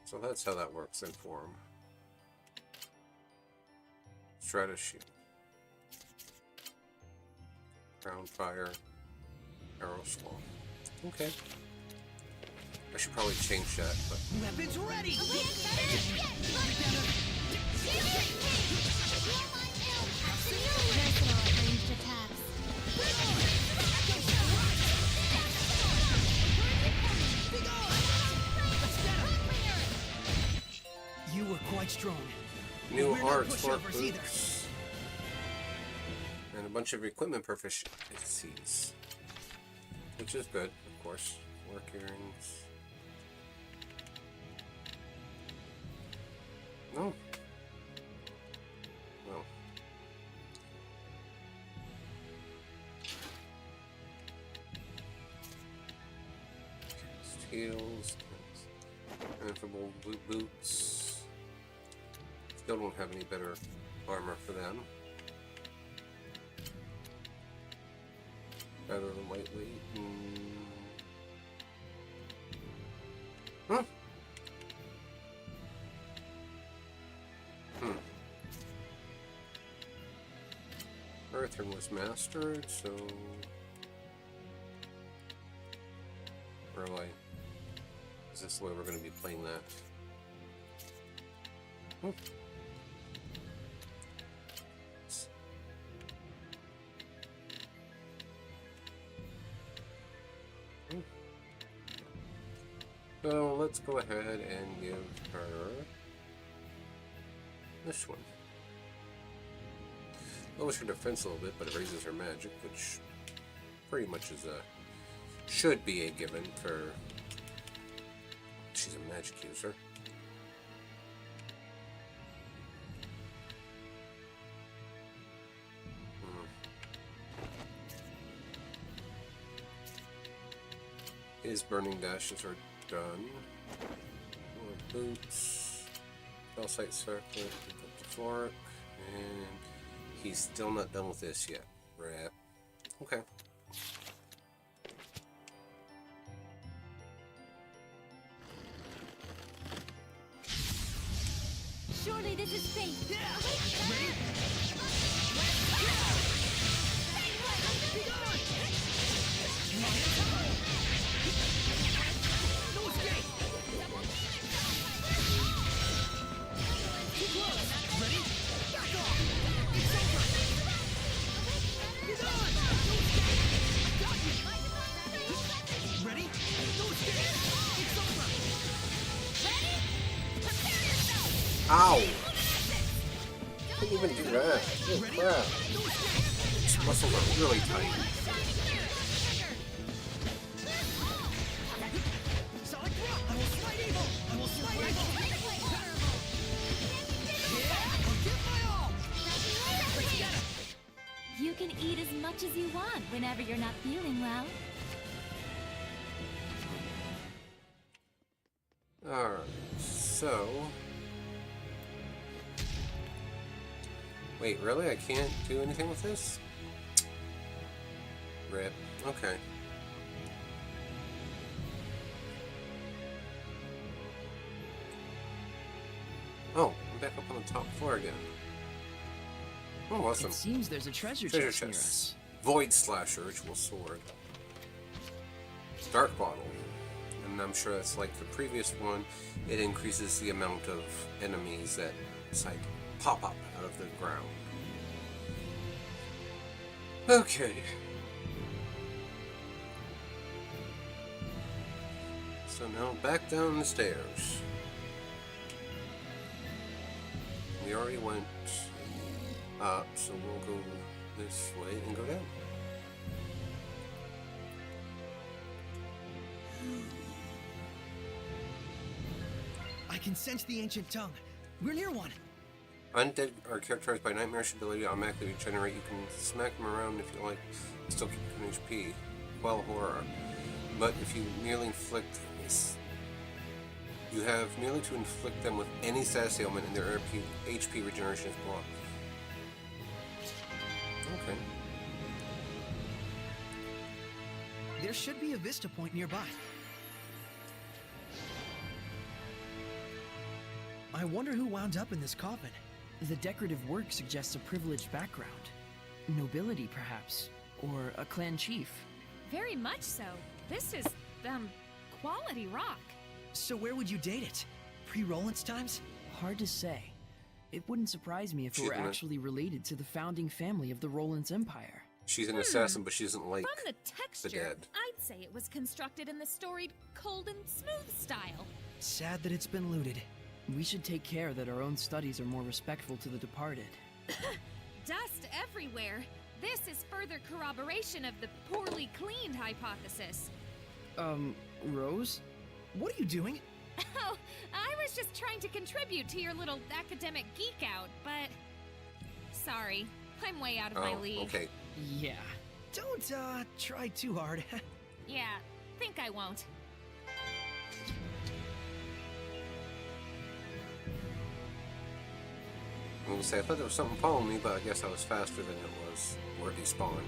So that's how that works in form. Strategy. Ground fire. Arrow slow. Okay. I should probably change that, but
Weapons ready!
Personal ranged attacks.
You were quite strong.
new
We're not
arts for
pushovers either.
boots. And a bunch of equipment proficiencies. Which is good, of course. Work earrings. No. No. Heels. Ineffable boots. Still don't have any better armor for them. Better than lightweight. Huh? Earthern was mastered, so really, is this the way we're going to be playing that? So let's go ahead and give her this one. Lowers her defense a little bit, but it raises her magic, which pretty much is a should be a given for she's a magic user. His burning dashes are done. More boots, spell sight circlet, pick up the fork, and he's still not done with this yet. Right. Okay.
Surely this is fate.
Ow! Couldn't even do that. Holy crap. These muscles are really tight.
You can eat as much as you want whenever you're not feeling well.
Alright, so... Wait, really? I can't do anything with this? Rip. Okay. Oh, I'm back up on the top floor again. Oh, awesome.
It seems there's a treasure chest near us.
Void Slasher, Ritual Sword. Dark Bottle. And I'm sure that's like the previous one. It increases the amount of enemies that like pop up out of the ground. Okay. So now back down the stairs. We already went up, so we'll go this way and go down.
I can sense the ancient tongue. We're near one.
Undead are characterized by nightmarish ability to automatically regenerate. You can smack them around if you like, still keep an HP. Quell horror. But if you merely inflict this, you have merely to inflict them with any status ailment and their HP regeneration is blocked. Okay.
There should be a vista point nearby. I wonder who wound up in this coffin.
The decorative work suggests a privileged background. Nobility, perhaps. Or a clan chief.
Very much so. This is, quality rock.
So where would you date it? Pre-Rollins times?
Hard to say. It wouldn't surprise me if it were actually related to the founding family of the Rollins Empire.
She's an assassin, but she doesn't like
From the texture,
the dead.
I'd say it was constructed in the storied, cold and smooth style.
Sad that it's been looted.
We should take care that our own studies are more respectful to the departed.
Dust everywhere. This is further corroboration of the poorly cleaned hypothesis.
Rose?
What are you doing?
Oh, I was just trying to contribute to your little academic geek out, but... Sorry, I'm way out of my league.
Okay.
Yeah.
Don't, try too hard.
Yeah, think I won't.
I'm gonna say, I thought there was something following me, but I guess I was faster than it was where it despawned.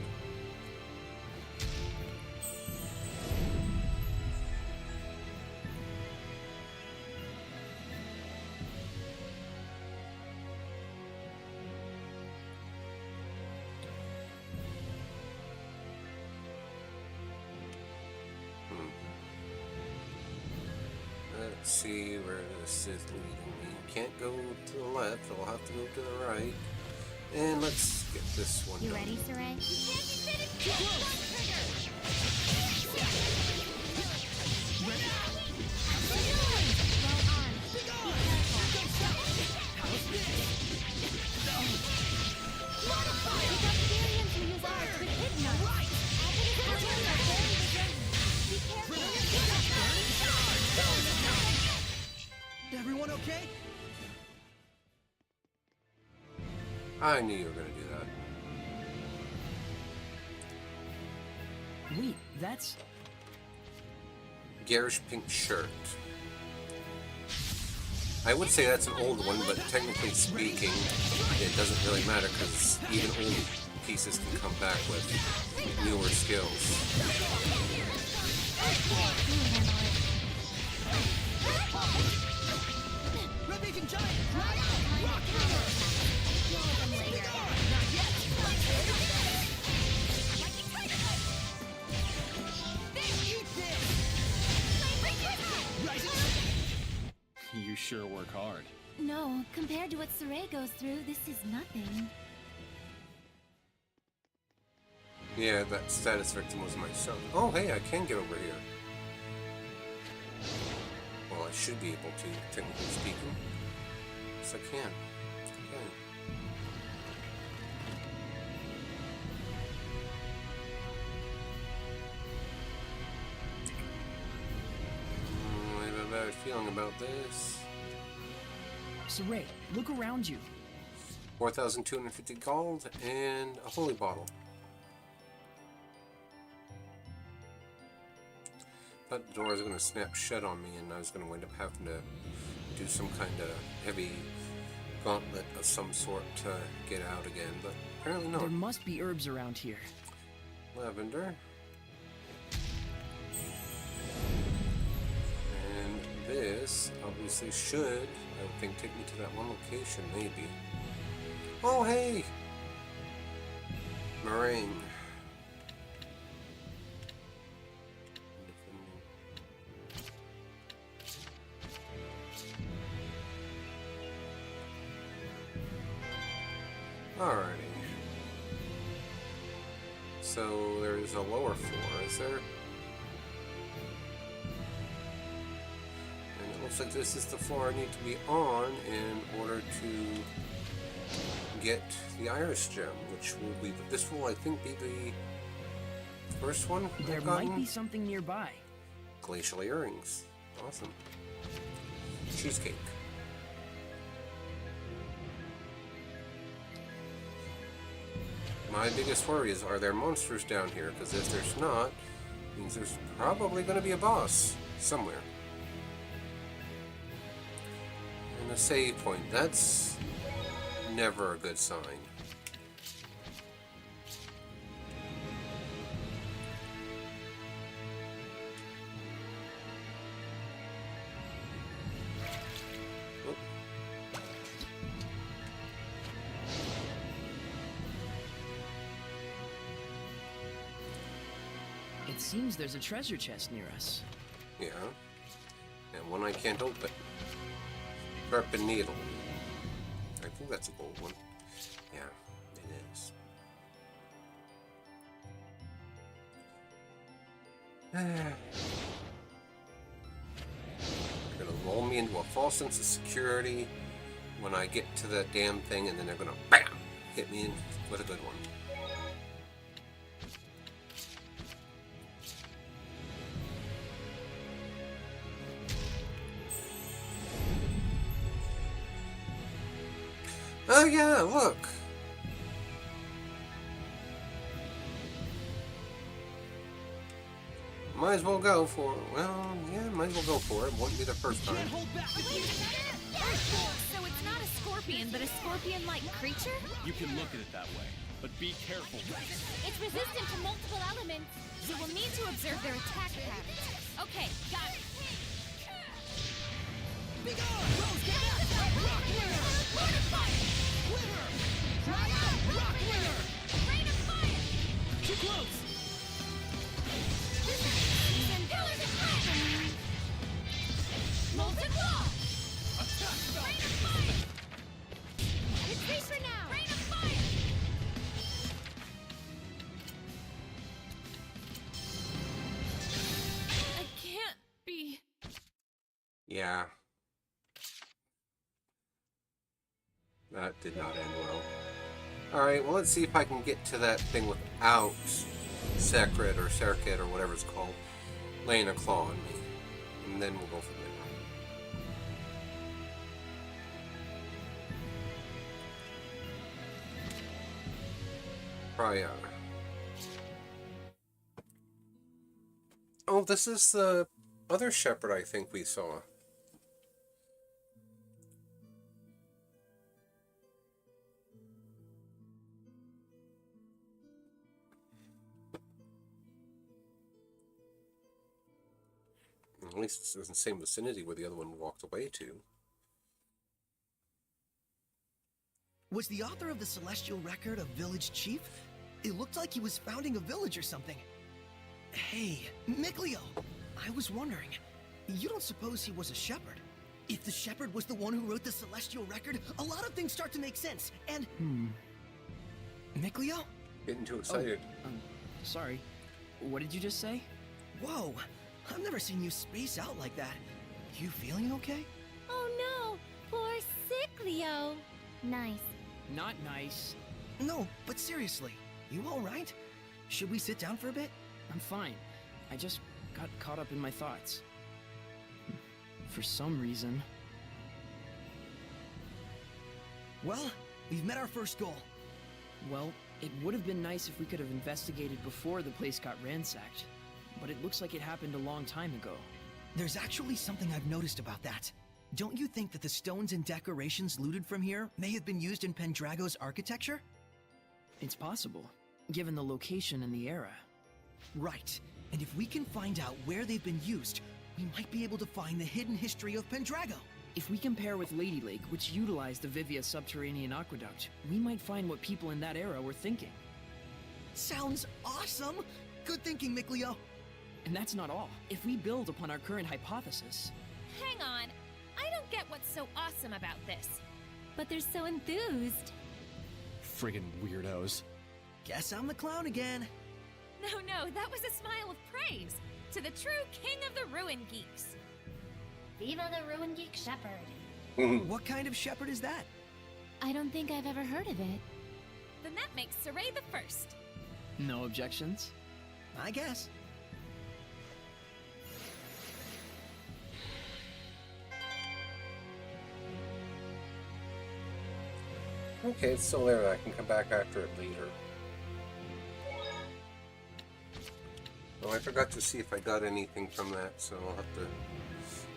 Let's see where this is leading me. Can't go to the left, I'll have to go to the right. And let's get this one
You
done.
ready, Sarai?
Everyone okay?
I knew you were gonna do that.
Wait, that's...
Garish pink shirt. I would say that's an old one, but technically speaking, it doesn't really matter because even old pieces can come back with newer skills.
Ravaging giant! Rock hammer! Not yet!
You sure work hard.
No, compared to what Sarai goes through, this is nothing.
Yeah, that status victim was myself. Oh, hey, I can get over here. Well, I should be able to, technically speaking. Yes, I can. Okay. I have a bad feeling about this.
Saray, look around you.
4,250 gold and a holy bottle. But the door is going to snap shut on me, and I was going to wind up having to do some kind of heavy gauntlet of some sort to get out again, but apparently not.
There must be herbs around here.
Lavender. And this obviously should, I would think, take me to that one location, maybe. Oh, hey! Meringue. Alrighty. So there's a lower floor, is there? And it looks like this is the floor I need to be on in order to get the Iris Gem, which will be, this will I think be the first one I've
There
gotten.
might be something nearby.
Glacial earrings. Awesome. Cheesecake. My biggest worry is, are there monsters down here? Because if there's not, it means there's probably going to be a boss somewhere. And a save point. That's never a good sign.
It seems there's a treasure chest near us.
Yeah. And one I can't open. Sharp and needle. I think that's a gold one. Yeah, it is. They're gonna roll me into a false sense of security when I get to that damn thing, and then they're gonna BAM! Hit me in with a good one. Oh yeah, look! Might as well go for it. Well, yeah, might as well go for it. Won't be the first time.
So it's not a scorpion, but a scorpion-like creature?
You can look at it that way, but be careful.
It's resistant to multiple elements, so we'll need to observe their attack patterns. Okay, got it.
Be gone! Rose, get back! Rock Winner! Lord of Fire! Quiver! Dry up! Rock Winner!
Rain of Fire!
Too close!
Pillars of Fire! Molten Claw!
Attack spell!
Rain of Fire! Retreat for now! Rain of Fire! I can't be...
Yeah. That did not end well. Alright, well let's see if I can get to that thing without Sacred or Circuit or whatever it's called laying a claw on me. And then we'll go from there. Prior. Oh, this is the other shepherd I think we saw. At least it's in the same vicinity where the other one walked away to.
Was the author of the Celestial Record a village chief? It looked like he was founding a village or something. Hey, Mikleo, I was wondering, you don't suppose he was a shepherd? If the shepherd was the one who wrote the Celestial Record, a lot of things start to make sense, and... Mikleo?
Getting too excited.
Sorry. What did you just say?
Whoa, I've never seen you space out like that. You feeling okay?
Oh no! Poor sick, Leo.
Nice.
Not nice.
No, but seriously, you alright? Should we sit down for a bit?
I'm fine. I just got caught up in my thoughts. For some reason.
Well, we've met our first goal.
Well, it would have been nice if we could have investigated before the place got ransacked. But it looks like it happened a long time ago.
There's actually something I've noticed about that. Don't you think that the stones and decorations looted from here may have been used in Pendrago's architecture?
It's possible, given the location and the era.
Right. And if we can find out where they've been used, we might be able to find the hidden history of Pendrago.
If we compare with Lady Lake, which utilized the Vivia subterranean aqueduct, we might find what people in that era were thinking.
Sounds awesome! Good thinking, Mikleo.
And that's not all. If we build upon our current hypothesis...
Hang on. I don't get what's so awesome about this.
But they're so enthused.
Friggin' weirdos.
Guess I'm the clown again.
No, that was a smile of praise to the true king of the Ruin Geeks.
Viva the Ruin Geek Shepherd.
What kind of shepherd is that?
I don't think I've ever heard of it.
Then that makes Saray the first.
No objections?
I guess.
Okay, it's still there. I can come back after it later. Oh, I forgot to see if I got anything from that, so I'll have to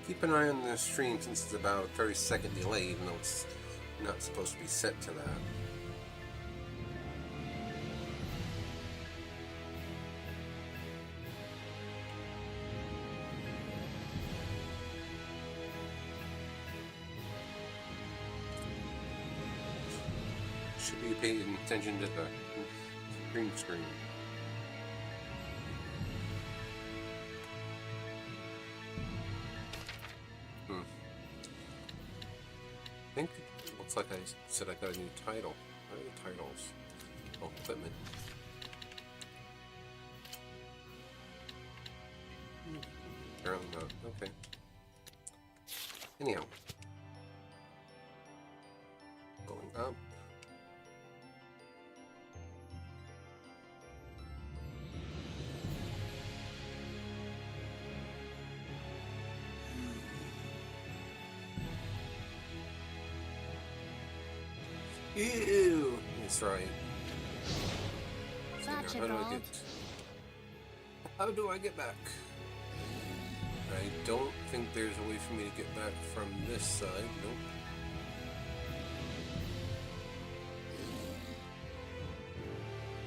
keep an eye on the stream since it's about a 30-second delay, even though it's not supposed to be set to that. Should be paying attention to the green screen. I think it looks like I said I got a new title. What are the titles? Oh, equipment. Apparently not. Okay. Anyhow. Going up. Ew! That's right.
Gotcha,
How do I get back? I don't think there's a way for me to get back from this side. Nope.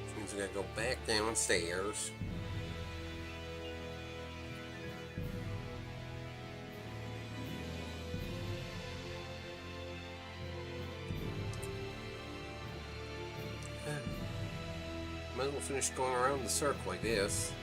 Which means I gotta go back downstairs. Might as well finish going around the circle, I guess.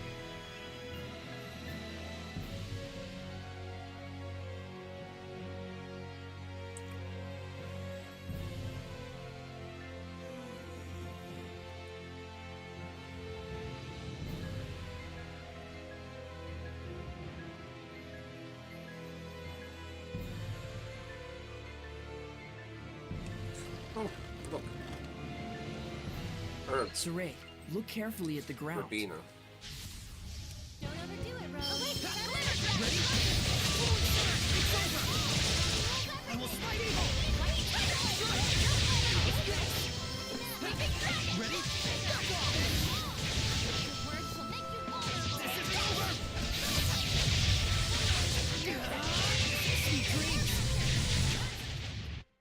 Oh, look.
Saray, look carefully at the ground.
Rabina.
Don't overdo it, Rose.
Oh, wait, ready? It's over! I will smite evil! Ready?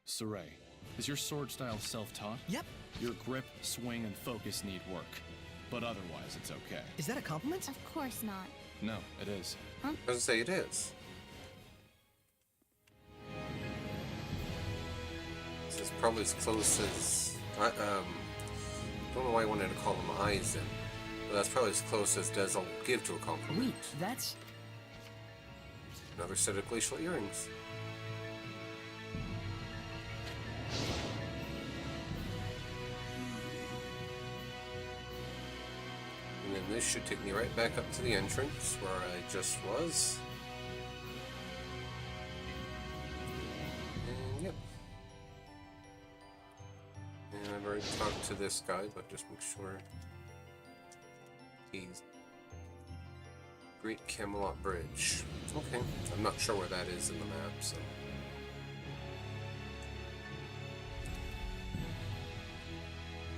Saray, is your sword style self-taught?
Yep.
Your grip, swing, and focus need work. But otherwise, it's okay.
Is that a compliment?
Of course not.
No, it is.
Huh?
Doesn't say it is. This is probably as close as... don't know why I wanted to call them eyes then. But that's probably as close as Des will give to a compliment.
Wait, that's...
Another set of glacial earrings. And then this should take me right back up to the entrance where I just was. And yep. talk to this guy, but just make sure he's Great Camelot Bridge. Okay, I'm not sure where that is in the map, so.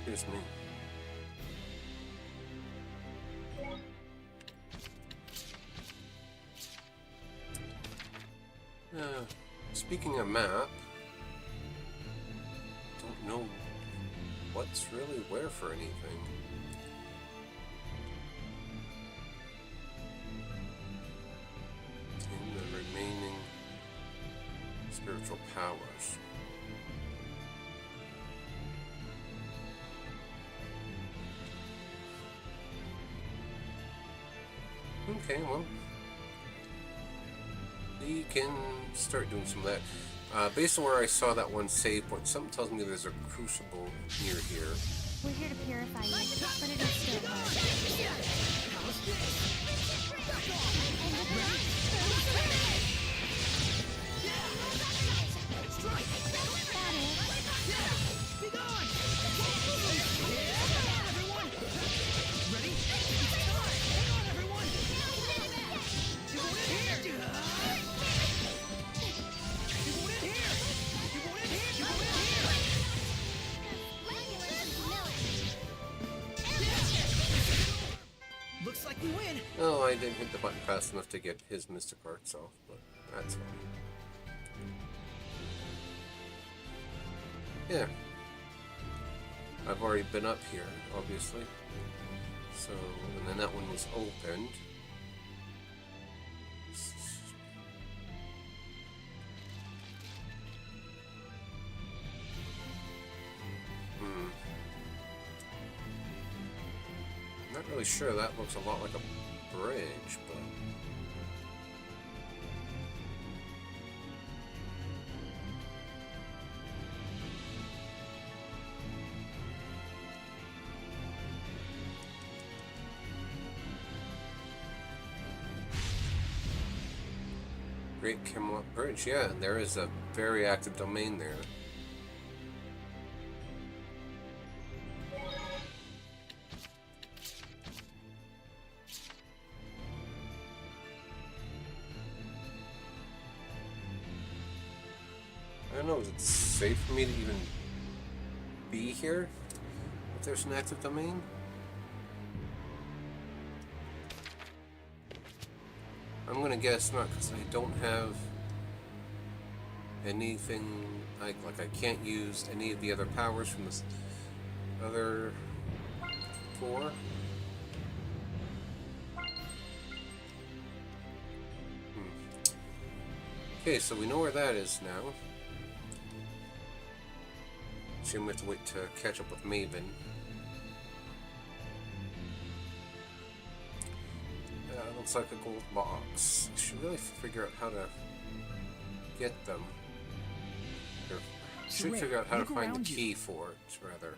Here's me. Speaking of map, don't know what's really where for anything. In the remaining spiritual powers. Okay, well, we can start doing some of that. Based on where I saw that one save point, something tells me there's a crucible near here.
We're here to purify you, but it is still hard.
Looks like we win.
Oh, I didn't hit the button fast enough to get his Mystic Arts off, but that's fine. Yeah. I've already been up here, obviously. So, and then that one was opened. Not really sure. That looks a lot like a bridge, but Great Camelot Bridge, yeah, there is a very active domain there. I don't know, is it safe for me to even be here if there's an active domain? I'm gonna guess not, because I don't have anything, like I can't use any of the other powers from this other four. Okay, so we know where that is now. Assume we have to wait to catch up with Maven. Looks like a gold box. I should really figure out how to get them. Or should figure out how to find the key for it, rather.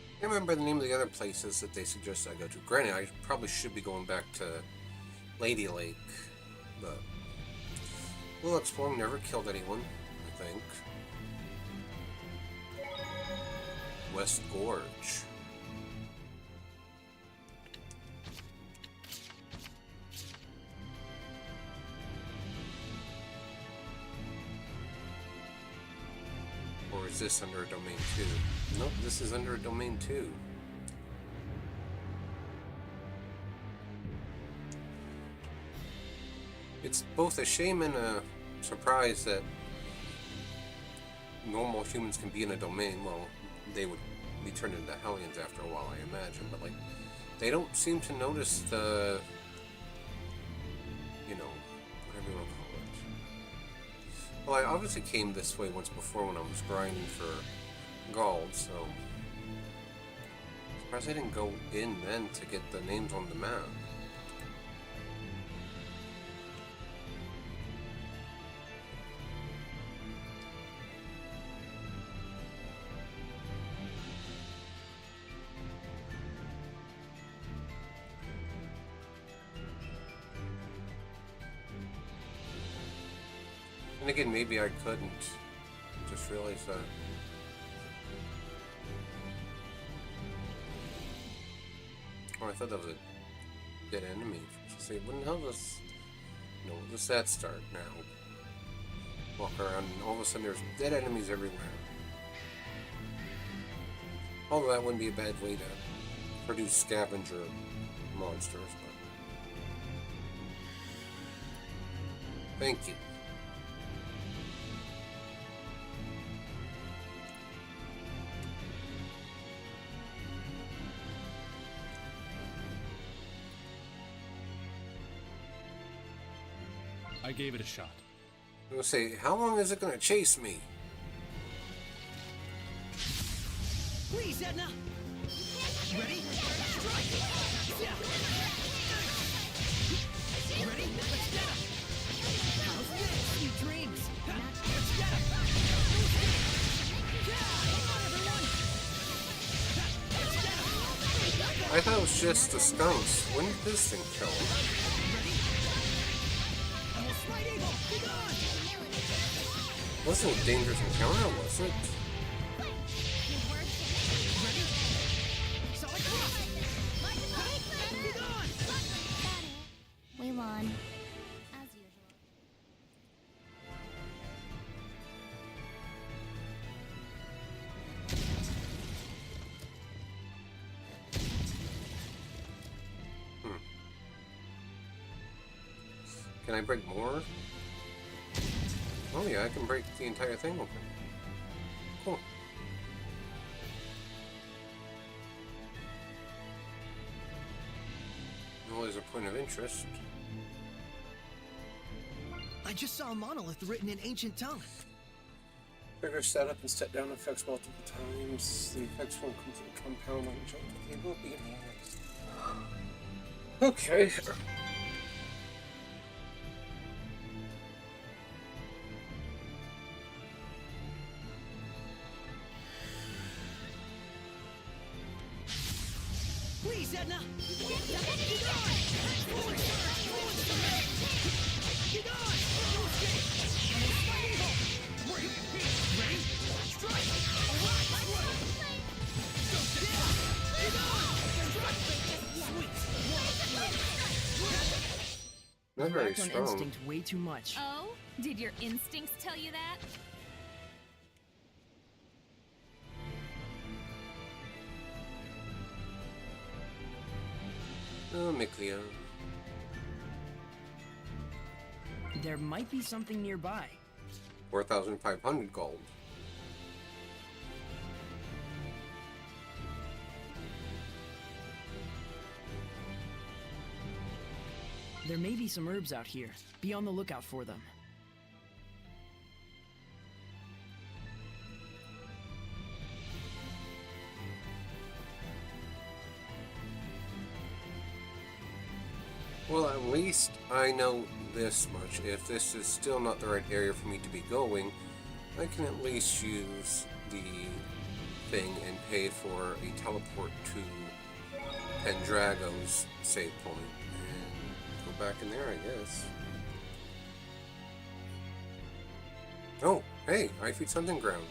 I can't remember the name of the other places that they suggest I go to. Granted, I probably should be going back to Lady Lake, but we'll explore. Never killed anyone, I think. West Gorge. Or is this under a domain 2? Nope, this is under a domain 2. It's both a shame and a surprise that normal humans can be in a domain. Well, they would be turned into Hellions after a while, I imagine, but like, they don't seem to notice the, you know, whatever you want to call it. Well, I obviously came this way once before when I was grinding for gold, so surprised I didn't go in then to get the names on the map. And again, maybe I couldn't. Just realized that. Oh, I thought that was a dead enemy. Say, when the hell does... No, does that start now? Walk around and all of a sudden there's dead enemies everywhere. Although that wouldn't be a bad way to produce scavenger monsters, but... Thank you.
I gave it a shot.
I'm gonna say, how long is it gonna chase me?
Please, Edna! Ready? Strike! Yeah. Ready? Let's get him! How's this? Sweet dreams! Let's get him! Come on, everyone! Let's get him!
I thought it was just the skunks. When did this thing kill him? Wasn't a dangerous encounter, was it?
We won. As usual.
Can I break more? Oh yeah, I can break the entire thing open. Cool. Always a point of interest.
I just saw a monolith written in ancient tongue.
Trigger set up and set down effects multiple times. The effects won't compound on each other, but they will be enhanced. Okay.
Please, Edna!
Not very
Act on
strong.
instinct way too much.
Oh? Did your instincts tell you that?
Oh, Micleo.
There might be something nearby.
4,500 gold.
There may be some herbs out here. Be on the lookout for them.
Well, at least I know this much. If this is still not the right area for me to be going, I can at least use the thing and pay for a teleport to Pendrago's save point and go back in there, I guess. Oh, hey, I feed something ground.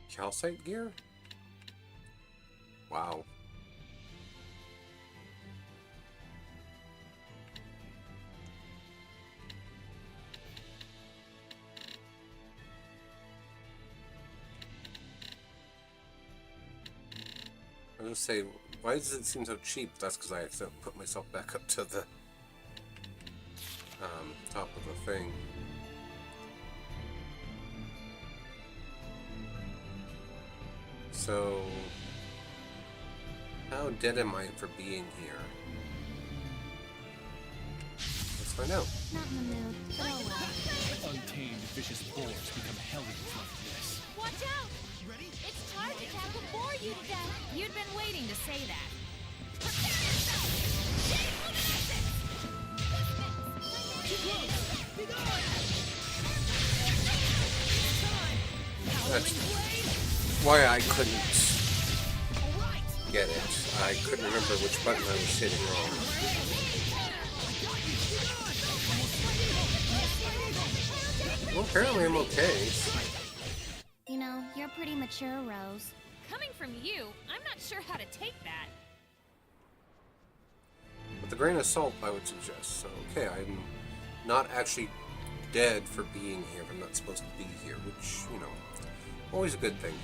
Calcite gear? Wow. I was gonna say, why does it seem so cheap? That's because I accidentally put myself back up to the top of the thing. So, how dead am I for being here? Let's find out.
Not in the mood, but oh well.
Untamed, vicious boars become hellions like this.
Watch out!
Ready?
It's charge attack will bore you to death. You'd been waiting to say that. Prepare yourself! Chain luminescence!
Too close! Be gone!
That's why I couldn't get it. I couldn't remember which button I was hitting wrong. Well, apparently I'm okay.
You know, you're pretty mature, Rose.
Coming from you, I'm not sure how to take that.
With a grain of salt, I would suggest. So, okay, I'm not actually dead for being here. I'm not supposed to be here, which, you know, always a good thing.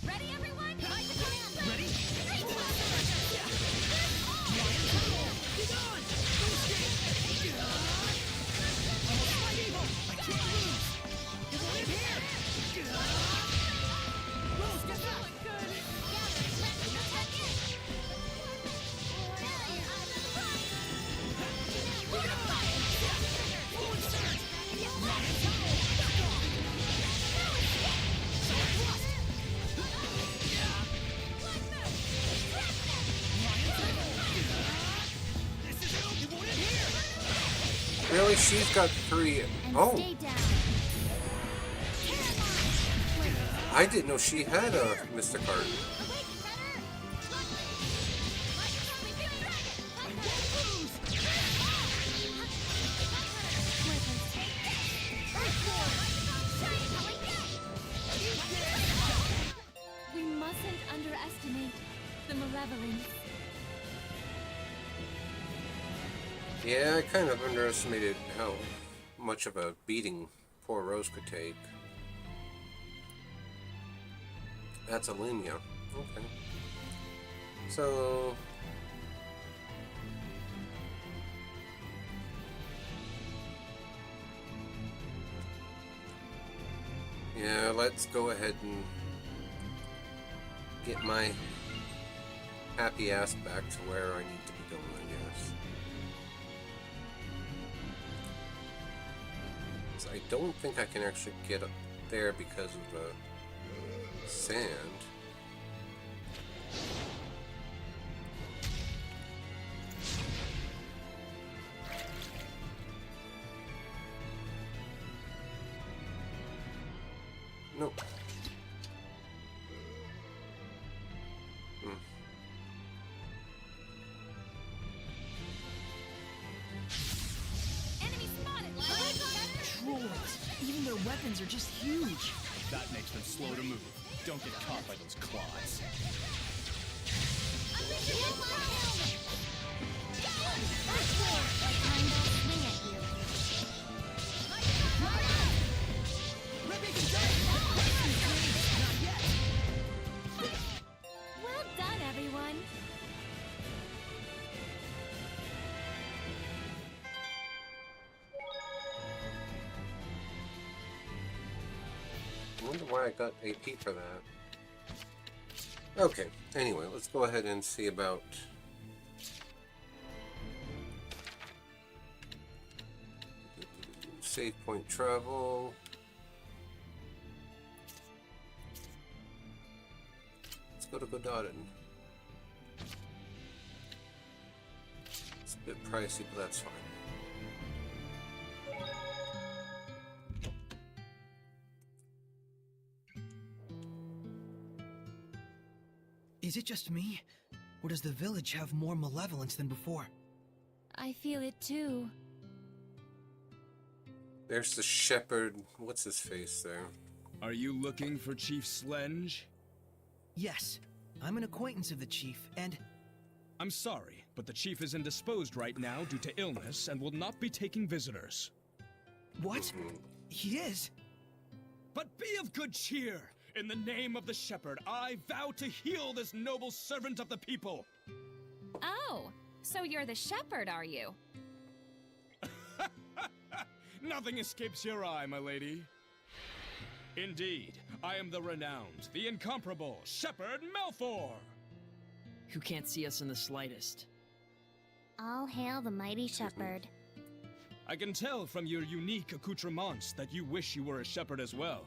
Ready, everyone?
Ready?
Really? She's got 3. Oh! I didn't know she had a Mr. Cardinal.
We mustn't underestimate the Malevolence.
Yeah, I kind of underestimated how much of a beating poor Rose could take. That's a Lumia. Okay. So... yeah, let's go ahead and get my happy ass back to where I need to be going, I guess. So I don't think I can actually get up there because of the sand. Nope.
Enemy spotted!
Trolls! Even their weapons are just huge!
That makes them slow to move. Don't get caught by those claws.
Well done, everyone.
I wonder why I got AP for that. Okay, anyway, let's go ahead and see about... save point travel. Let's go to Gododin. It's a bit pricey, but that's fine.
Is it just me? Or does the village have more malevolence than before?
I feel it too.
There's the shepherd. What's his face there?
Are you looking for Chief Slenge?
Yes. I'm an acquaintance of the chief, and...
I'm sorry, but the chief is indisposed right now due to illness and will not be taking visitors.
What? He is?
But be of good cheer. In the name of the shepherd, I vow to heal this noble servant of the people.
Oh, so you're the shepherd, are you?
Nothing escapes your eye, my lady. Indeed, I am the renowned, the incomparable Shepherd Malfour.
Who can't see us in the slightest.
All hail the mighty shepherd.
I can tell from your unique accoutrements that you wish you were a shepherd as well.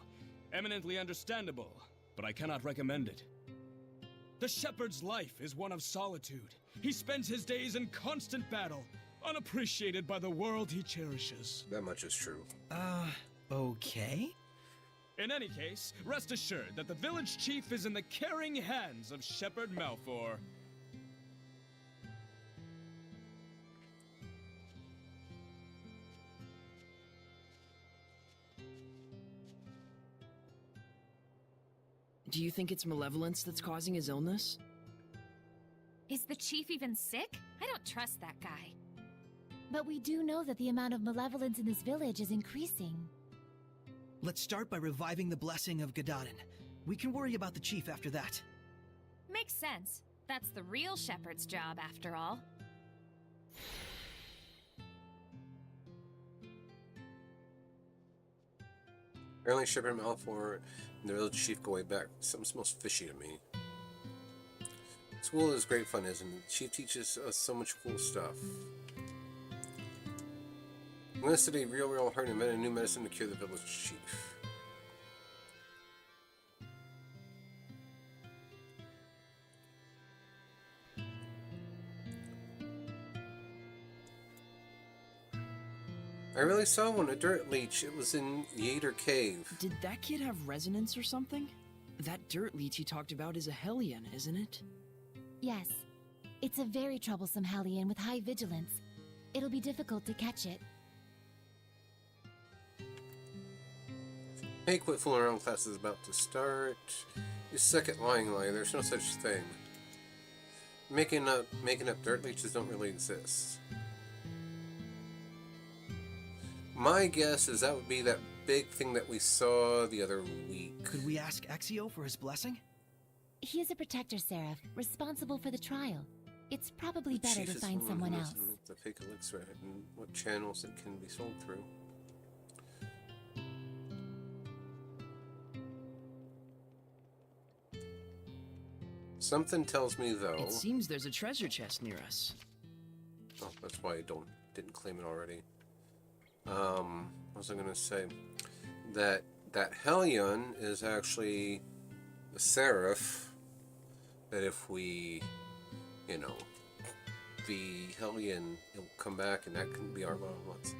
Eminently understandable, but I cannot recommend it. The shepherd's life is one of solitude. He spends his days in constant battle, unappreciated by the world he cherishes.
That much is true.
Okay?
In any case, rest assured that the village chief is in the caring hands of Shepherd Malfour.
Do you think it's Malevolence that's causing his illness?
Is the chief even sick? I don't trust that guy.
But we do know that the amount of malevolence in this village is increasing.
Let's start by reviving the blessing of Gododin. We can worry about the chief after that.
Makes sense. That's the real shepherd's job, after all.
Apparently Shepherd Malfour and the village chief go way back. Something smells fishy to me. School is great fun, isn't it? The chief teaches us so much cool stuff. I'm going to study real hard and invent a new medicine to cure the village chief. I really saw one, a dirt leech. It was in Yater Cave.
Did that kid have resonance or something? That dirt leech he talked about is a Hellion, isn't it?
Yes. It's a very troublesome Hellion with high vigilance. It'll be difficult to catch it.
Hey, quit fooling around, class is about to start. You second lying lie, there's no such thing. Making up dirt leeches don't really exist. My guess is that would be that big thing that we saw the other week.
Could we ask Exio for his blessing?
He is a protector seraph, responsible for the trial. It's probably better to find someone else.
The fake elixir and what channels it can be sold through. Something tells me, though...
It seems there's a treasure chest near us.
Oh, that's why I didn't claim it already. What was I going to say? That Hellion is actually the seraph that if we, you know, the Hellion, it will come back and that can be our Malevolence.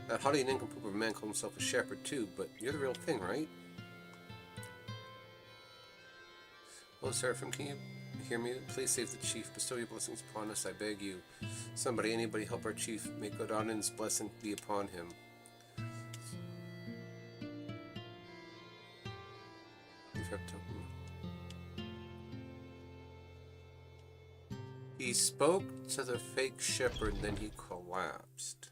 That haughty nincompoop man called himself a shepherd too, but you're the real thing, right? Hello, Seraphim, can you hear me? Please save the chief. Bestow your blessings upon us, I beg you. Somebody, anybody, help our chief. May Gododin's blessing be upon him. He spoke to the fake shepherd, then he collapsed.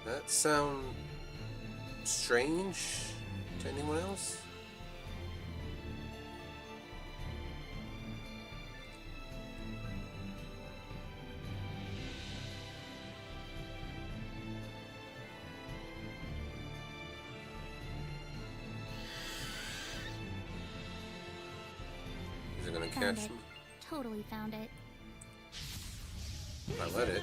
That sound strange to anyone else? Is it gonna catch him?
Totally found it.
I let it.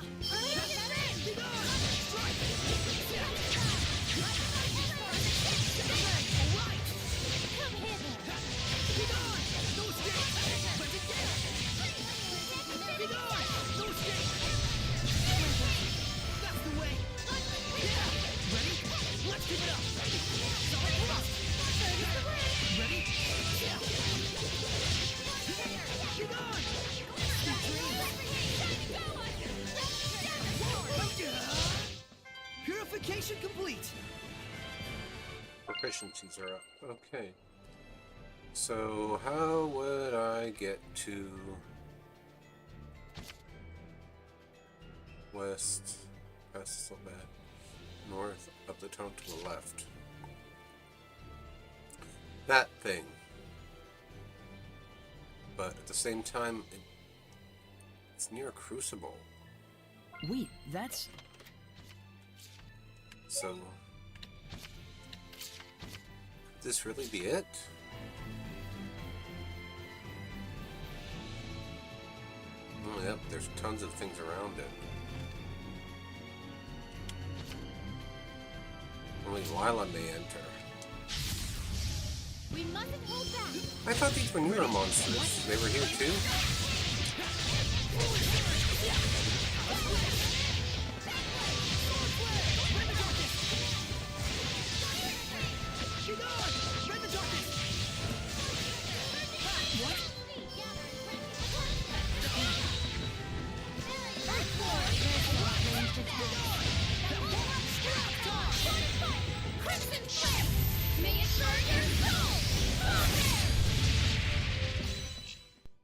Purification complete.
Proficiencies are up. Okay. So how would I get to west, past the bad, north, up the tunnel to the left. That thing. But at the same time, it's near a crucible.
Wait, that's...
So, could this really be it? Oh, yep, there's tons of things around it. Only Lila may enter.
We mustn't hold back.
I thought these were newer monsters. They were here too?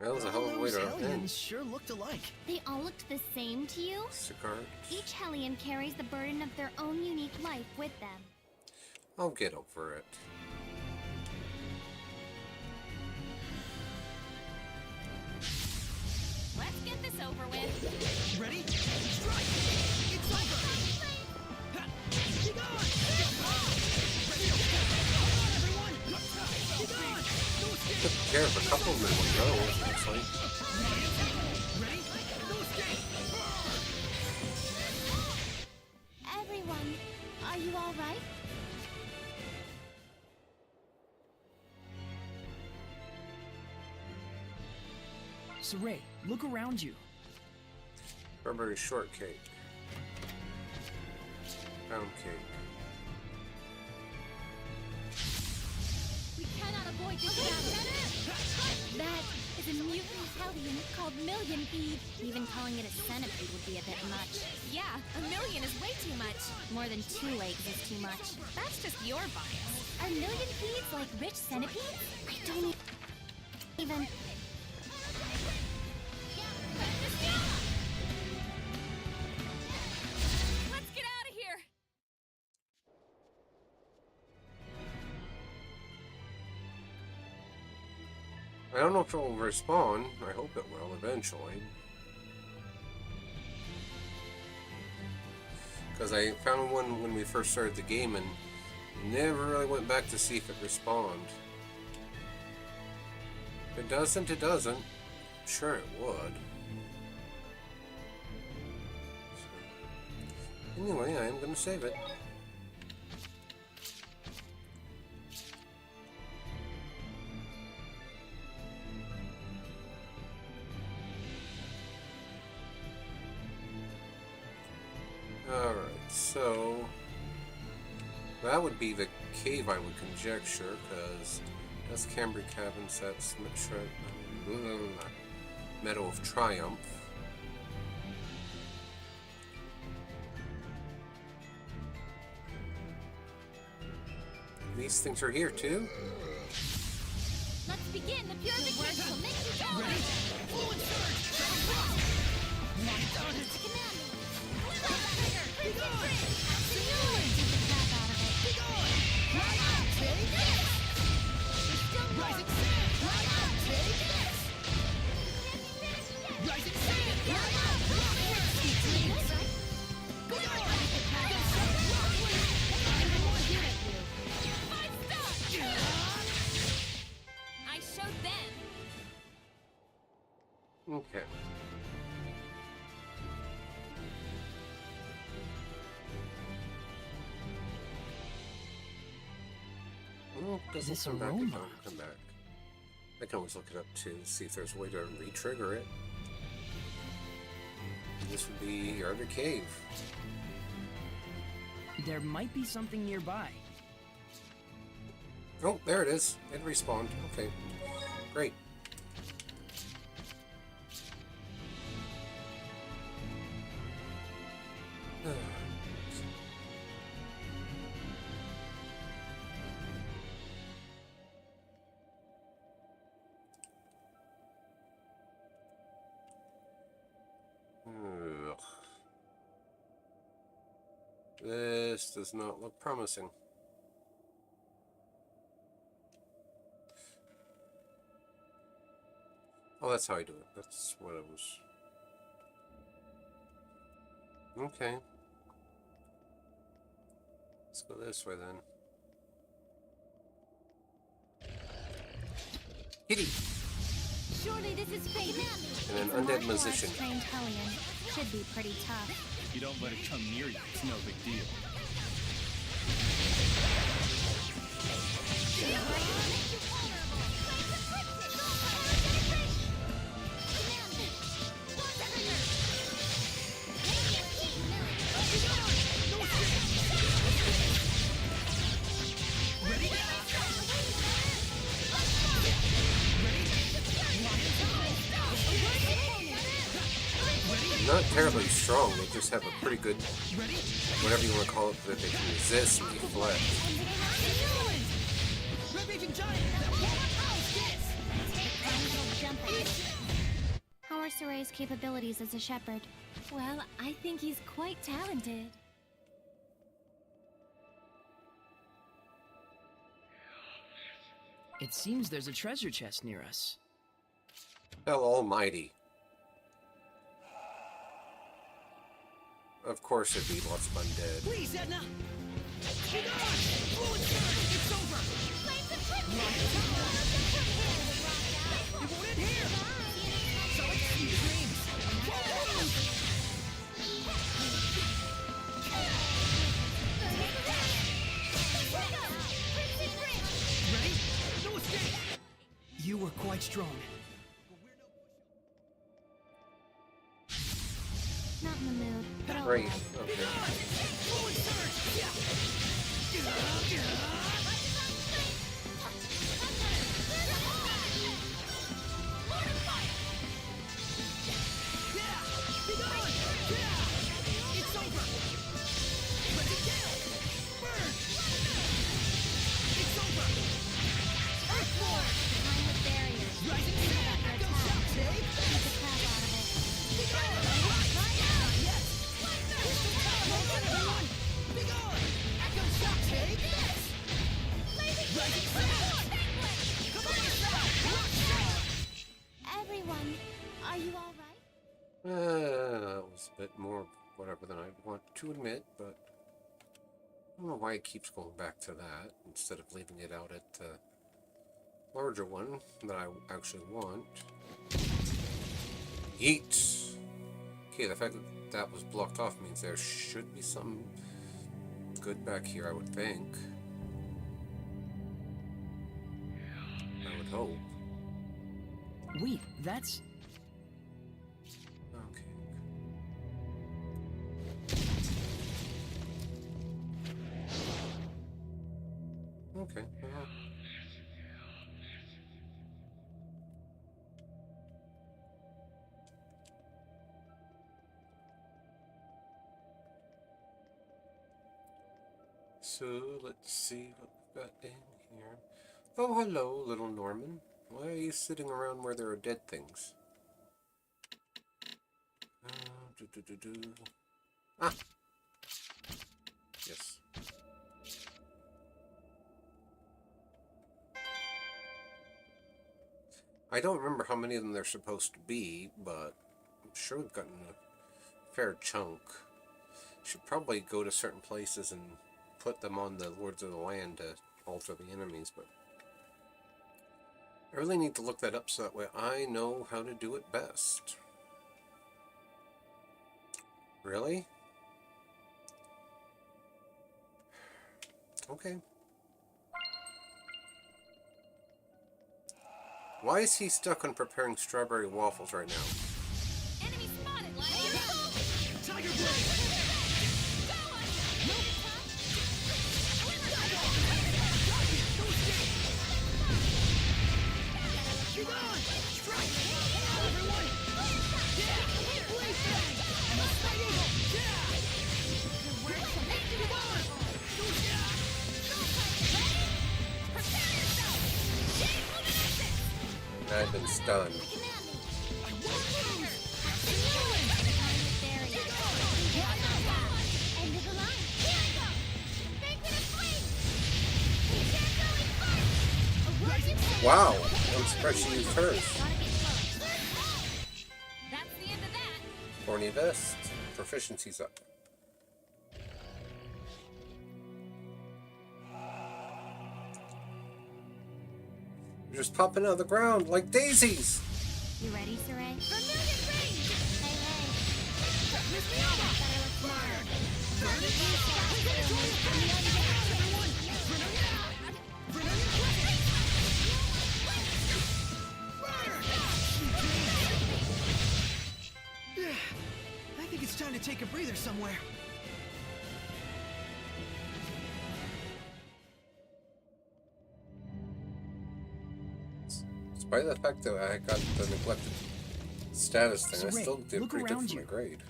That was a hell of a way to end.
Sure looked alike.
They all looked the same to you?
Cigar.
Each Hellion carries the burden of their own unique life with them.
I'll get over it.
Let's get this over with.
Ready? Strike! It's over! Ha! Get on! Everyone! Get on!
Took care of a couple of them in one go, looks like.
Ready? No escape!
Everyone, are you all right?
Saray, look around you.
Strawberry shortcake. Pound cake.
We cannot avoid this battle. That is a mutant hellion called Millionfeed.
Even calling it a centipede would be a bit much.
Yeah, a million is way too much.
More than 2 legs is too much.
That's just your bias.
Are millionfeeds like rich centipedes?
I don't even...
Let's get out of here.
I don't know if it will respawn. I hope it will eventually. Because I found one when we first started the game and never really went back to see if it respawned. If it doesn't, it doesn't. I'm sure it would. So, anyway, I am going to save it. Alright, so that would be the cave, I would conjecture, because that's Cambric Cabin sets, Meadow of Triumph. These things are here too?
Let's begin the purification. Will make you go.
Ready? Fluid surge!
Command me.
Be gone!
Take the crap out of it.
Be gone! Take this! Rising sand! Take this! Rising sand! Be gone!
I showed them.
Okay. Well, it doesn't
This
come back, it
aroma.
don't come back. I can always look it up to see if there's a way to re-trigger it. This would be your other cave.
There might be something nearby.
Oh, there it is. It respawned. Okay. Great. Ugh. This does not look promising. Oh, that's how I do it. That's what it was. Okay. Let's go this way then. Kitty!
Surely this is fate.
And an undead musician.
Trained Hellion should be pretty tough.
If you don't let it come near you, it's no big deal.
Not terribly strong, they just have a pretty good, whatever you want to call it, that they can resist and deflect.
How are Soray's capabilities as a shepherd?
Well, I think he's quite talented.
It seems there's a treasure chest near us.
Hell almighty. Of course it'd be lots of undead.
Please, Edna! Be gone! Fluid surge! It's over! It won't end here! So it's dreams! Ready? No escape!
You were quite strong.
Not in the mood. But I'll
Great.
try.
Okay.
Fluid surge! It's over! Let it down! Burn! It's over! Earthborn!
Time with barriers.
Rising sun! Echo shock, Jake!
Beat the crap out of it.
Be gone! Not yet! Crystal Tower, hold on, everyone! Be gone! Echo shock, Jake! Rising sun! Come on, rock shock!
Everyone, are you all right?
That was a bit more whatever than I'd want to admit, but I don't know why it keeps going back to that instead of leaving it out at the larger one that I actually want. Yeet! Okay, the fact that that was blocked off means there should be something good back here, I would think. I would hope.
Wait, that's...
Okay. Okay. So let's see what we've got in here. Oh, hello, little Norman. Why are you sitting around where there are dead things? Ah! Yes. I don't remember how many of them there's supposed to be, but I'm sure we've gotten a fair chunk. Should probably go to certain places and put them on the Lords of the Land to alter the enemies, but I really need to look that up so that way I know how to do it best. Really? Okay. Why is he stuck on preparing strawberry waffles right now?
Enemy spotted!
Tiger Blade! Be gone! Strike! Everyone! Yeah! Blade Fang! Strike Eagle! Yeah! Good work! Be gone! Yeah!
Prepare yourself! Chain luminescence!
I've been stunned.
I won't lose!
Time with barriers. End of the line.
Wow, I'm surprised she used hers.
That's the end of that.
Thorny Vest, proficiency's up. They're just popping out of the ground like daisies.
You ready, Sarai?
I think it's time to take a breather somewhere.
Despite the fact that I got the neglected status thing, I still did pretty good for my grade.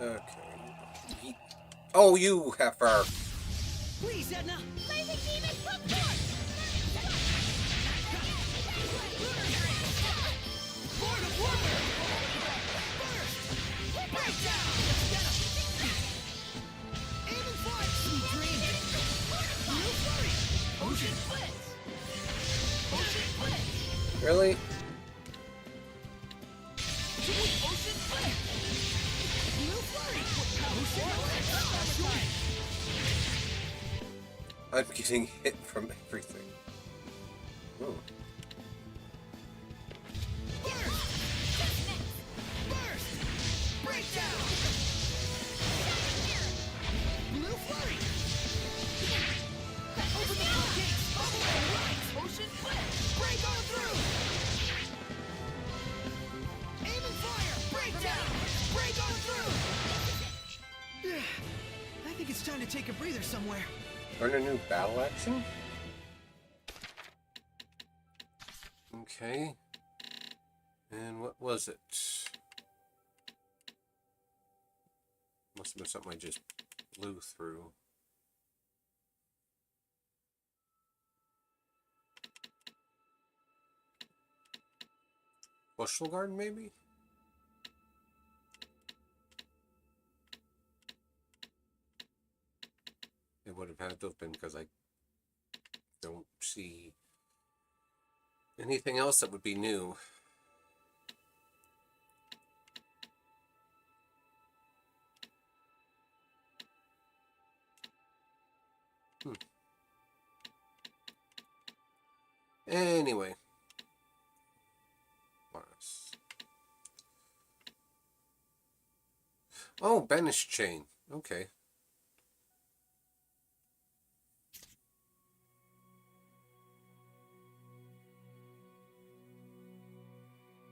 Okay. Oh, you heifer!
Please, Edna!
Blazing demon, look forth!
Lord of Water! Burst! Breakdown! Aim and fly! Sweet dreams! Blue flurry! Ocean blitz! Ocean blitz!
Really?
Ocean blitz! Blue flurry! Ocean blitz!
I'm getting hit from everything. Oh.
Burst! Breakdown! Blue flurry! Open the floodgates! Bubble and right! Ocean cliff! Break on through! Aim and fire! Breakdown! Break on through!
I think it's time to take a breather somewhere.
Learn a new battle action? Okay. And what was it? Must have been something I just blew through. Bushel Guard, maybe? It would have had to have been because I don't see anything else that would be new. Anyway. Oh, Banish Chain. Okay.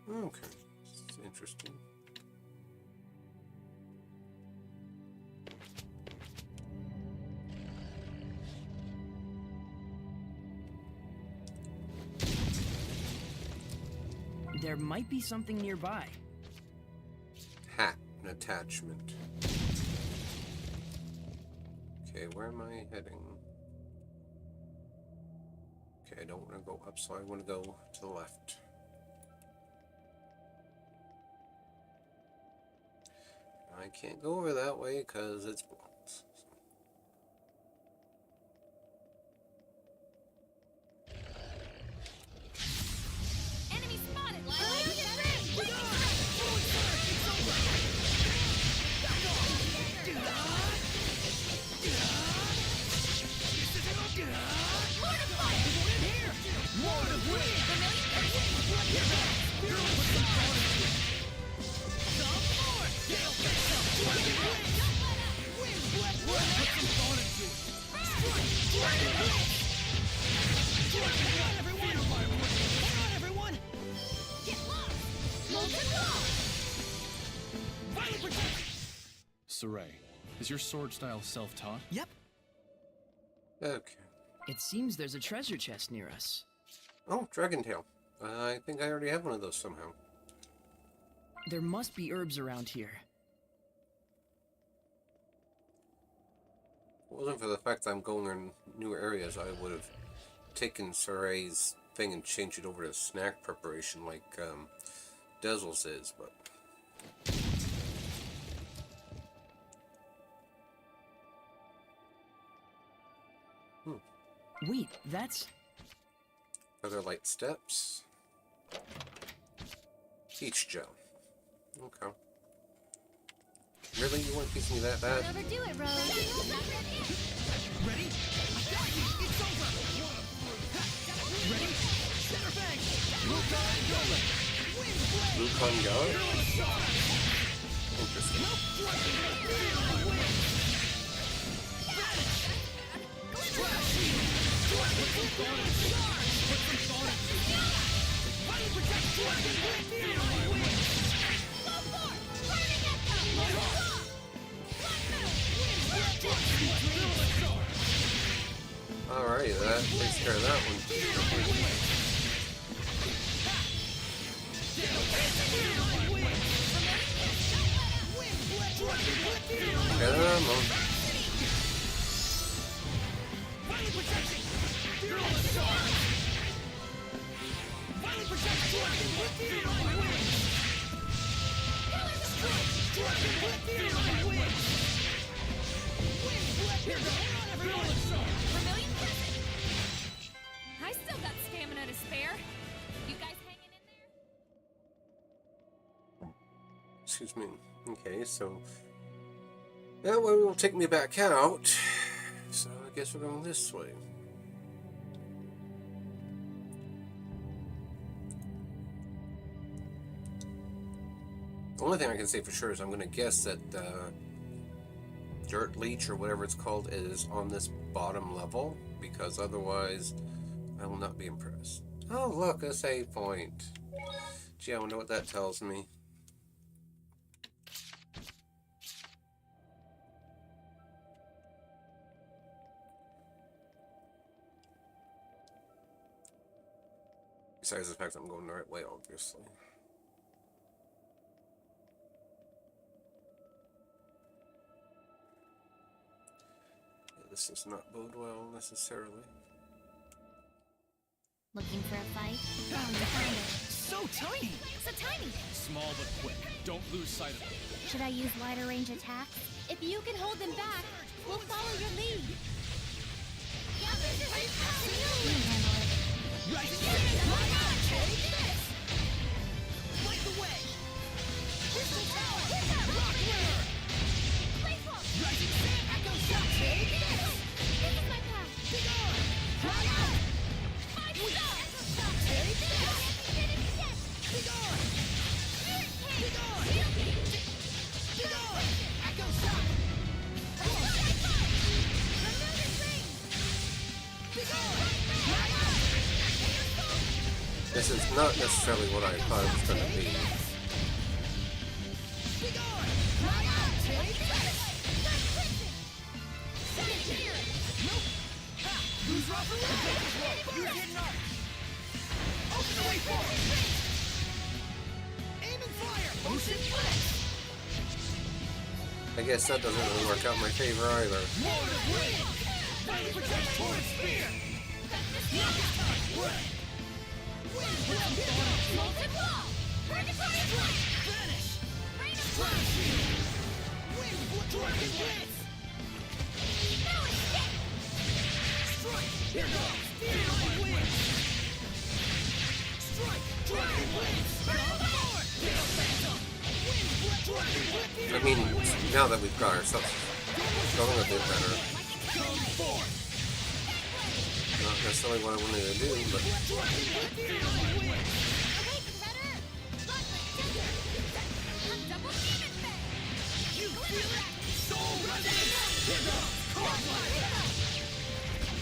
Okay. It's interesting.
There might be something nearby.
Hat, an attachment. Okay, where am I heading? Okay, I don't want to go up, so I want to go to the left. I can't go over that way because it's blocked.
Enemy spotted,
Sarai, is your sword style self-taught?
Yep.
Okay.
It seems there's a treasure chest near us.
Oh, Dragon Tail. I think I already have one of those somehow.
There must be herbs around here.
If it wasn't for the fact that I'm going in new areas, I would have taken Sarai's thing and changed it over to snack preparation like Dezel's is, but...
Wait, that's...
Other light steps. Peach gel. Okay. Really? You want to teach me that bad?
Never do it, Rose.
Ready? I got you! It's over! Ready? Center bang! Lucan go!
Lucan go? Interesting. Alrighty, that takes care of that one. Come on.
I still got stamina to spare. You guys hanging in there?
Excuse me. Okay, so that way will take me back out. So I guess we're going this way. The only thing I can say for sure is I'm going to guess that dirt leech or whatever it's called is on this bottom level, because otherwise I will not be impressed. Oh look, a save point. Gee, I wonder what that tells me. Besides the fact that I'm going the right way, obviously. This does not bode well, necessarily.
Looking for a fight?
So tiny!
So tiny!
Small but quick. Don't lose sight of it.
Should I use lighter range attacks?
If you can hold them back, we'll follow your lead.
You can handle it.
Right! Light the way! Crystal Tower! Rock River! Rising Sun! Echo Shot! Take this!
This is my path.
Be gone! Fly out! Take this! Be gone! Be gone! Be gone! Echo Shot! Be gone! Fly out!
This is not necessarily what I thought it was going to be.
Be gone! Fly out! Take this! Nope! Ha! Who's off the way? Use hidden arc! Open the way forward! Aim and fire! Motion blitz!
I guess that doesn't really work out in my favor either.
Lord of Wind! Fire protect Torn Spear!
Molten wall! Purgatory blast!
Vanish!
Rain of
Strike Shield! Wind Dragon Blitz!
No escape!
Strike! Here goes! Feline Wind! Strike! Dragon Blitz! Forward! Hero Phantom! Wind Dragon Blitz!
I mean, now that we've got ourselves going a bit better.
Come forth!
Not necessarily what I wanted to do, but...
You feel it? Soul Resonance! Here goes! Cornflame!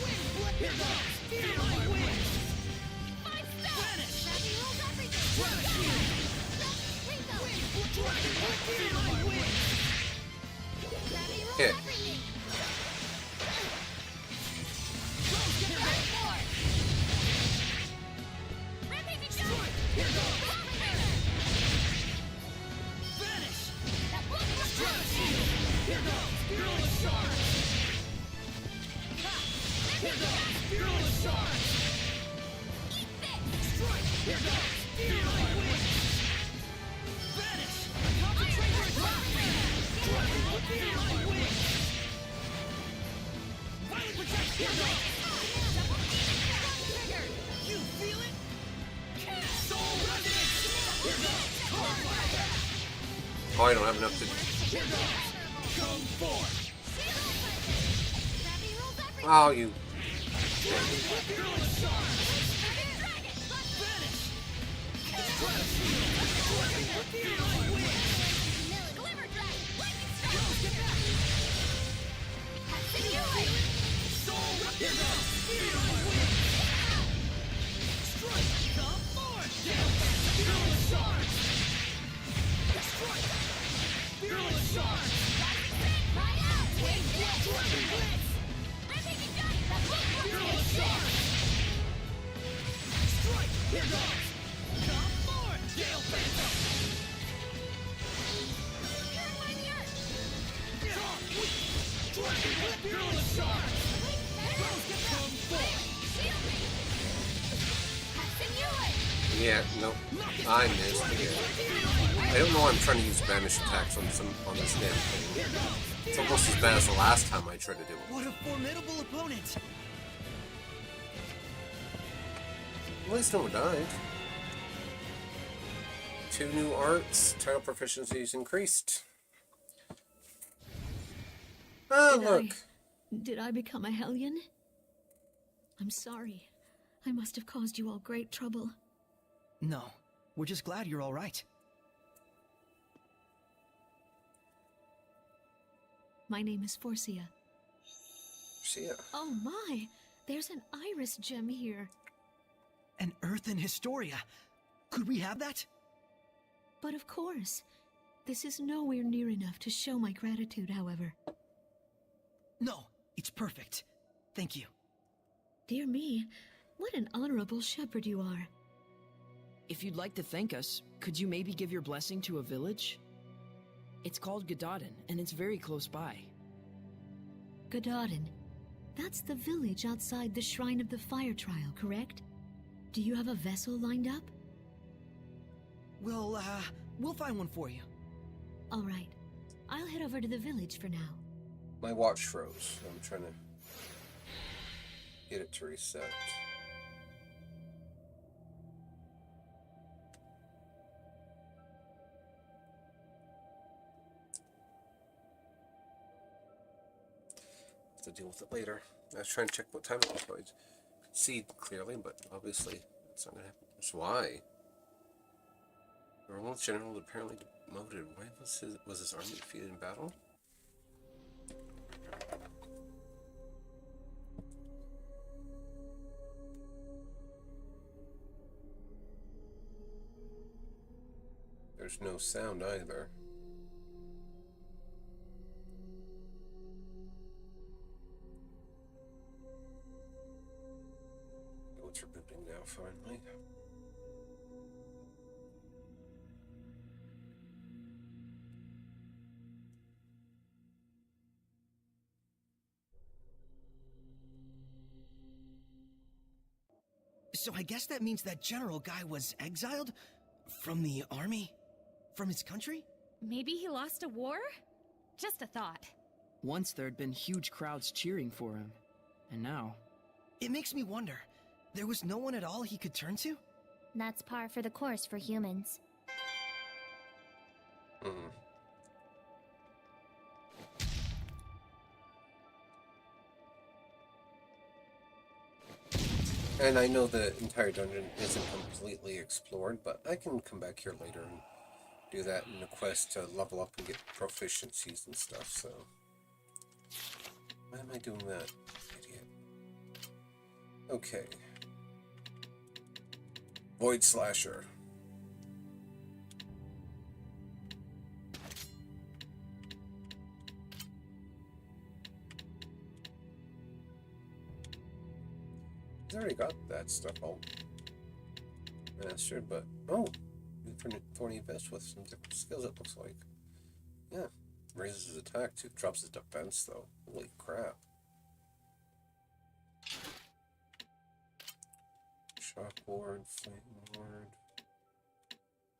Wind Blitz! Here goes! Feline Wind! Vanish! Dragon Shield! Wind Dragon Blitz! Feline Wind!
Hit.
Here goes! Vanish! Strata Shield! Here goes! Fearless Charge! Here goes! Fearless Charge! Strike! Here goes! Feline Wind! Vanish! Concentrate your attack! Dragon with Feline Wind! Violent Protect! Here goes!
Oh, I don't have enough to... Oh, you... Yeah, no, I missed again. I don't know why I'm trying to use banish attacks on this damn thing. It's almost as bad as the last time I tried to do it.
What a formidable opponent!
At least no one died. 2 new arts, title proficiencies increased. Oh, look.
Did I become a hellion? I'm sorry. I must have caused you all great trouble.
No, we're just glad you're all right.
My name is Forcia.
See ya.
Oh my! There's an iris gem here.
An Earthen Historia. Could we have that?
But of course. This is nowhere near enough to show my gratitude, however.
No, it's perfect. Thank you.
Dear me, what an honorable shepherd you are.
If you'd like to thank us, could you maybe give your blessing to a village? It's called Gododin, and it's very close by.
Gododin. That's the village outside the Shrine of the Fire Trial, correct? Do you have a vessel lined up?
We'll find one for you.
All right. I'll head over to the village for now.
My watch froze. I'm trying to get it to reset. To deal with it later. I was trying to check what time it was, so I could see clearly, but obviously it's not going to happen. That's why. The Roman's general apparently demoted. Why was his army defeated in battle? There's no sound either. It's rebooting now, finally.
So I guess that means that general guy was exiled? From the army? From his country?
Maybe he lost a war? Just a thought.
Once there'd been huge crowds cheering for him, and now...
It makes me wonder, there was no one at all he could turn to?
That's par for the course for humans.
And I know the entire dungeon isn't completely explored, but I can come back here later and do that in a quest to level up and get proficiencies and stuff, so... Why am I doing that, idiot? Okay. Void Slasher. I already got that stuff all mastered, but oh, thorny vest with some different skills. It looks like, yeah, raises his attack too, drops his defense though. Holy crap! Shock ward, flame ward,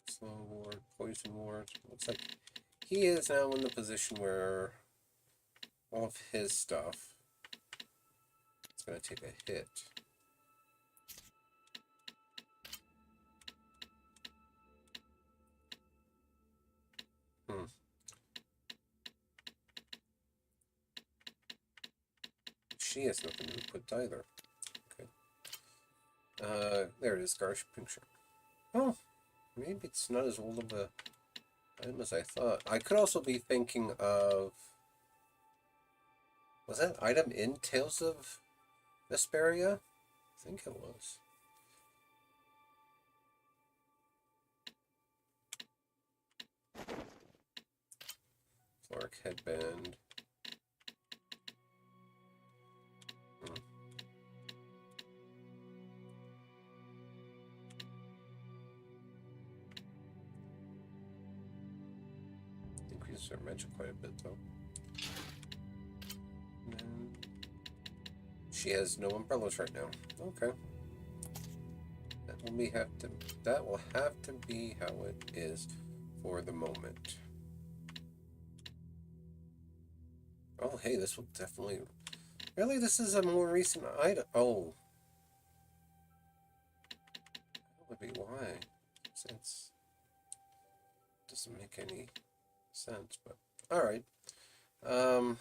slow ward, poison ward. Looks like he is now in the position where all of his stuff is going to take a hit. she has nothing to put either. Okay. There it is, Garsh Picture. Oh, maybe it's not as old of a item as I thought. I could also be thinking of... Was that item in Tales of Vesperia? I think it was. Clark headband. Increases our magic quite a bit though. She has no umbrellas right now. Okay. That will have to be how it is for the moment. Oh, hey, this will definitely... Really, this is a more recent item. Oh. That would be why. Since it doesn't make any sense, but... Alright. Not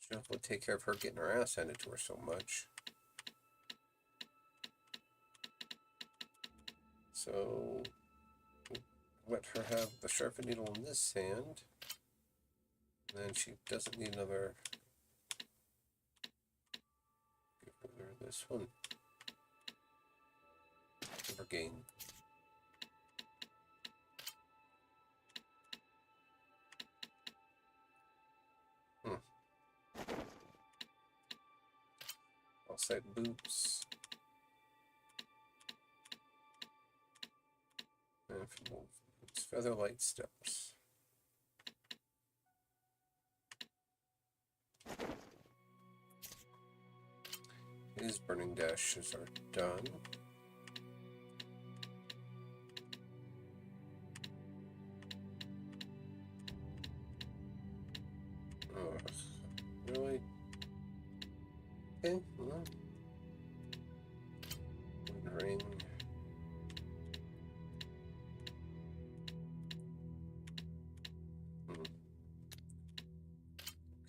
sure if we'll take care of her getting her ass handed to her so much. So... let her have the sharpened needle in this hand. And then she doesn't need another. Give her this one. Give her gain. Outside boots. And from boots, featherlight steps. His burning dashes are done. Ugh, really? Okay, well. One ring.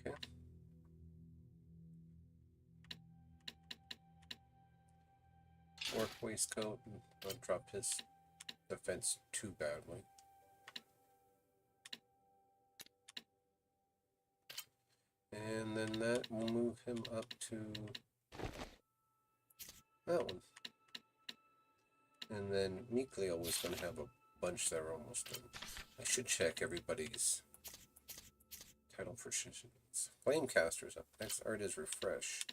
Okay. Work waistcoat, and don't drop his defense too badly. And then that will move him up to that one. And then Mikleo was going to have a bunch that are almost done. I should check everybody's title proficiencies. Flamecaster's up. Next art is refresh.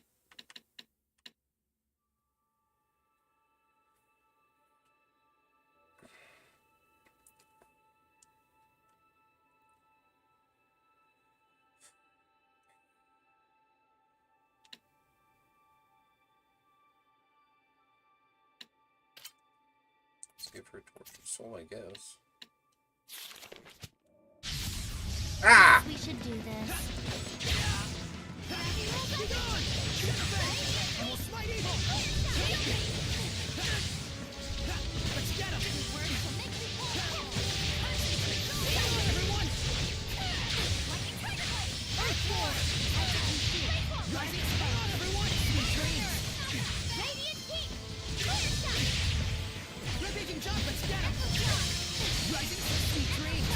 Give her tortured soul, I guess. Ah!
We should do this.
Let's get him! Everyone! Earthborn! Rising spell, everyone! Sweet dreams! Radiant heat! Rampaging jump, let's get him! Rising sweet dreams!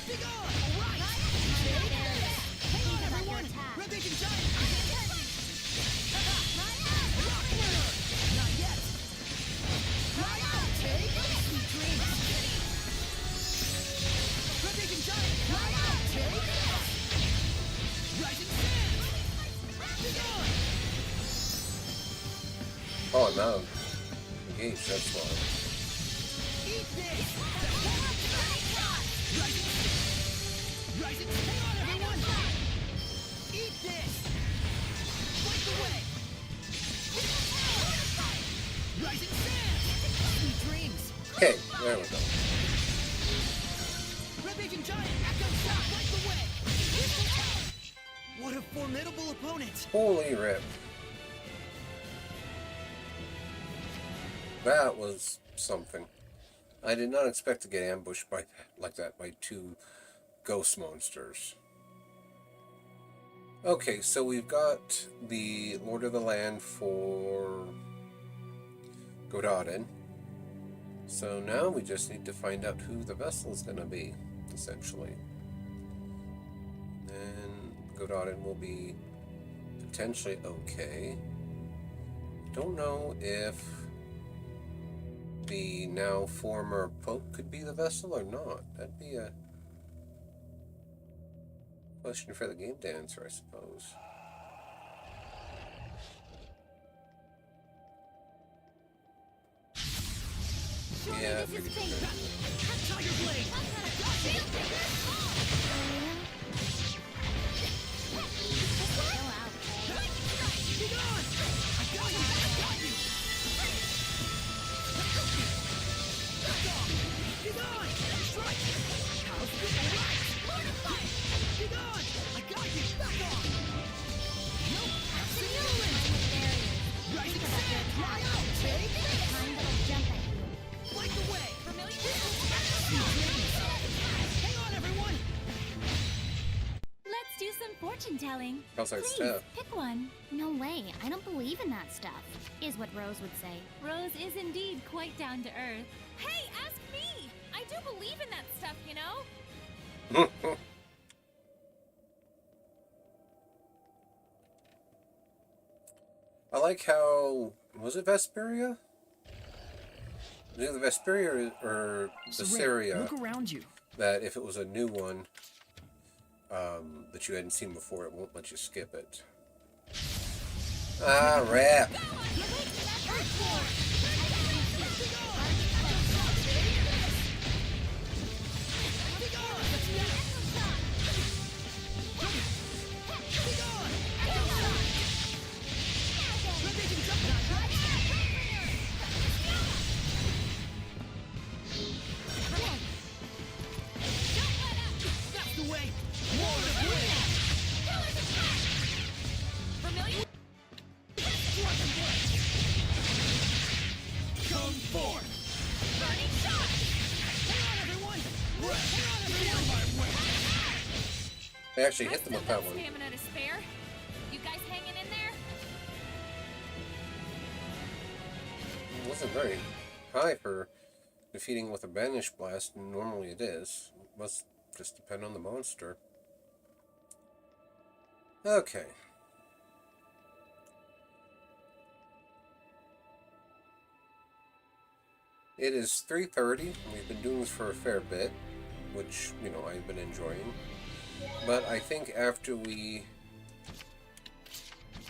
Big on! Alright! Hang on, everyone! Rampaging giant! Rock winner! Not yet! Right out! Take sweet dreams! Rampaging giant! Right out! Take rising sand! Big on!
Oh, I'm out. Engaged, that's why.
Eat this! Rising! Hang on, everyone! Eat this! Fight the way! Rising sand! Sweet dreams!
Okay, there we go.
Rampaging giant! Echo shot! Fight the way! What a formidable opponent!
Holy rip. That was something. I did not expect to get ambushed by like that by two ghost monsters. Okay, so we've got the Lord of the Land for Gododin. So now we just need to find out who the vessel is going to be, essentially. And Gododin will be potentially okay. Don't know if the now former Pope could be the vessel or not. That'd be a question for the game to answer, I suppose. Yeah, pretty good.
Tiger Blade! Get on! I got you! Back off! Get on! Strike! How's this? Lord of Fire! Get on! I got you! Back off! Nope! Absolutely! Right in the sand! Fly out! Take this!
Time that'll jump at you.
Light the way! Hang on, everyone!
Let's do some fortune telling.
How's our
Please,
stuff?
pick one.
No way, I don't believe in that stuff, is what Rose would say.
Rose is indeed quite down to earth.
Hey, ask me! I do believe in that stuff, you know?
I like how... Was it Vesperia? Either the Vesperia or the Syria.
Look around you.
That if it was a new one that you hadn't seen before, it won't let you skip it. Ah, rap.
That's the way! Lord of Wind! Come forth! Burning shot! Hang on, everyone! Hang on, everyone! My way!
I actually hit them with that one.
Stamina to spare. You guys hanging in there?
It wasn't very high for defeating with a Banish Blast. Normally it is. It must just depend on the monster. Okay. It is 3:30. We've been doing this for a fair bit, which, you know, I've been enjoying. But I think after we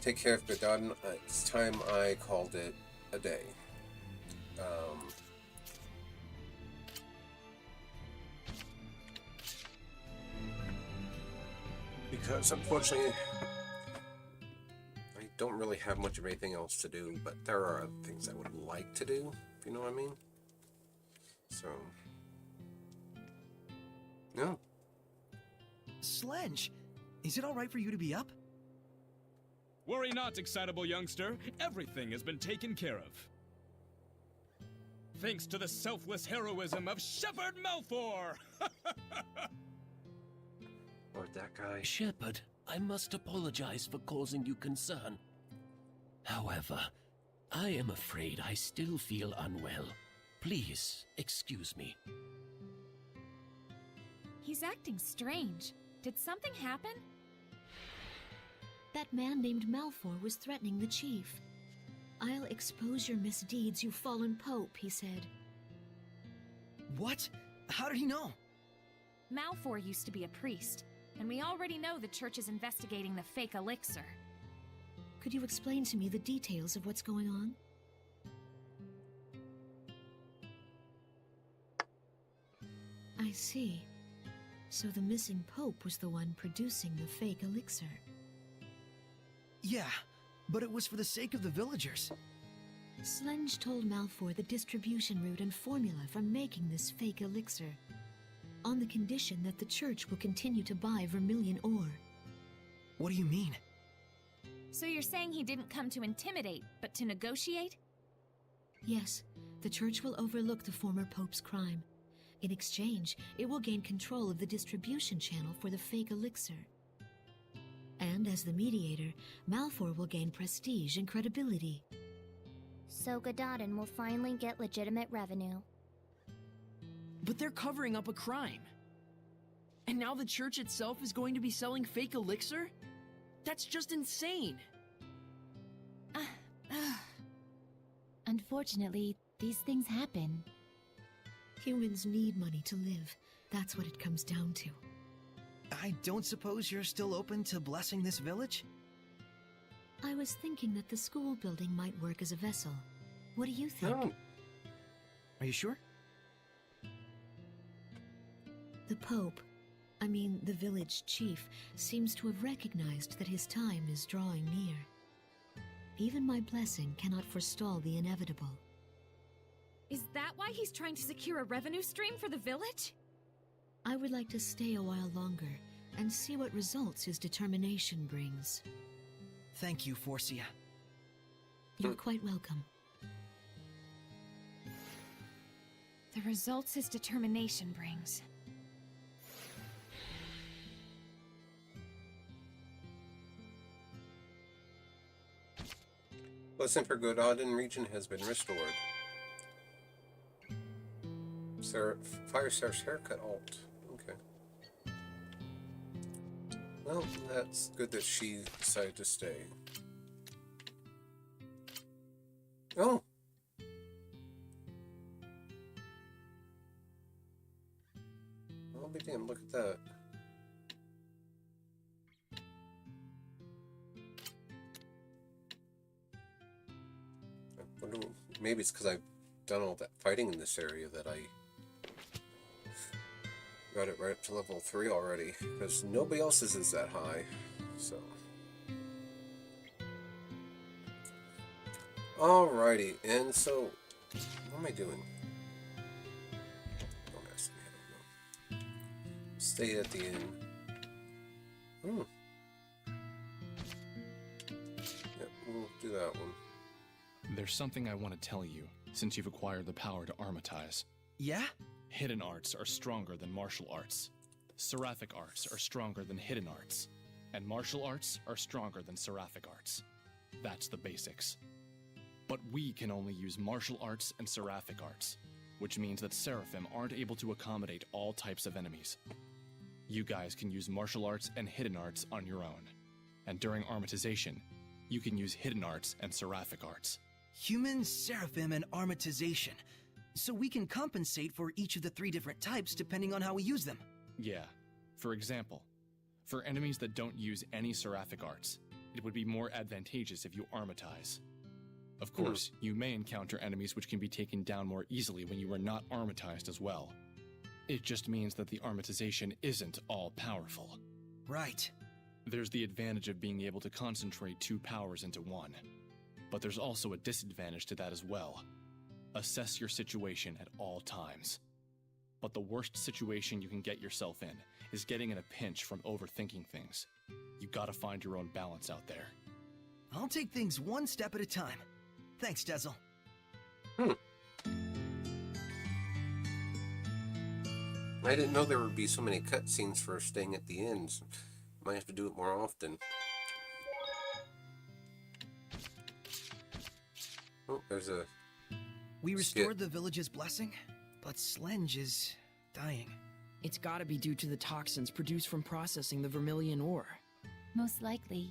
take care of Gododin, it's time I called it a day. Because unfortunately, I don't really have much of anything else to do, but there are other things I would like to do, if you know what I mean. So, no.
Slenge, is it alright for you to be up?
Worry not, excitable youngster. Everything has been taken care of. Thanks to the selfless heroism of Shepherd Malfour!
Or that guy.
Shepherd, I must apologize for causing you concern. However, I am afraid I still feel unwell. Please, excuse me.
He's acting strange. Did something happen?
That man named Malfour was threatening the chief. I'll expose your misdeeds, you fallen pope, he said.
What? How did he know?
Malfour used to be a priest, and we already know the church is investigating the fake elixir.
Could you explain to me the details of what's going on? I see. So the missing pope was the one producing the fake elixir.
Yeah, but it was for the sake of the villagers.
Slenge told Malfour the distribution route and formula for making this fake elixir, on the condition that the church will continue to buy vermilion ore.
What do you mean?
So you're saying he didn't come to intimidate, but to negotiate?
Yes, the church will overlook the former pope's crime. In exchange, it will gain control of the distribution channel for the fake elixir. And as the mediator, Malfoy will gain prestige and credibility.
So Gododin will finally get legitimate revenue.
But they're covering up a crime. And now the church itself is going to be selling fake elixir? That's just insane!
Unfortunately, these things happen.
Humans need money to live. That's what it comes down to.
I don't suppose you're still open to blessing this village?
I was thinking that the school building might work as a vessel. What do you think?
No. Are you sure?
The Pope, the village chief, seems to have recognized that his time is drawing near. Even my blessing cannot forestall the inevitable.
Is that why he's trying to secure a revenue stream for the village?
I would like to stay a while longer and see what results his determination brings.
Thank you, Forcia.
You're quite welcome.
The results his determination brings.
Blessing for Gododin region has been restored. Fire Seraph's haircut alt. Okay. Well, that's good that she decided to stay. Oh! I'll be damned, look at that. I wonder, maybe it's because I've done all that fighting in this area that I got it right up to level 3 already, because nobody else's is that high, so. Alrighty, and so, what am I doing? Don't ask me, I don't know. Stay at the inn. Yep, we'll do that one.
There's something I want to tell you, since you've acquired the power to armatize.
Yeah?
Hidden arts are stronger than martial arts. Seraphic arts are stronger than hidden arts. And martial arts are stronger than seraphic arts. That's the basics. But we can only use martial arts and seraphic arts, which means that Seraphim aren't able to accommodate all types of enemies. You guys can use martial arts and hidden arts on your own. And during armatization, you can use hidden arts and seraphic arts.
Human, Seraphim, and armatization. So we can compensate for each of the 3 different types depending on how we use them.
Yeah. For example, for enemies that don't use any seraphic arts, it would be more advantageous if you armatize. Of course, you may encounter enemies which can be taken down more easily when you are not armatized as well. It just means that the armatization isn't all powerful.
Right.
There's the advantage of being able to concentrate 2 powers into one. But there's also a disadvantage to that as well. Assess your situation at all times. But the worst situation you can get yourself in is getting in a pinch from overthinking things. You gotta find your own balance out there.
I'll take things one step at a time. Thanks, Dezel.
I didn't know there would be so many cutscenes for staying at the inns. Might have to do it more often. Oh, there's a...
We restored the village's blessing, but Slenge is dying.
It's gotta be due to the toxins produced from processing the vermilion ore.
Most likely.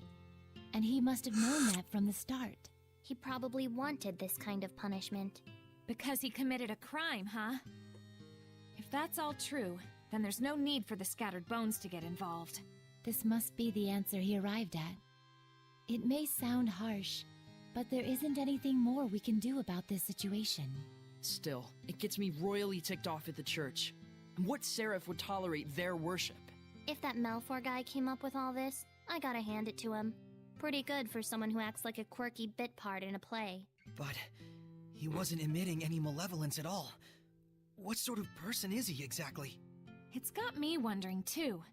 And he must have known that from the start.
He probably wanted this kind of punishment.
Because he committed a crime, huh? If that's all true, then there's no need for the scattered bones to get involved.
This must be the answer he arrived at. It may sound harsh, but there isn't anything more we can do about this situation.
Still, it gets me royally ticked off at the church. What seraph would tolerate their worship?
If that Malfoy guy came up with all this, I gotta hand it to him. Pretty good for someone who acts like a quirky bit part in a play.
But he wasn't emitting any malevolence at all. What sort of person is he exactly?
It's got me wondering too.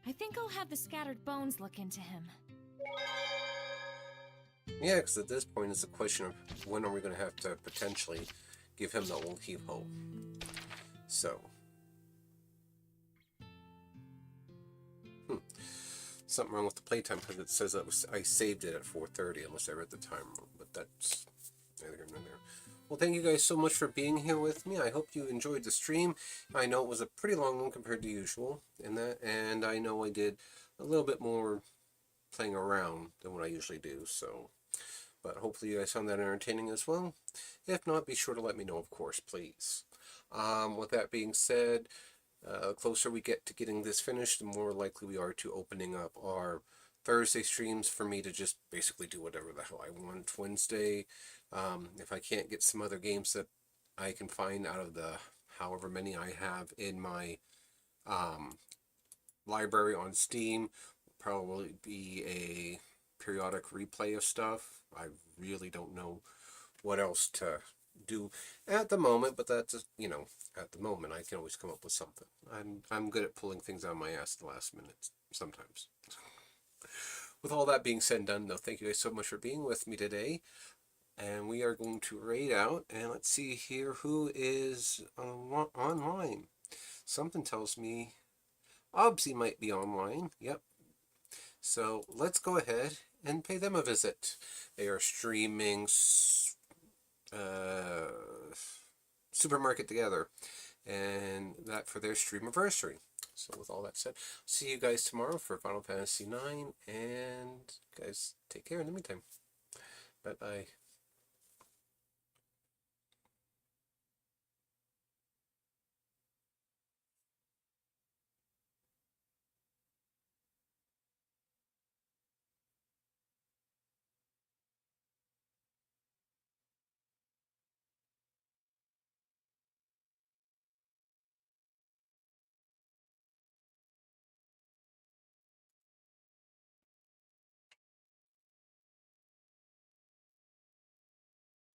I think I'll have the scattered bones look into him.
Yeah, because at this point it's a question of when are we going to have to potentially give him the old heave-ho. So. something wrong with the playtime because it says that I saved it at 4:30 unless I read the time wrong. But that's neither here nor there. Well, thank you guys so much for being here with me. I hope you enjoyed the stream. I know it was a pretty long one compared to usual in that, and I know I did a little bit more playing around than what I usually do. So, but hopefully you guys found that entertaining as well. If not, be sure to let me know, of course, please. With that being said, the closer we get to getting this finished, the more likely we are to opening up our Thursday streams for me to just basically do whatever the hell I want. Wednesday, if I can't get some other games that I can find out of the however many I have in my library on Steam, will probably be a periodic replay of stuff. I really don't know what else to do at the moment, but that's just, you know, at the moment I can always come up with something. I'm good at pulling things out of my ass at the last minute sometimes. With all that being said and done, though, thank you guys so much for being with me today. And we are going to raid out, and let's see here who is online. Something tells me Obsy might be online. Yep. So let's go ahead and pay them a visit. They are streaming Supermarket Together, and that for their stream anniversary. So with all that said, see you guys tomorrow for Final Fantasy IX, and guys, take care in the meantime. Bye-bye.